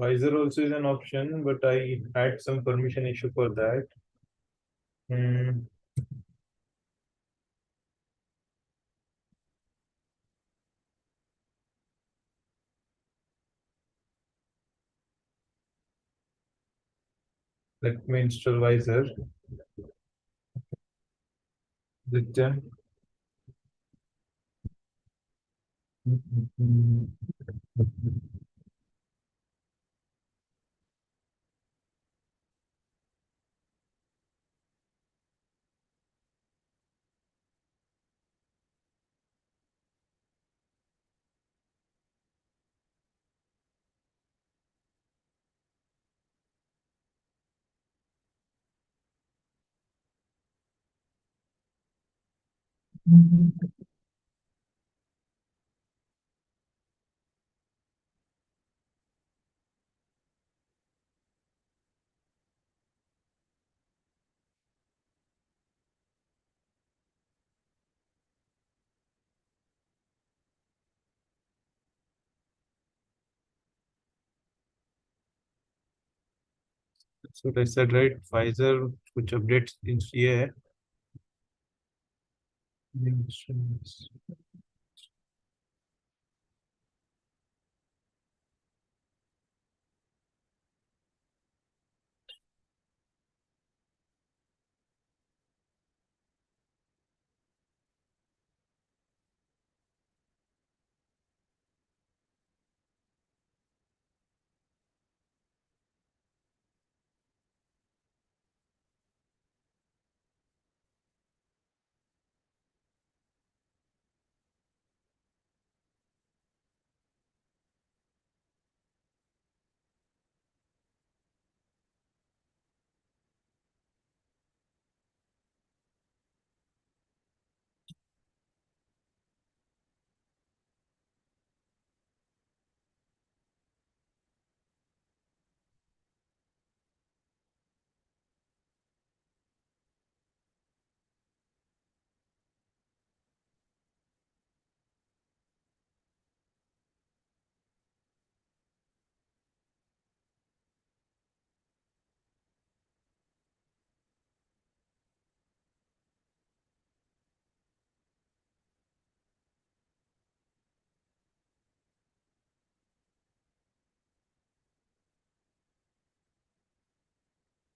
Visor also is an option, but I had some permission issue for that. Hmm. Let me install Visor. With, So I said right, Pfizer, which updates in here.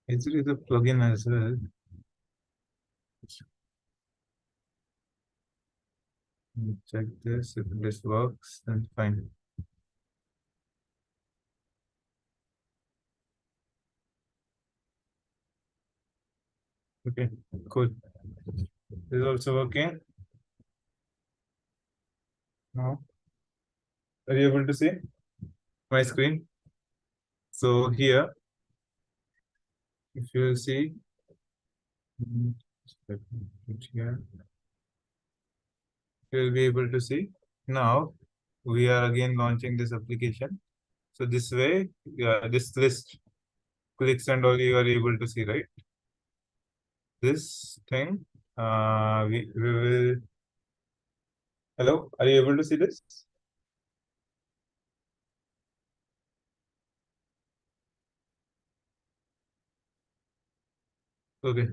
Is it is a plugin as well? Check this. If this works, then fine. Okay, cool. This is also working. Now, are you able to see my screen? So here, if you see, let me put here, you'll be able to see. Now, we are again launching this application. So this way, this list clicks and all you are able to see, right? This thing, we will. Hello, are you able to see this? Okay.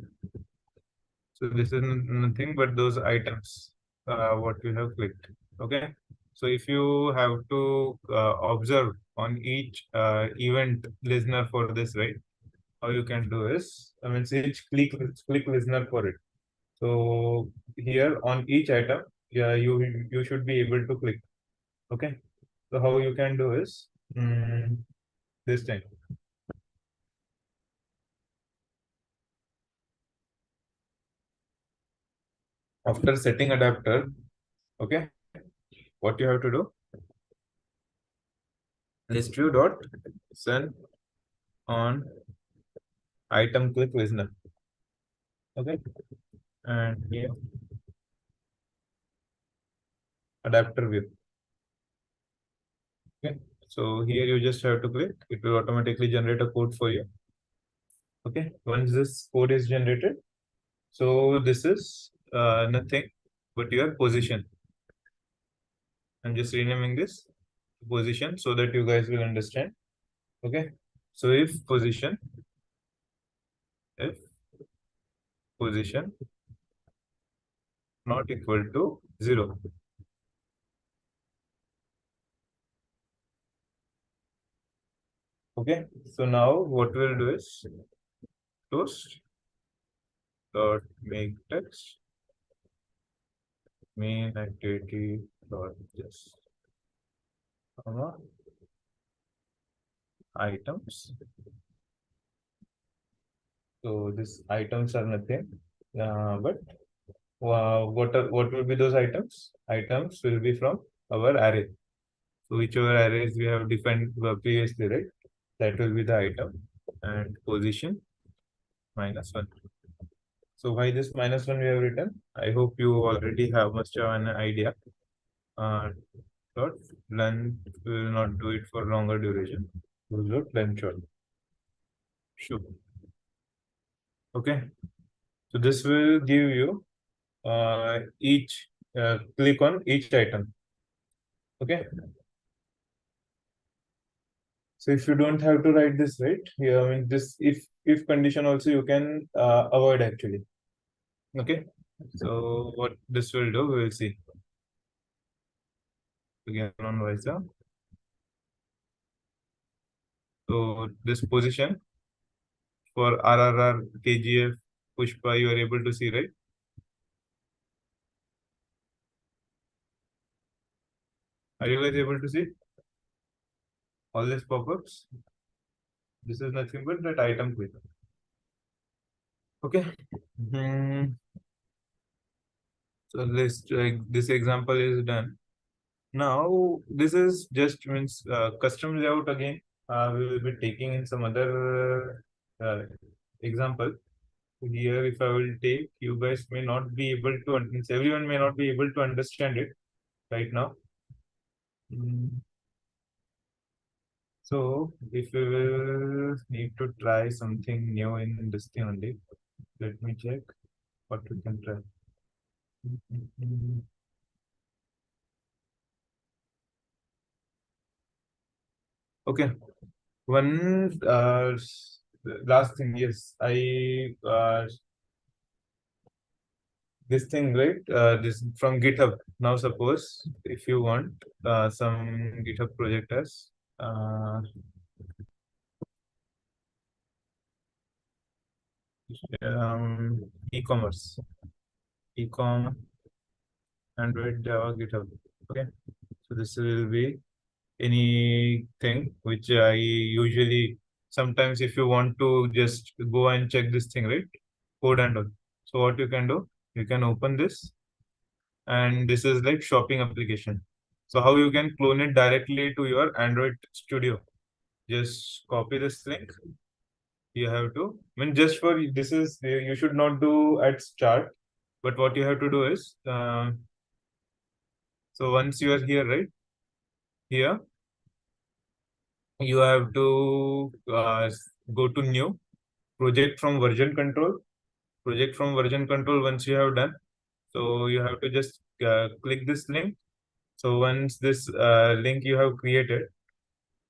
So this is nothing but those items, what we have clicked. Okay. So if you have to observe on each event listener for this, right? How you can do is, I mean, say each click listener for it. So here on each item, yeah, you should be able to click. Okay. So how you can do is this thing. After setting adapter, okay, what you have to do? List view dot send on item click listener. Okay, and here adapter view. Okay, so here you just have to click, it will automatically generate a code for you. Okay, once this code is generated, so this is nothing but your position. I'm just renaming this position so that you guys will understand. Okay, so if position not equal to 0. Okay, so now what we'll do is toast dot make text main activity dot just comma items. So these items are nothing, but what will be those items? Items will be from our array. So whichever arrays we have defined previously, right? That will be the item and position -1. So why this -1 we have written? I hope you already must have an idea. Dot length, we will not do it for longer duration. We'll do length short. Sure. Okay. So this will give you each click on each item. Okay. So if you don't have to write this, right? Yeah, I mean this if condition also you can avoid actually. Okay. So what this will do, we will see. Again on Visa. So this position for RRR, KGF, Pushpa, you are able to see, right? Are you guys able to see all these pop-ups? This is nothing but that item click. Okay. So this example is done. Now this is just means custom layout again. We will be taking in some other example. Here, if I will take, you guys may not be able to, means everyone may not be able to understand it right now. So if we will need to try something new in this thing only, let me check what we can try. Okay, one last thing, yes, I this thing, right? This from GitHub. Now suppose if you want some GitHub project as e-commerce, ecom Android Java GitHub. Okay, so this will be anything which I usually sometimes if you want to just go and check this thing, right? Code and all. So what you can do, you can open this, and this is like shopping application. So how you can clone it directly to your Android Studio? Just copy this link. You have to, I mean, just for this is you should not do at start, but what you have to do is, so once you are here, right here, you have to go to new project from version control. Project from version control. Once you have done, so you have to just click this link. So once this link you have created,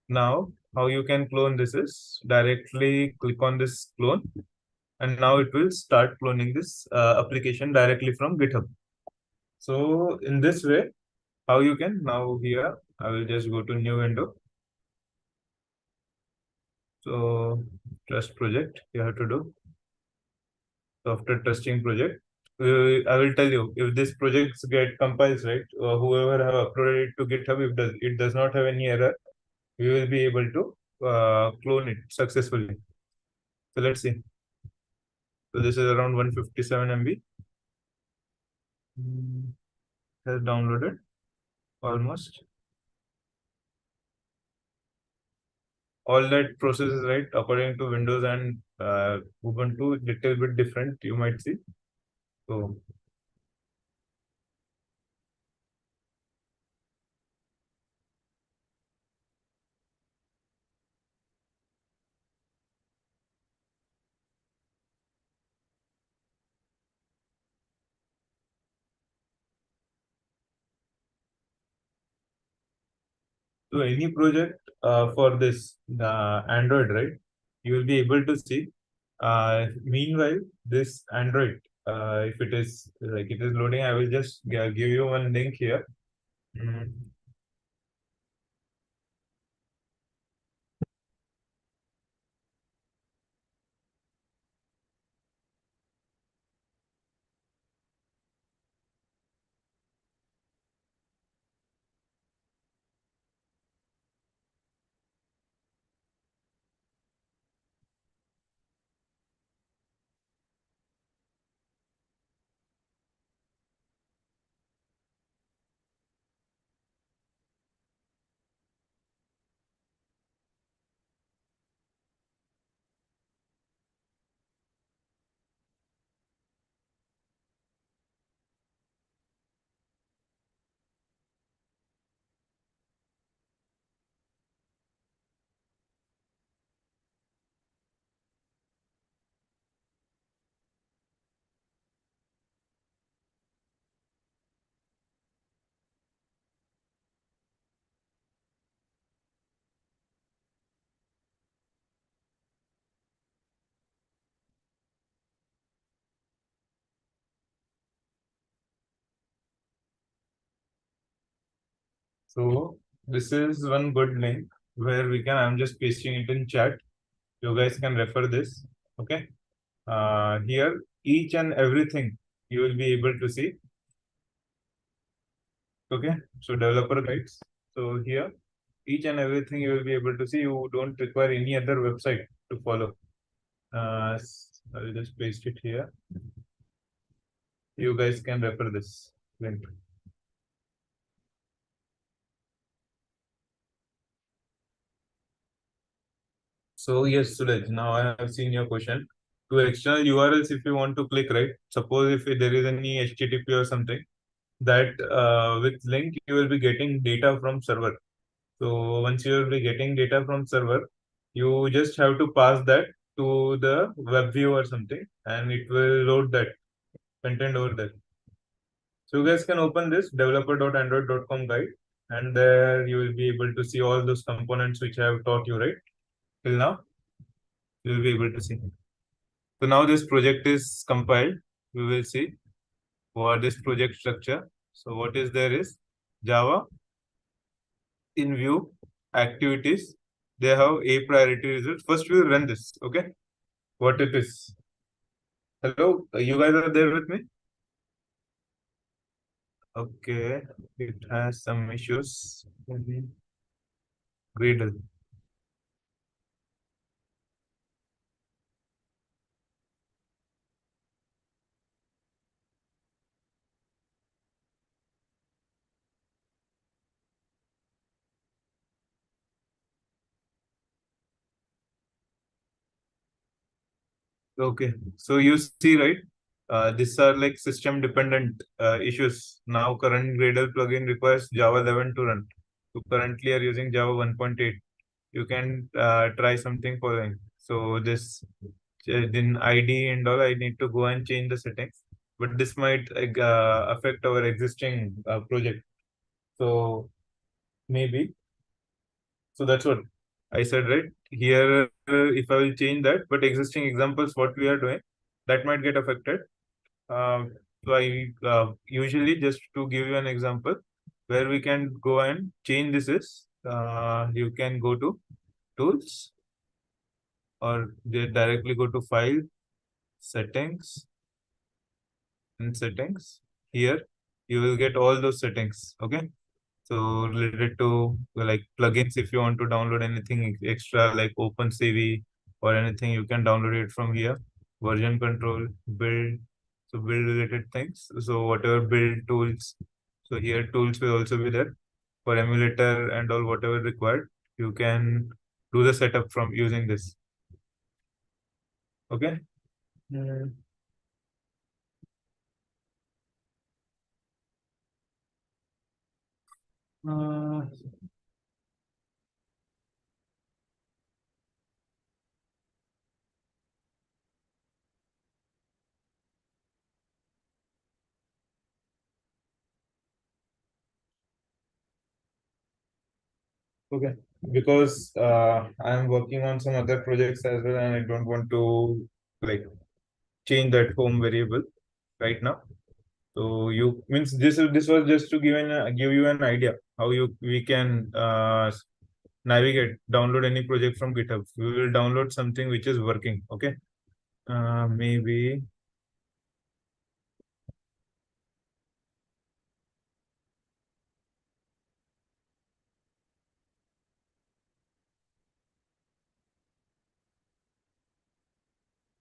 now how you can clone this is directly click on this clone, and now it will start cloning this application directly from GitHub. So in this way, how you can now here, I will just go to new window. So trust project you have to do. So after trusting project, I will tell you if this project get compiles right, whoever have uploaded it to GitHub, if it does not have any error, we will be able to clone it successfully. So let's see. So this is around 157 MB. Has downloaded almost. All that process is right according to Windows and Ubuntu, little bit different, you might see. So So any project for this Android, right? You will be able to see. Meanwhile, this Android, if it is like it is loading, I will just give you one link here. Mm. So this is one good link where we can. I'm just pasting it in chat. You guys can refer this. Okay. Here each and everything you will be able to see. Okay. So developer guides. So here each and everything you will be able to see. You don't require any other website to follow. I'll just paste it here. You guys can refer this link. So yes, Suraj, now I have seen your question. To external URLs, if you want to click, right? Suppose if there is any HTTP or something, that with link you will be getting data from server. So once you will be getting data from server, you just have to pass that to the web view or something, and it will load that content over there. So you guys can open this developer.android.com guide, and there you will be able to see all those components which I have taught you, right? Till now, you will be able to see. So now this project is compiled. We will see what this project structure. So what is there is Java in view activities. They have a priority result. First we will run this. Okay. What it is. Hello, you guys are there with me? Okay, it has some issues. Gradle. Okay, so you see, right? These are like system dependent issues. Now, current Gradle plugin requires Java 11 to run. You currently are using Java 1.8. You can try something following. So this in ID and all, I need to go and change the settings. But this might affect our existing project. So maybe. So that's what I said, right? Here, if I will change that, but existing examples, what we are doing, that might get affected. So I usually, just to give you an example, where we can go and change this is, you can go to tools or directly go to file, settings, and settings. Here, you will get all those settings. Okay. So related to like plugins, if you want to download anything extra like OpenCV or anything, you can download it from here. Version control, build, so build related things. So whatever build tools, so here tools will also be there for emulator and all whatever required. You can do the setup from using this. Okay. Mm. Uh, okay, because I am working on some other projects as well, and I don't want to like change that home variable right now. So you means this was just to give you an idea how we can navigate download any project from GitHub. We will download something which is working. Okay, maybe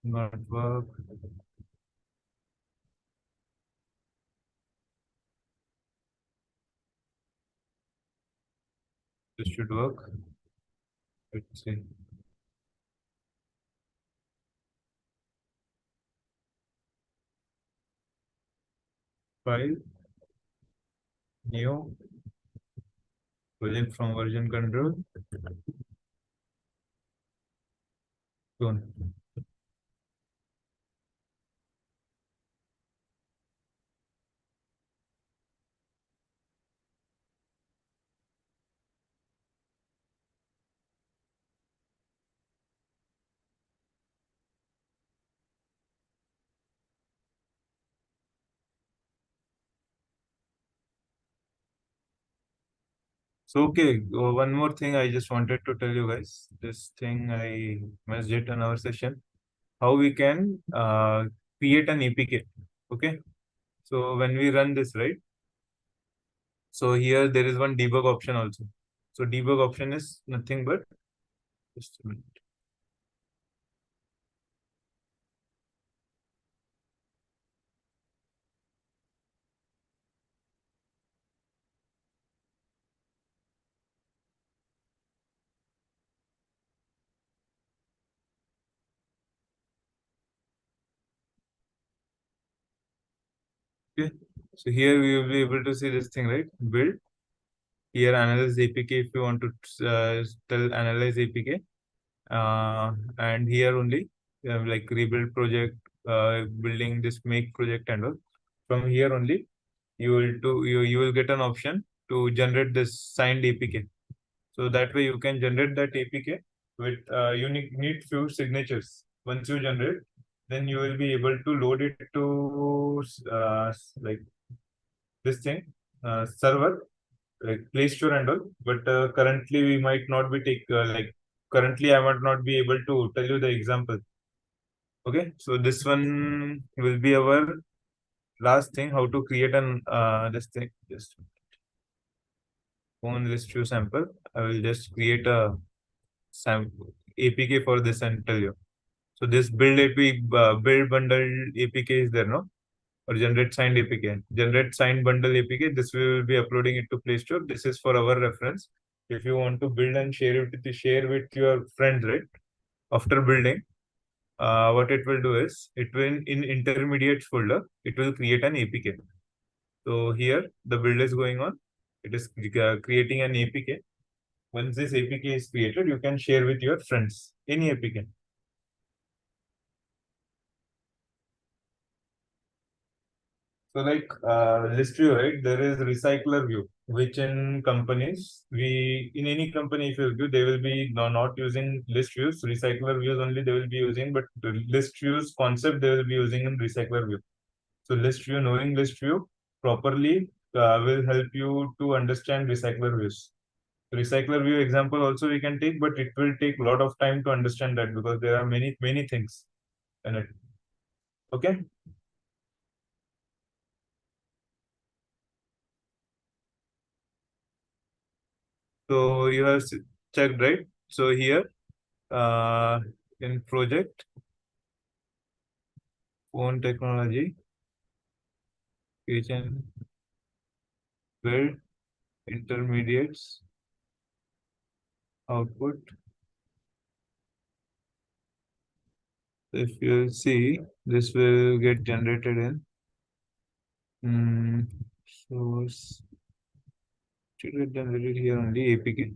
not work. This should work. Let's see. File, new project from version control. Done. So okay, one more thing I just wanted to tell you guys. This thing I missed it in our session. How we can create an APK. Okay, so when we run this, right? So here there is one debug option also. So debug option is nothing but just a minute. Okay, so here we will be able to see this thing, right? Build here, analyze APK if you want to tell analyze APK. And here only like rebuild project, building this make project and all. From here only you will get an option to generate this signed APK. So that way you can generate that APK with you need few signatures. Once you generate, then you will be able to load it to like this thing server like Play Store and all. But currently we might not be like currently I might not be able to tell you the example. Okay, so this one will be our last thing, how to create an this thing, just phone list view sample. I will just create a sample APK for this and tell you. So this build bundle APK is there, no? Or generate signed APK. Generate signed bundle APK. This we will be uploading it to Play Store. This is for our reference. If you want to build and share with your friends, right? After building, what it will do is it will in intermediates folder, it will create an APK. So here the build is going on. It is creating an APK. Once this APK is created, you can share with your friends any APK. So like list view, right? There is recycler view, which in companies, in any company, if you view, they will be not using list views, recycler views only they will be using, but the list views concept they will be using in recycler view. So list view, knowing list view properly will help you to understand recycler views. Recycler view example also we can take, but it will take a lot of time to understand that because there are many things in it. Okay. So you have checked, right? So here in project phone technology, you can build intermediates output. If you see, this will get generated in source should get generated here only APK.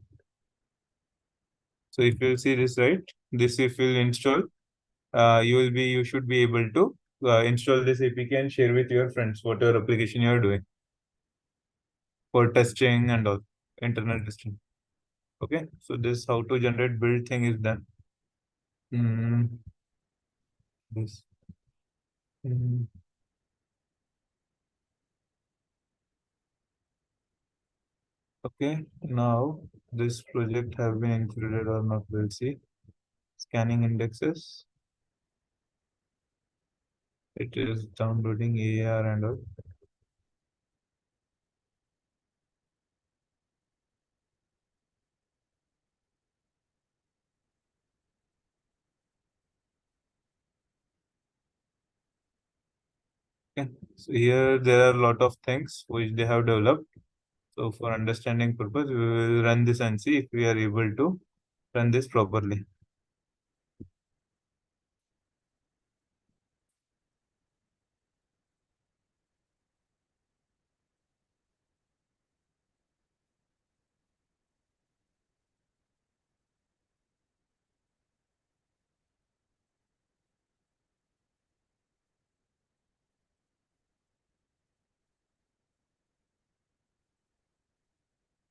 So if you see this, right, this if you install, you should be able to install this APK and share with your friends whatever application you are doing for testing and all internal testing. Okay, so this how to generate build thing is done. This. Mm, Okay, now this project have been included or not, we'll see. Scanning indexes. It is downloading AR and all. Okay, so here there are a lot of things which they have developed. So for understanding purpose, we will run this and see if we are able to run this properly.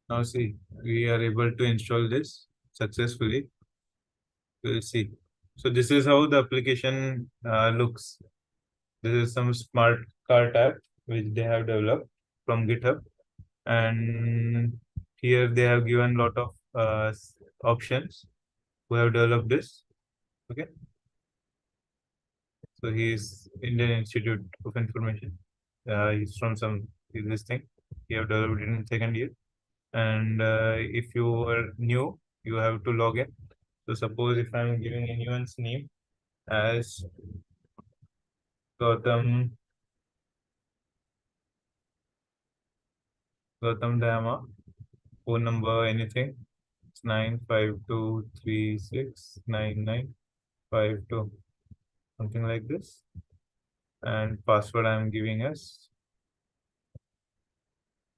Now see, we are able to install this successfully. We'll see. So this is how the application looks. This is some smart cart app which they have developed from GitHub, and here they have given lot of options who have developed this. Okay, so he is Indian Institute of Information. He's from this thing. He have developed it in second year, and if you are new, you have to log in. So suppose if I'm giving anyone's name as Gautam Dama, phone number anything, it's 952369952, something like this, and password I'm giving as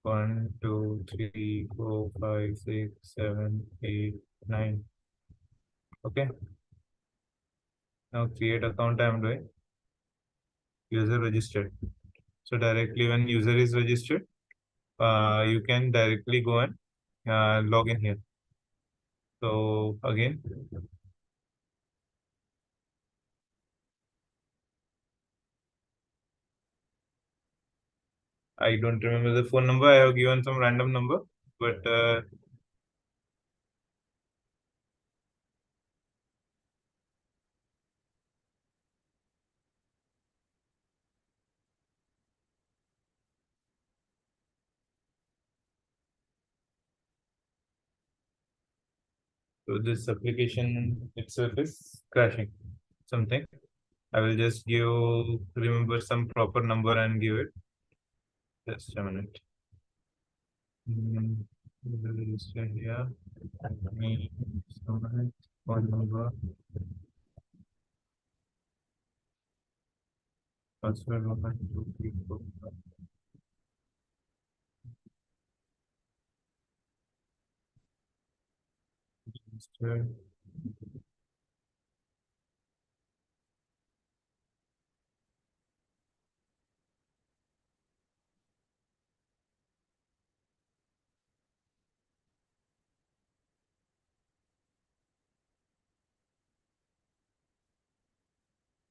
123456789. Okay, now create account I'm doing, user registered. So directly when user is registered, you can directly go and log in here. So again, I don't remember the phone number. I have given some random number, but So this application itself is crashing something. I will just remember some proper number and give it. Just a minute. Register here. Me, phone number, password, 1, 2, 3, 4. Register.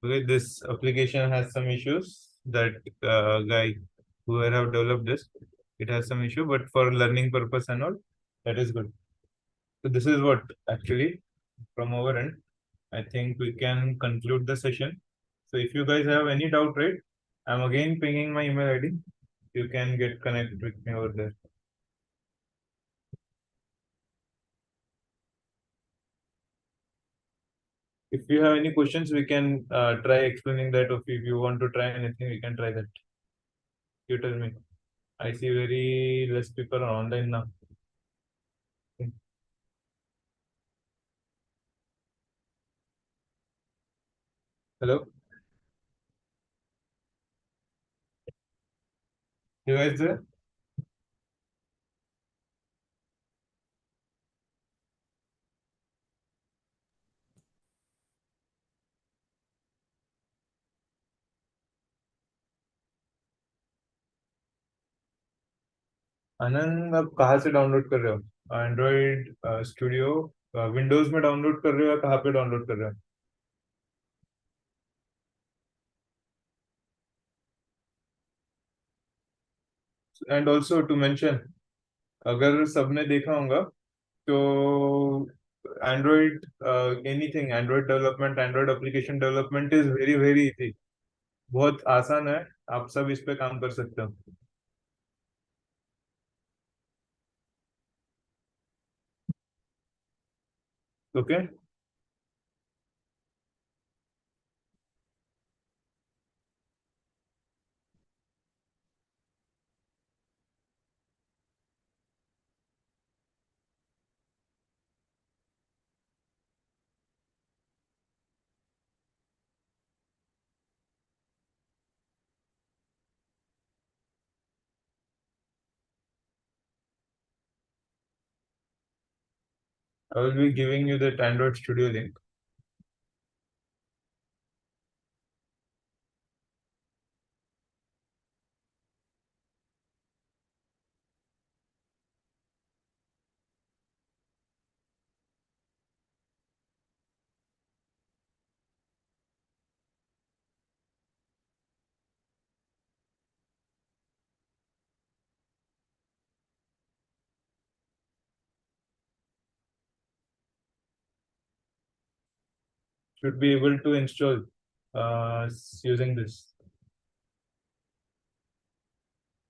Okay, this application has some issues. That guy who have developed this, it has some issue, but for learning purpose and all, that is good. So this is what actually from our end, I think we can conclude the session. So if you guys have any doubt, right, I'm again pinging my email ID. You can get connected with me over there. If you have any questions, we can try explaining that. Or if you want to try anything, we can try that. You tell me. I see very less people are online now. Hello, you guys there? आनंद आप कहाँ से download कर रहे हो? Android studio Windows में download कर रहे हो या कहाँ पे डाउनलोड कर रहे हो? एंड ऑल्सो टू मेंशन, अगर सबने देखा होगा तो Android anything Android development, Android application development is very very easy. बहुत आसान है, आप सब इस पे काम कर सकते हो. Okay, I will be giving you that Android Studio link. Should be able to install using this.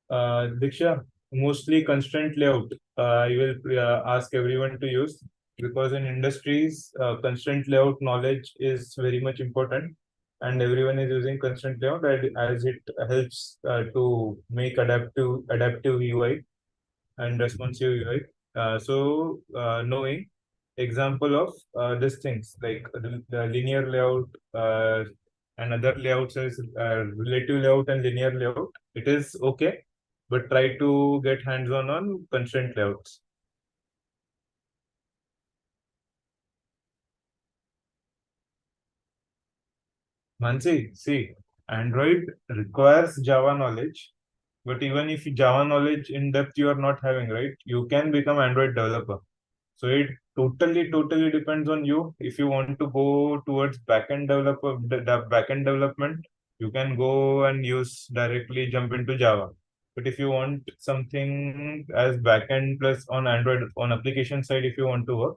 Diksha, mostly constraint layout. I will ask everyone to use, because in industries, constraint layout knowledge is very much important, and everyone is using constraint layout as it helps to make adaptive UI and responsive UI. Knowing example of these things like the linear layout and other layouts as relative layout and linear layout, it is okay, but try to get hands-on on constraint layouts. Mansi, see, Android requires Java knowledge, but even if Java knowledge in depth you are not having, right, you can become Android developer. So it totally depends on you. If you want to go towards backend development, you can go and jump into Java. But if you want something as backend plus on Android on application side, if you want to work,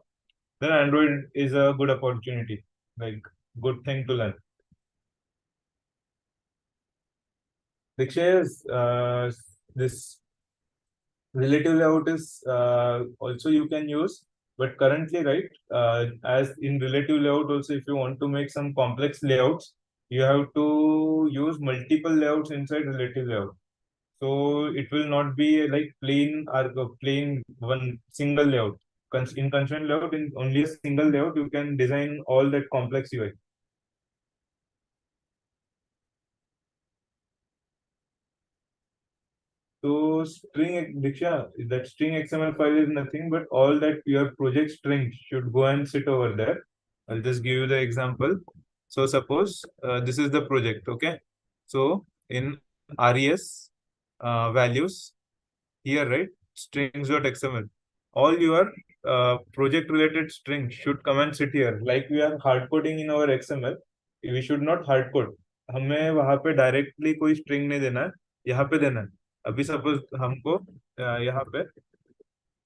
then Android is a good opportunity, like good thing to learn. Diksha, this relative layout is also you can use But currently, right, as in relative layout also, if you want to make some complex layouts, you have to use multiple layouts inside relative layout. So it will not be like plain one single layout. In constraint layout, in only a single layout, you can design all that complex UI. So string Diksha, that string XML file is nothing but all that your project string should go and sit over there. I'll just give you the example. So suppose this is the project, okay? So in res values here, right? Strings.xml. All your project related strings should come and sit here. Like we are hard coding in our XML, we should not hard code. हमें वहां पे directly कोई string नहीं देना है, यहाँ पे देना है. अभी सपोज हमको यहाँ पे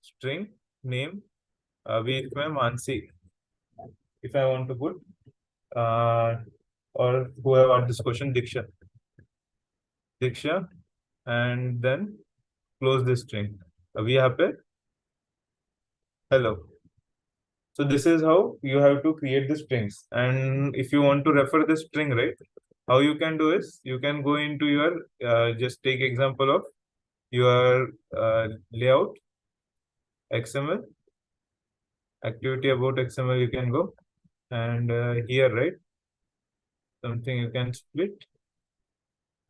स्ट्रिंग नेम, अभी इसमें Mansi, if I want to put or whoever asked this question, Diksha, and then close this string. अभी यहाँ पे hello. So this is how you have to create the strings. And if you want to refer the string, right, how you can do is you can go into your just take example of your layout XML activity about XML. You can go and here, right, something you can split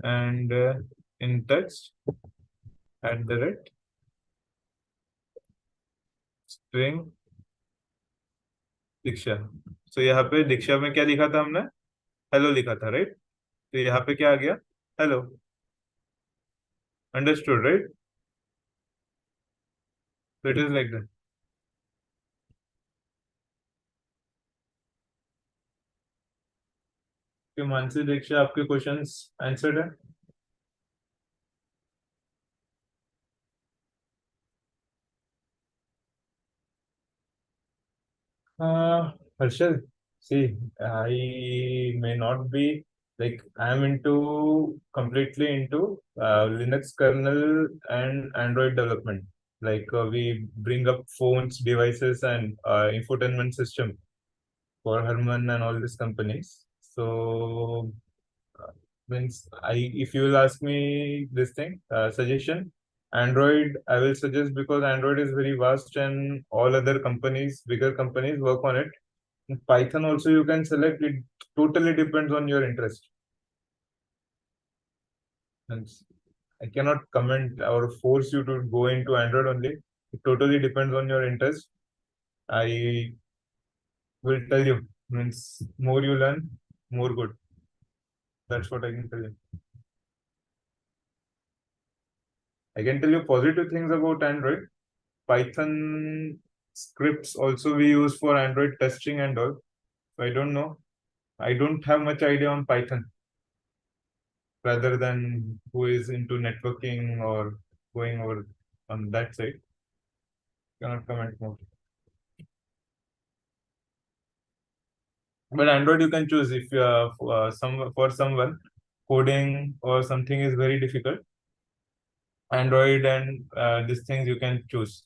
and in text at the rate string Diksha. So यहाँ पे दीक्षा में क्या लिखा था हमने, hello लिखा था, right. तो यहाँ पे क्या आ गया, hello. Understood, right. So it is like that. कि मानसी दीक्षा आपके क्वेश्चंस आंसर्ड है. Harshal, see, I may not be like I am completely into Linux kernel and Android development. Like we bring up phones, devices, and infotainment system for Herman and all these companies. So means if you will ask me this thing, suggestion, Android, I will suggest because Android is very vast and all other companies, bigger companies work on it. Python also you can select, it totally depends on your interest. And I cannot comment or force you to go into Android only. It totally depends on your interest. I will tell you, means more you learn, more good. That's what I can tell you. I can tell you positive things about Android. Python scripts also we use for Android testing and all. So I don't know. I don't have much idea on Python rather than who is into networking or going over on that side. Cannot comment more. But Android you can choose if you for someone coding or something is very difficult. Android and these things you can choose.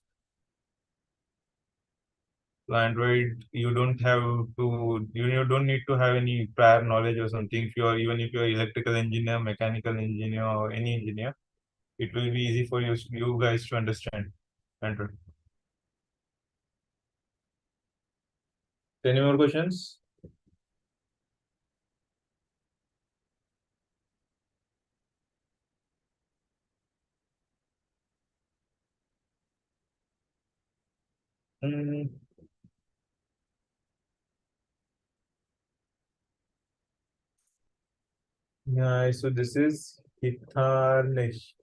So Android, you don't have to, you don't need to have any prior knowledge or something. If you are, even if you are electrical engineer, mechanical engineer, or any engineer, it will be easy for you guys to understand Android. Any more questions? Hmm. Yeah, so this is Hitanish.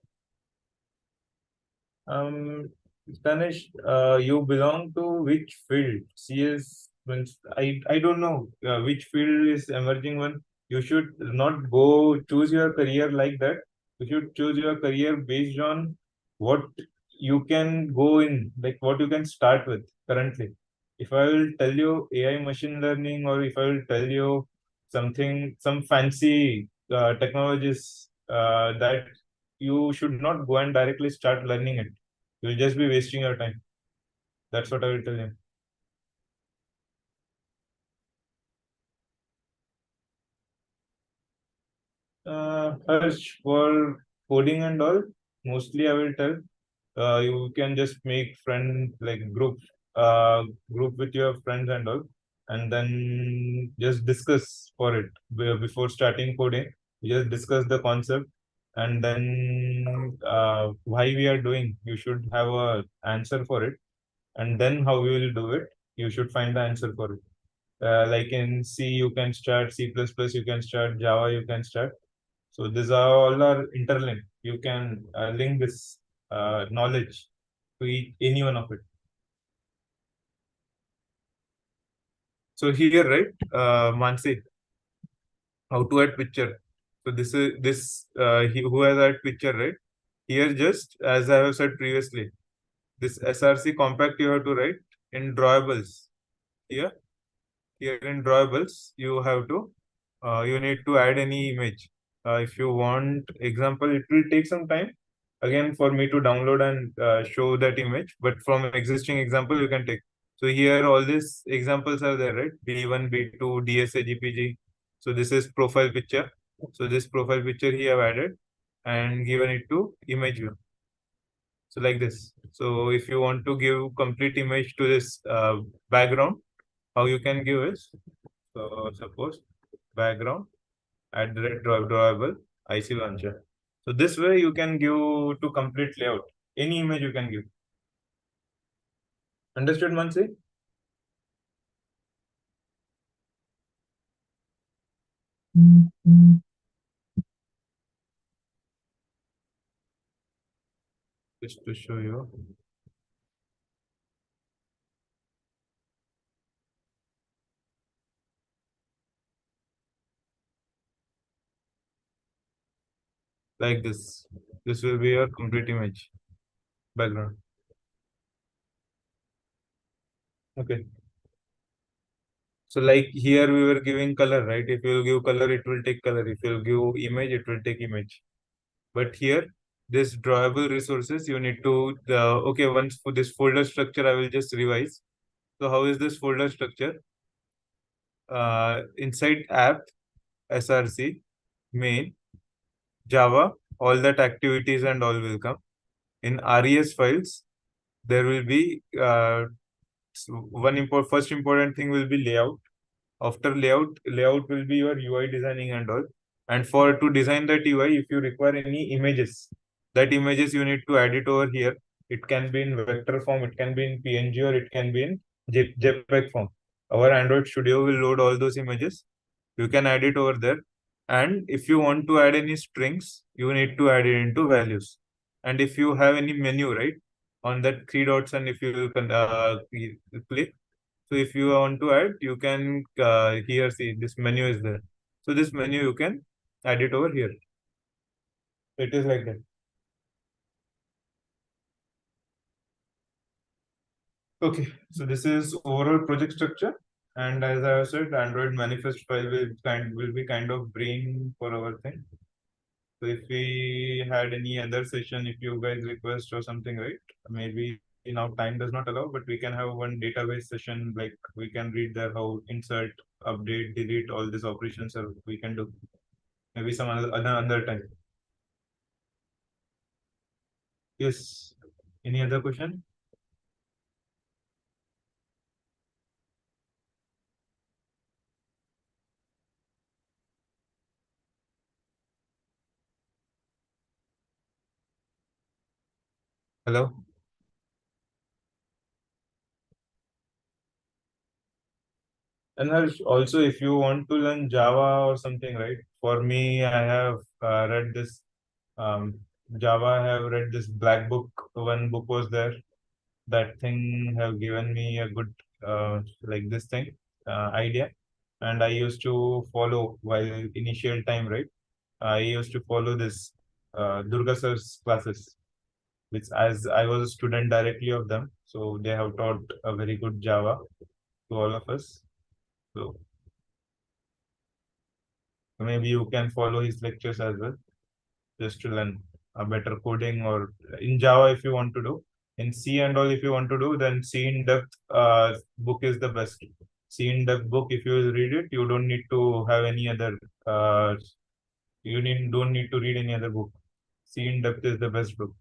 Tanish, you belong to which field? CS means I don't know which field is emerging one. You should not go choose your career like that. You should choose your career based on what you can go in, like what you can start with currently. If I will tell you AI machine learning, or if I will tell you something, some fancy technologies that you should not go and directly start learning it. You'll just be wasting your time. That's what I will tell you. Harsh, for coding and all, mostly I will tell you can just make friend like group with your friends and all, and then just discuss for it before starting coding. Just discuss the concept, and then why we are doing. You should have a answer for it, and then how we will do it. You should find the answer for it. Like in C, you can start C++, you can start Java, you can start. So these are all are interlinked. You can link this knowledge to any one of it. So here, right, Mansi, how to add picture. So this is who has add picture, right? Here, just as I have said previously, this SRC compact you have to write in drawables. Here, here in drawables, you have to you need to add any image. If you want example, it will take some time again for me to download and show that image. But from existing example, you can take. So here all these examples are there, right? B1, B2, DSA, GPG. So this is profile picture. So this profile picture he have added and given it to image view. So like this. So if you want to give complete image to this background, how you can give is, so suppose background at the red drawable IC launcher. So this way you can give to complete layout. Any image you can give. Understood, Mansi? Just to show you. Like this. This will be your complete image background. Okay. So like here we were giving color, right? If you give color, it will take color. If you give image, it will take image. But here, this drawable resources, you need to, okay, once for this folder structure, I will just revise. So how is this folder structure? Inside app, SRC, main, Java, all that activities and all will come. In RES files, there will be first important thing will be layout. After layout will be your UI designing and all. And for to design that UI, if you require any images, that images you need to add it over here. It can be in vector form, it can be in PNG, or it can be in JPEG form. Our Android Studio will load all those images. You can add it over there. And if you want to add any strings, you need to add it into values. And if you have any menu, right, on that three dots, and if you can click, so if you want to add, you can here see this menu is there. So this menu you can add it over here. It is like that. Okay, so this is overall project structure. And as I said, Android manifest file will be kind of brain for our thing. So if we had any other session, if you guys request or something, right? Maybe now time does not allow, but we can have one database session, like we can read there how insert, update, delete, all these operations are we can do. Maybe some other time. Yes. Any other question? Hello? And also, if you want to learn Java or something, right? For me, I have read this um, Java. I have read this Black Book. One book was there. That thing have given me a good like this thing idea, and I used to follow while initial time, right? I used to follow this Durga sir's classes, which as I was a student directly of them, so they have taught a very good Java to all of us. So maybe you can follow his lectures as well, just to learn a better coding, or in Java if you want to do. In C and all, if you want to do, then C in depth book is the best. C in depth book, if you will read it, you don't need to have any other You don't need to read any other book. C in depth is the best book.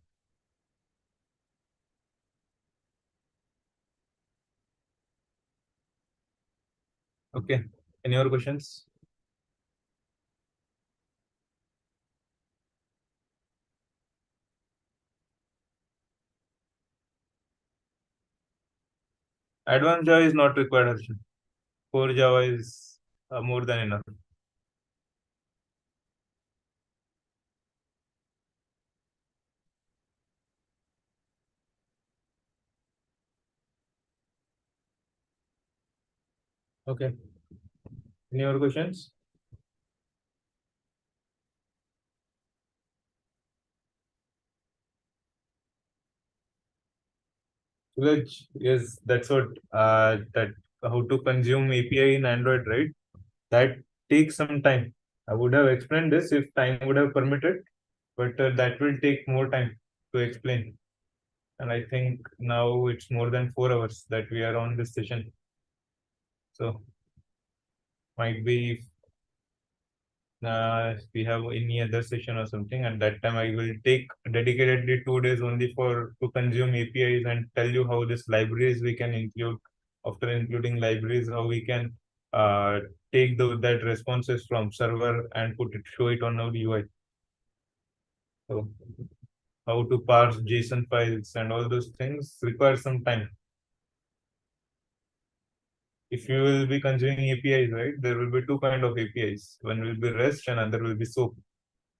Okay. Any other questions? Advanced Java is not required, Harshan. Core Java is more than enough. Okay. Any other questions? Suraj, yes, that's what that how to consume API in Android, right? That takes some time. I would have explained this if time would have permitted, but that will take more time to explain. And I think now it's more than 4 hours that we are on this session. So might be if we have any other session or something, and that time I will take dedicatedly 2 days only for to consume APIs and tell you how this libraries we can include. After including libraries, how we can uh, take that responses from server and show it on our UI. So how to parse JSON files and all those things require some time. If you will be consuming APIs, right, there will be two kind of APIs. One will be REST and other will be SOAP.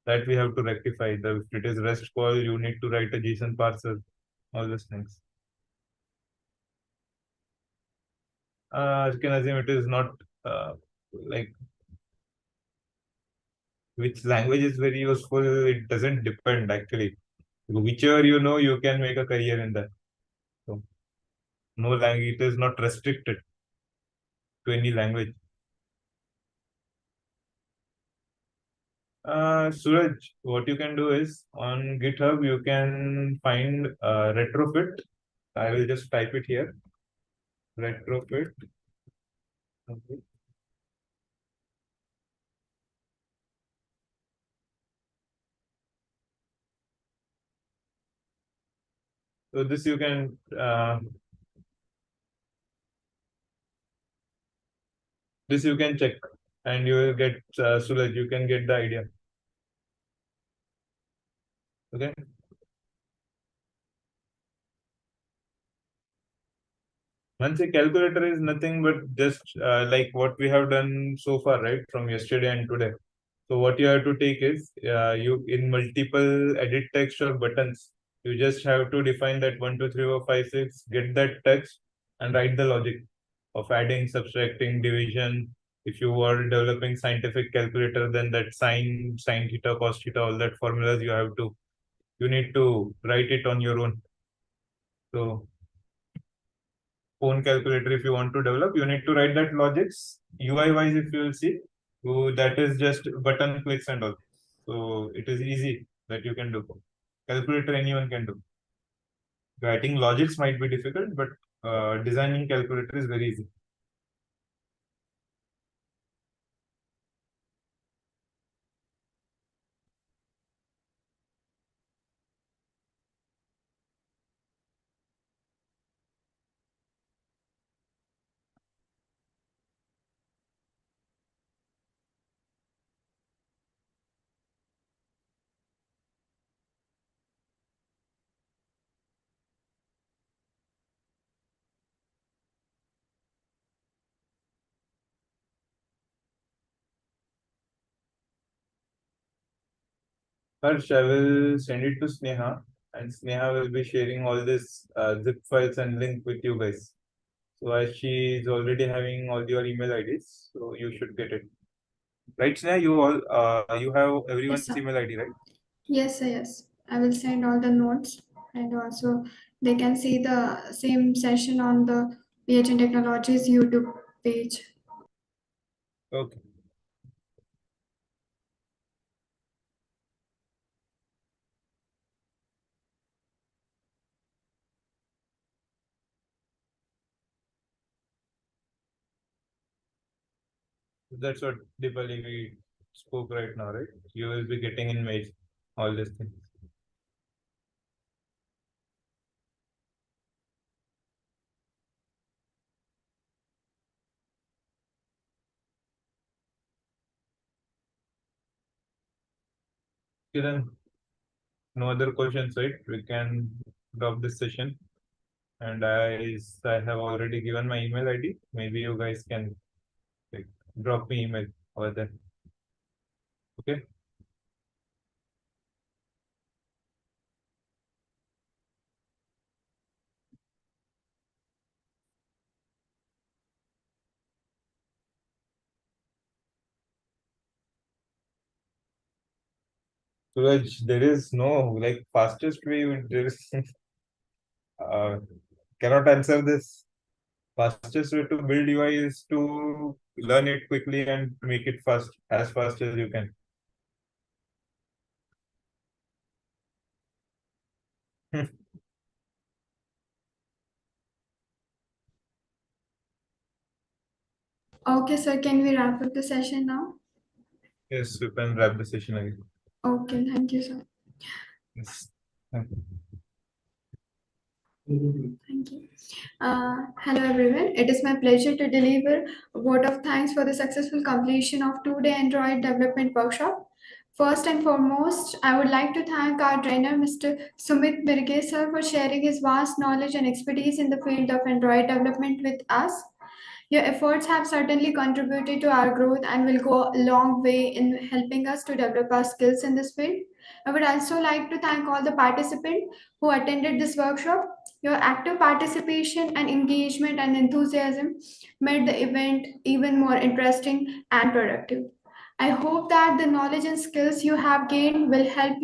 That we have to rectify. If it is REST call, you need to write a JSON parser, all those things. You can assume it is not like which language is very useful. It doesn't depend actually. Whichever you know, you can make a career in that. So no language, it is not restricted to any language. Suraj, what you can do is on GitHub, you can find retrofit. I will just type it here. Retrofit. Okay. So this you can check and you will get Suraj, you can get the idea. Okay. Once a calculator is nothing but just like what we have done so far, right? From yesterday and today. So what you have to take is you in multiple edit text or buttons, you just have to define that 1, 2, 3, 4, 5, 6, get that text and write the logic of adding, subtracting, division. If you are developing scientific calculator, then that sine theta, cos theta, all that formulas you need to write it on your own. So phone calculator, if you want to develop, you need to write that logics. UI wise, if you will see, so that is just button clicks and all. So it is easy that you can do. Calculator anyone can do. Writing logics might be difficult, but designing calculator is very easy. Harsh, I will send it to Sneha, and Sneha will be sharing all this zip files and link with you guys. So as she is already having all your email IDs, so you should get it. Right, Sneha? You have Yes, everyone's sir. email ID, right? Yes, sir, yes. I will send all the notes and also they can see the same session on the PHN Technologies YouTube page. Okay. That's what Deepali we spoke right now, right? You will be getting in mail all these things. Okay, then no other questions, right? We can drop this session. And I have already given my email ID. Maybe you guys can like drop me email over there. Okay. Suraj, there is no like fastest way. There is cannot answer this. Fastest way to build UI is to learn it quickly and make it as fast as you can. Okay, sir, can we wrap up the session now? Yes, we can wrap the session again. Okay, thank you, sir. Yes. Thank you. Thank you. Hello, everyone. It is my pleasure to deliver a vote of thanks for the successful completion of two-day Android development workshop. First and foremost, I would like to thank our trainer, Mr. Sumit Birge sir, for sharing his vast knowledge and expertise in the field of Android development with us. Your efforts have certainly contributed to our growth and will go a long way in helping us to develop our skills in this field. I would also like to thank all the participants who attended this workshop. Your active participation and engagement and enthusiasm made the event even more interesting and productive. I hope that the knowledge and skills you have gained will help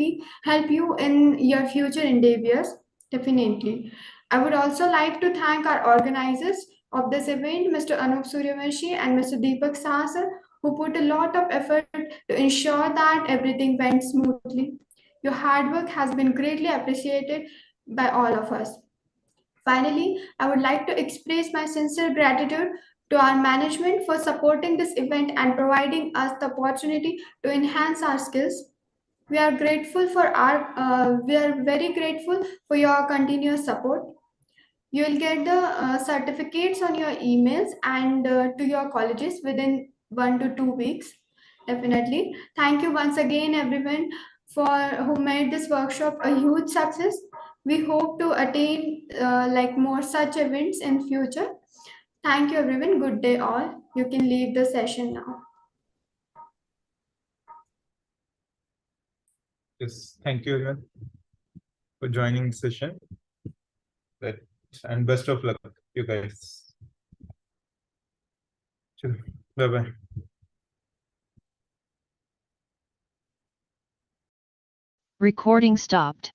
you in your future endeavors. Definitely. I would also like to thank our organizers of this event, Mr. Anup Suryavanshi and Mr. Deepak Sahasar, who put a lot of effort to ensure that everything went smoothly. Your hard work has been greatly appreciated by all of us. Finally, I would like to express my sincere gratitude to our management for supporting this event and providing us the opportunity to enhance our skills. We are very grateful for your continuous support. You will get the certificates on your emails and to your colleges within 1 to 2 weeks. Definitely. Thank you once again, everyone, for who made this workshop a huge success. We hope to attain like more such events in future. Thank you, everyone. Good day, all. You can leave the session now. Yes. Thank you everyone for joining the session. That and best of luck, you guys. Bye bye. Recording stopped.